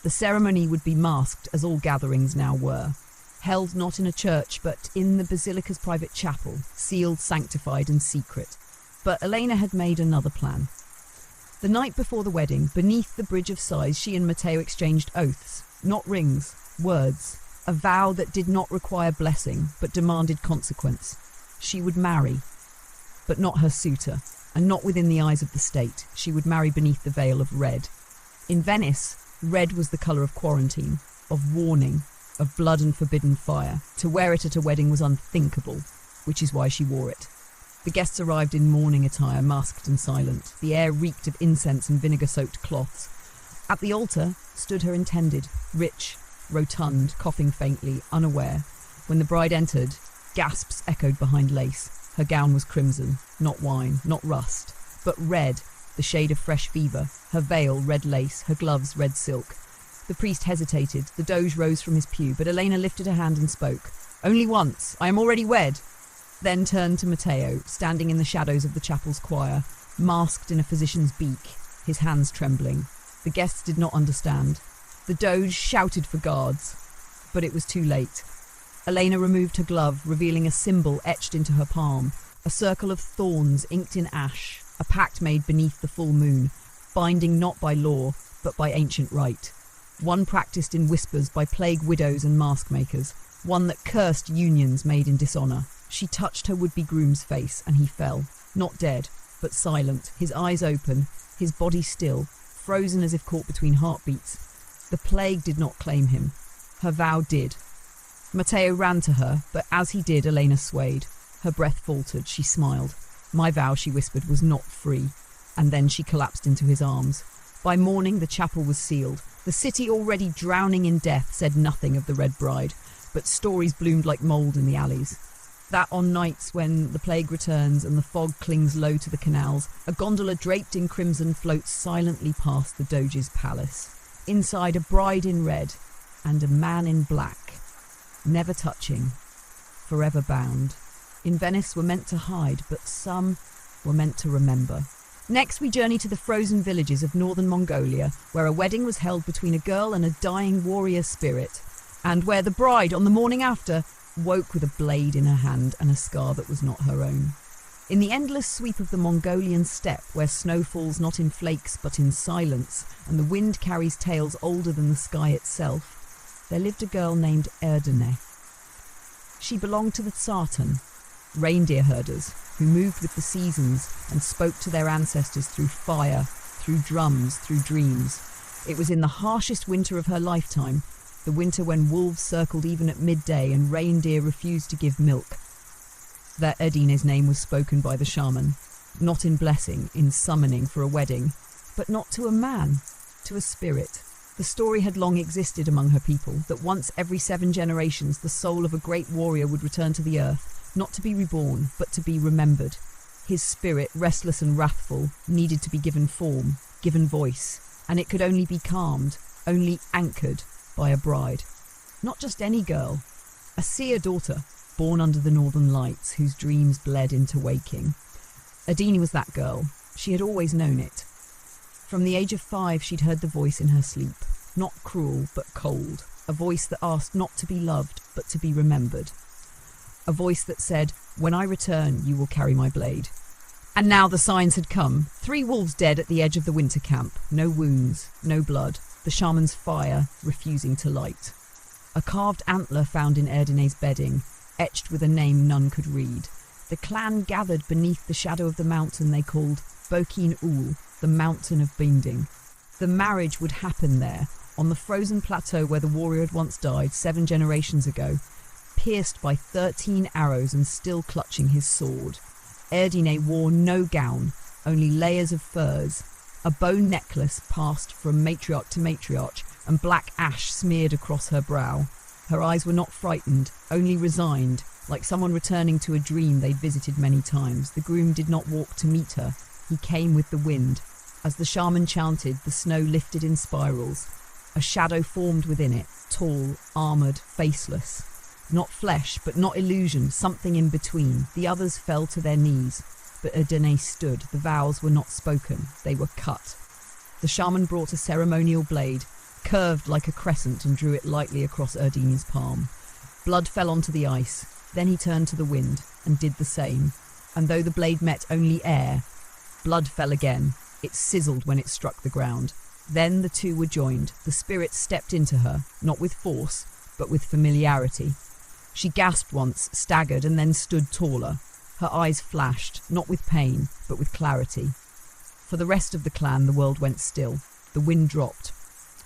The ceremony would be masked, as all gatherings now were, held not in a church, but in the basilica's private chapel, sealed, sanctified, and secret. But Elena had made another plan. The night before the wedding, beneath the Bridge of Sighs, she and Matteo exchanged oaths, not rings, words, a vow that did not require blessing, but demanded consequence. She would marry, but not her suitor, and not within the eyes of the state. She would marry beneath the veil of red. In Venice, red was the colour of quarantine, of warning, of blood and forbidden fire. To wear it at a wedding was unthinkable, which is why she wore it. The guests arrived in mourning attire, masked and silent. The air reeked of incense and vinegar-soaked cloths. At the altar stood her intended, rich, rotund, coughing faintly, unaware. When the bride entered, gasps echoed behind lace. Her gown was crimson, not wine, not rust, but red, the shade of fresh fever. Her veil, red lace, her gloves, red silk. The priest hesitated. The Doge rose from his pew, but Elena lifted her hand and spoke. "Only once. I am already wed." Then turned to Matteo, standing in the shadows of the chapel's choir, masked in a physician's beak, his hands trembling. The guests did not understand. The Doge shouted for guards, but it was too late. Elena removed her glove, revealing a symbol etched into her palm, a circle of thorns inked in ash, a pact made beneath the full moon, binding not by law, but by ancient rite. One practiced in whispers by plague widows and mask makers, one that cursed unions made in dishonour. She touched her would-be groom's face, and he fell, not dead, but silent, his eyes open, his body still, frozen as if caught between heartbeats. The plague did not claim him. Her vow did. Matteo ran to her, but as he did, Elena swayed. Her breath faltered. She smiled. "My vow," she whispered, "was not free." And then she collapsed into his arms. By morning, the chapel was sealed. The city, already drowning in death, said nothing of the red bride, but stories bloomed like mould in the alleys. That on nights when the plague returns and the fog clings low to the canals, a gondola draped in crimson floats silently past the Doge's palace. Inside, a bride in red and a man in black, never touching, forever bound. In Venice were meant to hide, but some were meant to remember. Next, we journey to the frozen villages of northern Mongolia, where a wedding was held between a girl and a dying warrior spirit, and where the bride, on the morning after, woke with a blade in her hand and a scar that was not her own. In the endless sweep of the Mongolian steppe, where snow falls not in flakes but in silence, and the wind carries tales older than the sky itself, there lived a girl named Eerie. She belonged to the Tsartan, reindeer herders, who moved with the seasons and spoke to their ancestors through fire, through drums, through dreams. It was in the harshest winter of her lifetime, the winter when wolves circled even at midday and reindeer refused to give milk, that Erdine's name was spoken by the shaman, not in blessing, in summoning for a wedding, but not to a man, to a spirit. The story had long existed among her people, that once every 7 generations the soul of a great warrior would return to the earth, not to be reborn, but to be remembered. His spirit, restless and wrathful, needed to be given form, given voice, and it could only be calmed, only anchored by a bride. Not just any girl, a seer daughter, born under the northern lights, whose dreams bled into waking. Erdiene was that girl. She had always known it. From the age of 5, she'd heard the voice in her sleep, not cruel, but cold, a voice that asked not to be loved, but to be remembered. A voice that said, "When I return, you will carry my blade." And now the signs had come. 3 wolves dead at the edge of the winter camp. No wounds, no blood. The shaman's fire refusing to light. A carved antler found in Erdine's bedding, etched with a name none could read. The clan gathered beneath the shadow of the mountain they called Bokin Ul, the mountain of binding. The marriage would happen there, on the frozen plateau where the warrior had once died 7 generations ago, pierced by 13 arrows and still clutching his sword. Erdiene wore no gown, only layers of furs. A bone necklace passed from matriarch to matriarch, and black ash smeared across her brow. Her eyes were not frightened, only resigned, Like someone returning to a dream they'd visited many times. The groom did not walk to meet her. He came with the wind. As the shaman chanted, the snow lifted in spirals. A shadow formed within it, tall, armoured, faceless. Not flesh, but not illusion, something in between. The others fell to their knees, but Erdene stood. The vows were not spoken, they were cut. The shaman brought a ceremonial blade, curved like a crescent, and drew it lightly across Erdene's palm. Blood fell onto the ice. Then he turned to the wind and did the same. And though the blade met only air, blood fell again. It sizzled when it struck the ground. Then the two were joined. The spirit stepped into her, not with force, but with familiarity. She gasped once, staggered, and then stood taller. Her eyes flashed, not with pain, but with clarity. For the rest of the clan, the world went still. The wind dropped.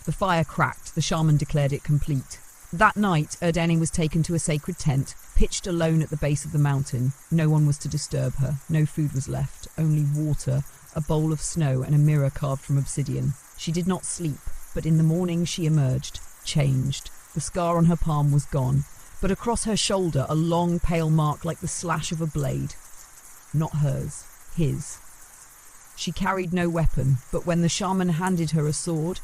The fire cracked. The shaman declared it complete. That night, Erdene was taken to a sacred tent, pitched alone at the base of the mountain. No one was to disturb her. No food was left, only water, a bowl of snow, and a mirror carved from obsidian. She did not sleep, but in the morning she emerged, changed. The scar on her palm was gone, but across her shoulder a long pale mark like the slash of a blade. Not hers, his. She carried no weapon, but when the shaman handed her a sword,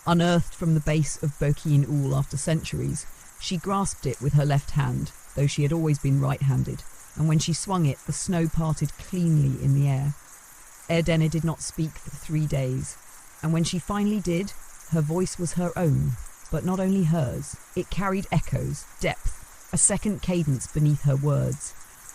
unearthed from the base of Bokin-ul after centuries, she grasped it with her left hand, though she had always been right-handed, and when she swung it, the snow parted cleanly in the air. Erdene did not speak for 3 days, and when she finally did, her voice was her own, but not only hers. It carried echoes, depth, a second cadence beneath her words.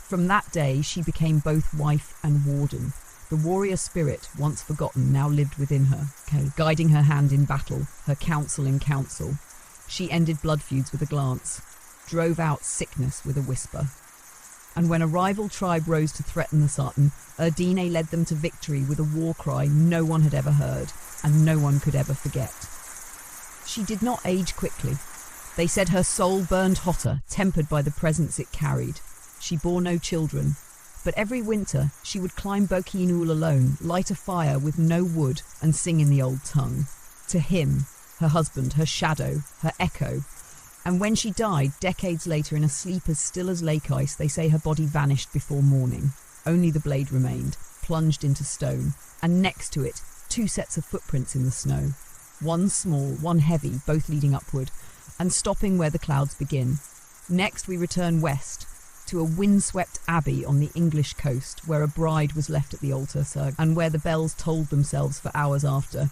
From that day, she became both wife and warden. The warrior spirit, once forgotten, now lived within her, guiding her hand in battle, her counsel in counsel. She ended blood feuds with a glance, drove out sickness with a whisper. And when a rival tribe rose to threaten the Sultan, Erdene led them to victory with a war cry no one had ever heard, and no one could ever forget. She did not age quickly. They said her soul burned hotter, tempered by the presence it carried. She bore no children, but every winter she would climb Bokin-ul alone, light a fire with no wood, and sing in the old tongue. To him, her husband, her shadow, her echo. And when she died, decades later, in a sleep as still as lake ice, they say her body vanished before morning. Only the blade remained, plunged into stone, and next to it, 2 sets of footprints in the snow. One small, one heavy, both leading upward, and stopping where the clouds begin. Next we return west, to a windswept abbey on the English coast, where a bride was left at the altar, and where the bells tolled themselves for hours after,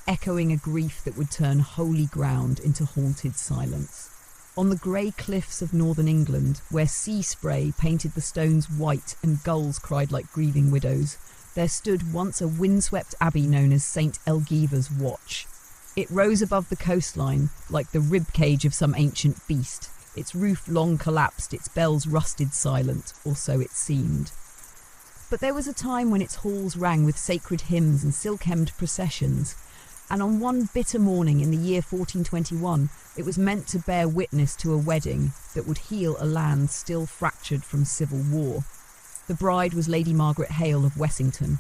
echoing a grief that would turn holy ground into haunted silence. On the grey cliffs of northern England, where sea spray painted the stones white and gulls cried like grieving widows, there stood once a windswept abbey known as St. Elgiva's Watch. It rose above the coastline like the ribcage of some ancient beast. Its roof long collapsed, its bells rusted silent, or so it seemed. But there was a time when its halls rang with sacred hymns and silk-hemmed processions, and on one bitter morning in the year 1421, it was meant to bear witness to a wedding that would heal a land still fractured from civil war. The bride was Lady Margaret Hale of Wessington,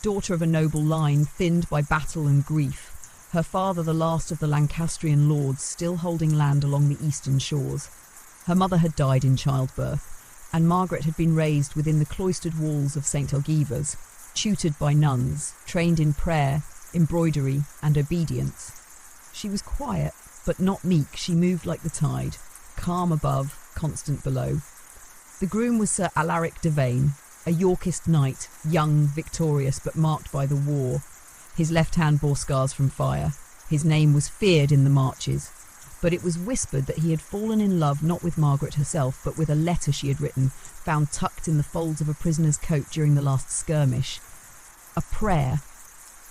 daughter of a noble line thinned by battle and grief, her father the last of the Lancastrian lords still holding land along the eastern shores. Her mother had died in childbirth, and Margaret had been raised within the cloistered walls of St. Elgiva's, tutored by nuns, trained in prayer, embroidery, and obedience. She was quiet, but not meek. She moved like the tide, calm above, constant below. The groom was Sir Alaric de Vane, a Yorkist knight, young, victorious, but marked by the war. His left hand bore scars from fire. His name was feared in the marches, but it was whispered that he had fallen in love not with Margaret herself, but with a letter she had written, found tucked in the folds of a prisoner's coat during the last skirmish. A prayer.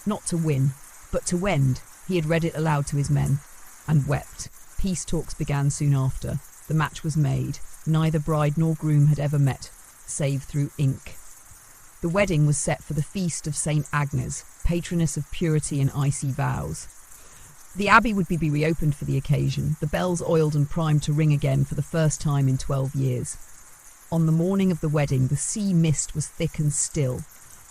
Not to win, but to wend. He had read it aloud to his men, and wept. Peace talks began soon after. The match was made. Neither bride nor groom had ever met, save through ink. The wedding was set for the feast of St. Agnes, patroness of purity and icy vows. The abbey would be reopened for the occasion, the bells oiled and primed to ring again for the first time in 12 years. On the morning of the wedding, the sea mist was thick and still.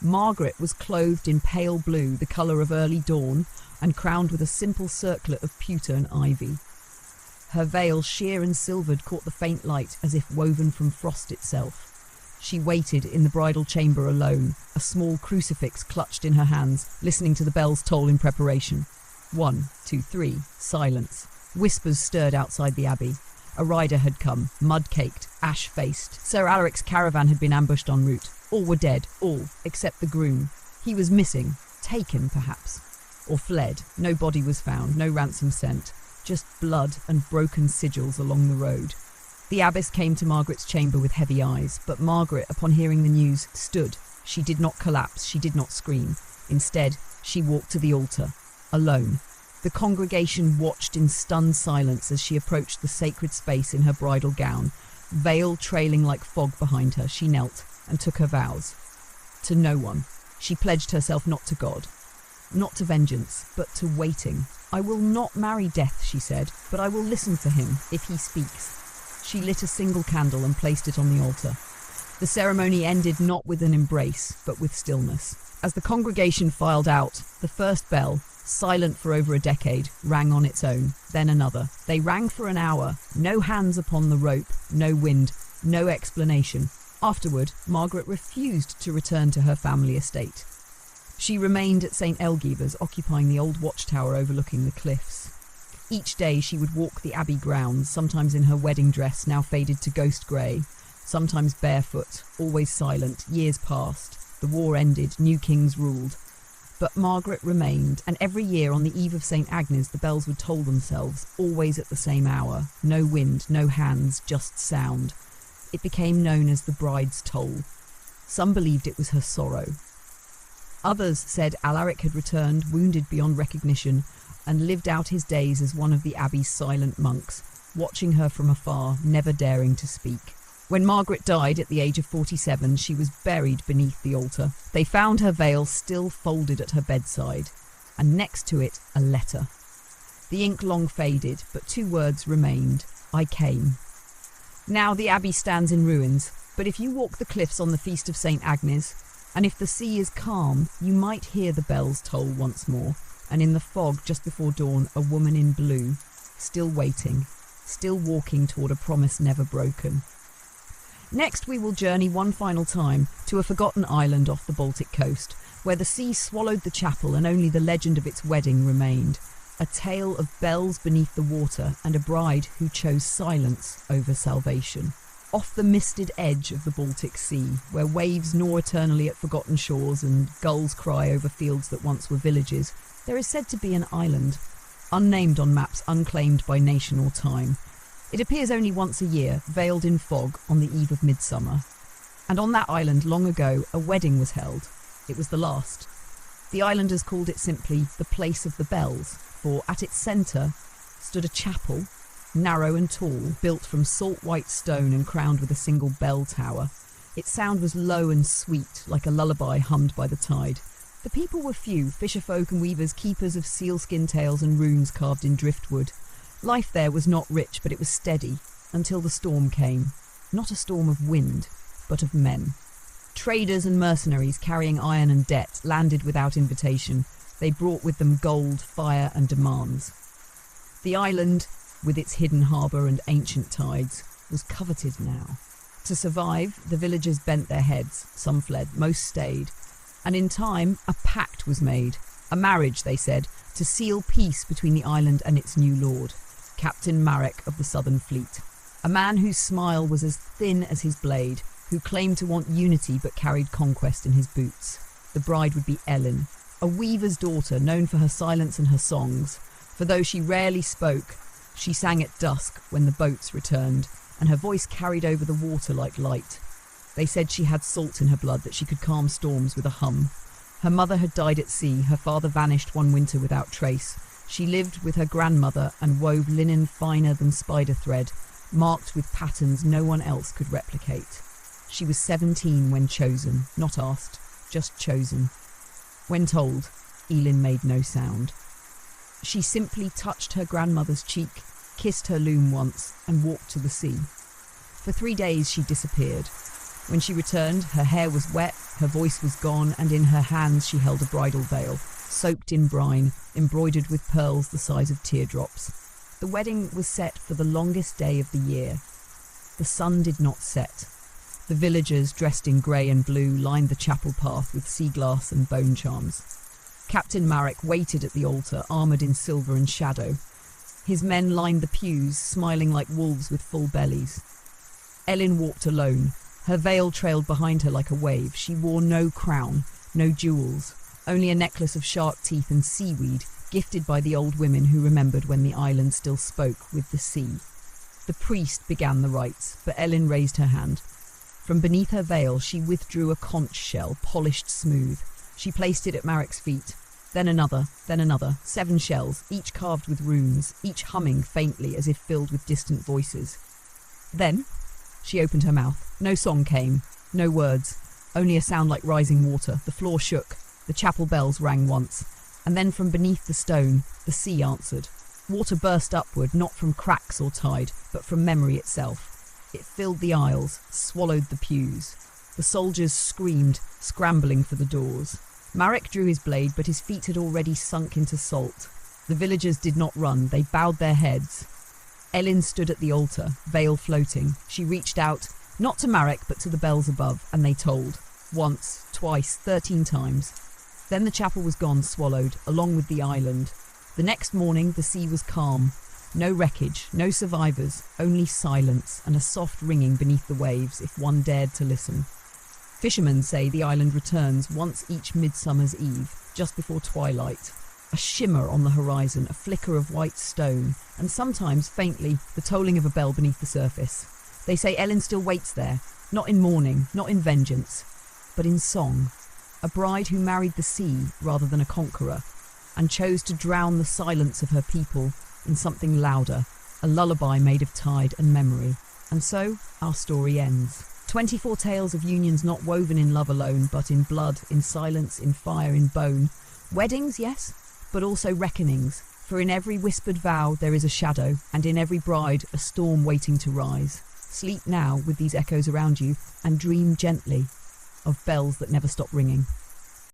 Margaret was clothed in pale blue, the colour of early dawn, and crowned with a simple circlet of pewter and ivy. Her veil, sheer and silvered, caught the faint light as if woven from frost itself. She waited in the bridal chamber alone, a small crucifix clutched in her hands, listening to the bells toll in preparation. 1, 2, 3, silence. Whispers stirred outside the abbey. A rider had come, mud-caked, ash-faced. Sir Alaric's caravan had been ambushed en route. All were dead, all, except the groom. He was missing, taken perhaps, or fled. No body was found, no ransom sent, just blood and broken sigils along the road. The abbess came to Margaret's chamber with heavy eyes, but Margaret, upon hearing the news, stood. She did not collapse, she did not scream. Instead, she walked to the altar, alone. The congregation watched in stunned silence as she approached the sacred space in her bridal gown. Veil trailing like fog behind her, she knelt and took her vows. To no one. She pledged herself not to God, not to vengeance, but to waiting. I will not marry death, she said, but I will listen for him if he speaks. She lit a single candle and placed it on the altar. The ceremony ended not with an embrace, but with stillness. As the congregation filed out, the first bell, silent for over a decade, rang on its own, then another. They rang for an hour, no hands upon the rope, no wind, no explanation. Afterward, Margaret refused to return to her family estate. She remained at St. Elgiva's, occupying the old watchtower overlooking the cliffs. Each day she would walk the abbey grounds, sometimes in her wedding dress, now faded to ghost grey, sometimes barefoot, always silent. Years passed. The war ended, new kings ruled. But Margaret remained, and every year on the eve of St. Agnes the bells would toll themselves, always at the same hour. No wind, no hands, just sound. It became known as the bride's toll. Some believed it was her sorrow. Others said Alaric had returned, wounded beyond recognition, and lived out his days as one of the abbey's silent monks, watching her from afar, never daring to speak. When Margaret died at the age of 47, she was buried beneath the altar. They found her veil still folded at her bedside, and next to it a letter. The ink long faded, but 2 words remained: I came. Now the abbey stands in ruins, but if you walk the cliffs on the feast of St. Agnes, and if the sea is calm, you might hear the bells toll once more, and in the fog just before dawn, a woman in blue, still waiting, still walking toward a promise never broken. Next we will journey one final time to a forgotten island off the Baltic coast, where the sea swallowed the chapel and only the legend of its wedding remained. A tale of bells beneath the water and a bride who chose silence over salvation. Off the misted edge of the Baltic Sea, where waves gnaw eternally at forgotten shores and gulls cry over fields that once were villages, there is said to be an island, unnamed on maps, unclaimed by nation or time. It appears only once a year, veiled in fog on the eve of midsummer. And on that island, long ago, a wedding was held. It was the last. The islanders called it simply the Place of the Bells, for at its centre stood a chapel, narrow and tall, built from salt white stone and crowned with a single bell tower. Its sound was low and sweet, like a lullaby hummed by the tide. The people were few, fisherfolk and weavers, keepers of sealskin tails and runes carved in driftwood. Life there was not rich, but it was steady, until the storm came. Not a storm of wind, but of men. Traders and mercenaries carrying iron and debt landed without invitation. They brought with them gold, fire and demands. The island, with its hidden harbour and ancient tides, was coveted now. To survive, the villagers bent their heads. Some fled, most stayed. And in time, a pact was made. A marriage, they said, to seal peace between the island and its new lord, Captain Marek of the Southern Fleet. A man whose smile was as thin as his blade, who claimed to want unity but carried conquest in his boots. The bride would be Ellen, a weaver's daughter known for her silence and her songs. For though she rarely spoke, she sang at dusk when the boats returned, and her voice carried over the water like light. They said she had salt in her blood, that she could calm storms with a hum. Her mother had died at sea, her father vanished one winter without trace. She lived with her grandmother and wove linen finer than spider thread, marked with patterns no one else could replicate. She was 17 when chosen, not asked, just chosen. When told, Elin made no sound. She simply touched her grandmother's cheek, kissed her loom once, and walked to the sea. For 3 days she disappeared. When she returned, her hair was wet, her voice was gone, and in her hands she held a bridal veil, soaked in brine, embroidered with pearls the size of teardrops. The wedding was set for the longest day of the year. The sun did not set. The villagers, dressed in grey and blue, lined the chapel path with sea glass and bone charms. Captain Marek waited at the altar, armoured in silver and shadow. His men lined the pews, smiling like wolves with full bellies. Ellen walked alone. Her veil trailed behind her like a wave. She wore no crown, no jewels, only a necklace of shark teeth and seaweed, gifted by the old women who remembered when the island still spoke with the sea. The priest began the rites, but Ellen raised her hand. From beneath her veil, she withdrew a conch shell, polished smooth. She placed it at Marek's feet. Then another, 7 shells, each carved with runes, each humming faintly as if filled with distant voices. Then she opened her mouth. No song came, no words, only a sound like rising water. The floor shook, the chapel bells rang once, and then from beneath the stone, the sea answered. Water burst upward, not from cracks or tide, but from memory itself. It filled the aisles, swallowed the pews. The soldiers screamed, scrambling for the doors. Marek drew his blade, but his feet had already sunk into salt. The villagers did not run, they bowed their heads. Ellen stood at the altar, veil floating. She reached out, not to Marek, but to the bells above, and they tolled. Once, twice, 13 times. Then the chapel was gone, swallowed, along with the island. The next morning, the sea was calm. No wreckage, no survivors, only silence and a soft ringing beneath the waves, if one dared to listen. Fishermen say the island returns once each midsummer's eve, just before twilight. A shimmer on the horizon, a flicker of white stone, and sometimes, faintly, the tolling of a bell beneath the surface. They say Ellen still waits there, not in mourning, not in vengeance, but in song. A bride who married the sea rather than a conqueror, and chose to drown the silence of her people in something louder, a lullaby made of tide and memory. And so, our story ends. 24 tales of unions not woven in love alone, but in blood, in silence, in fire, in bone. Weddings, yes, but also reckonings, for in every whispered vow there is a shadow, and in every bride a storm waiting to rise. Sleep now with these echoes around you, and dream gently of bells that never stop ringing.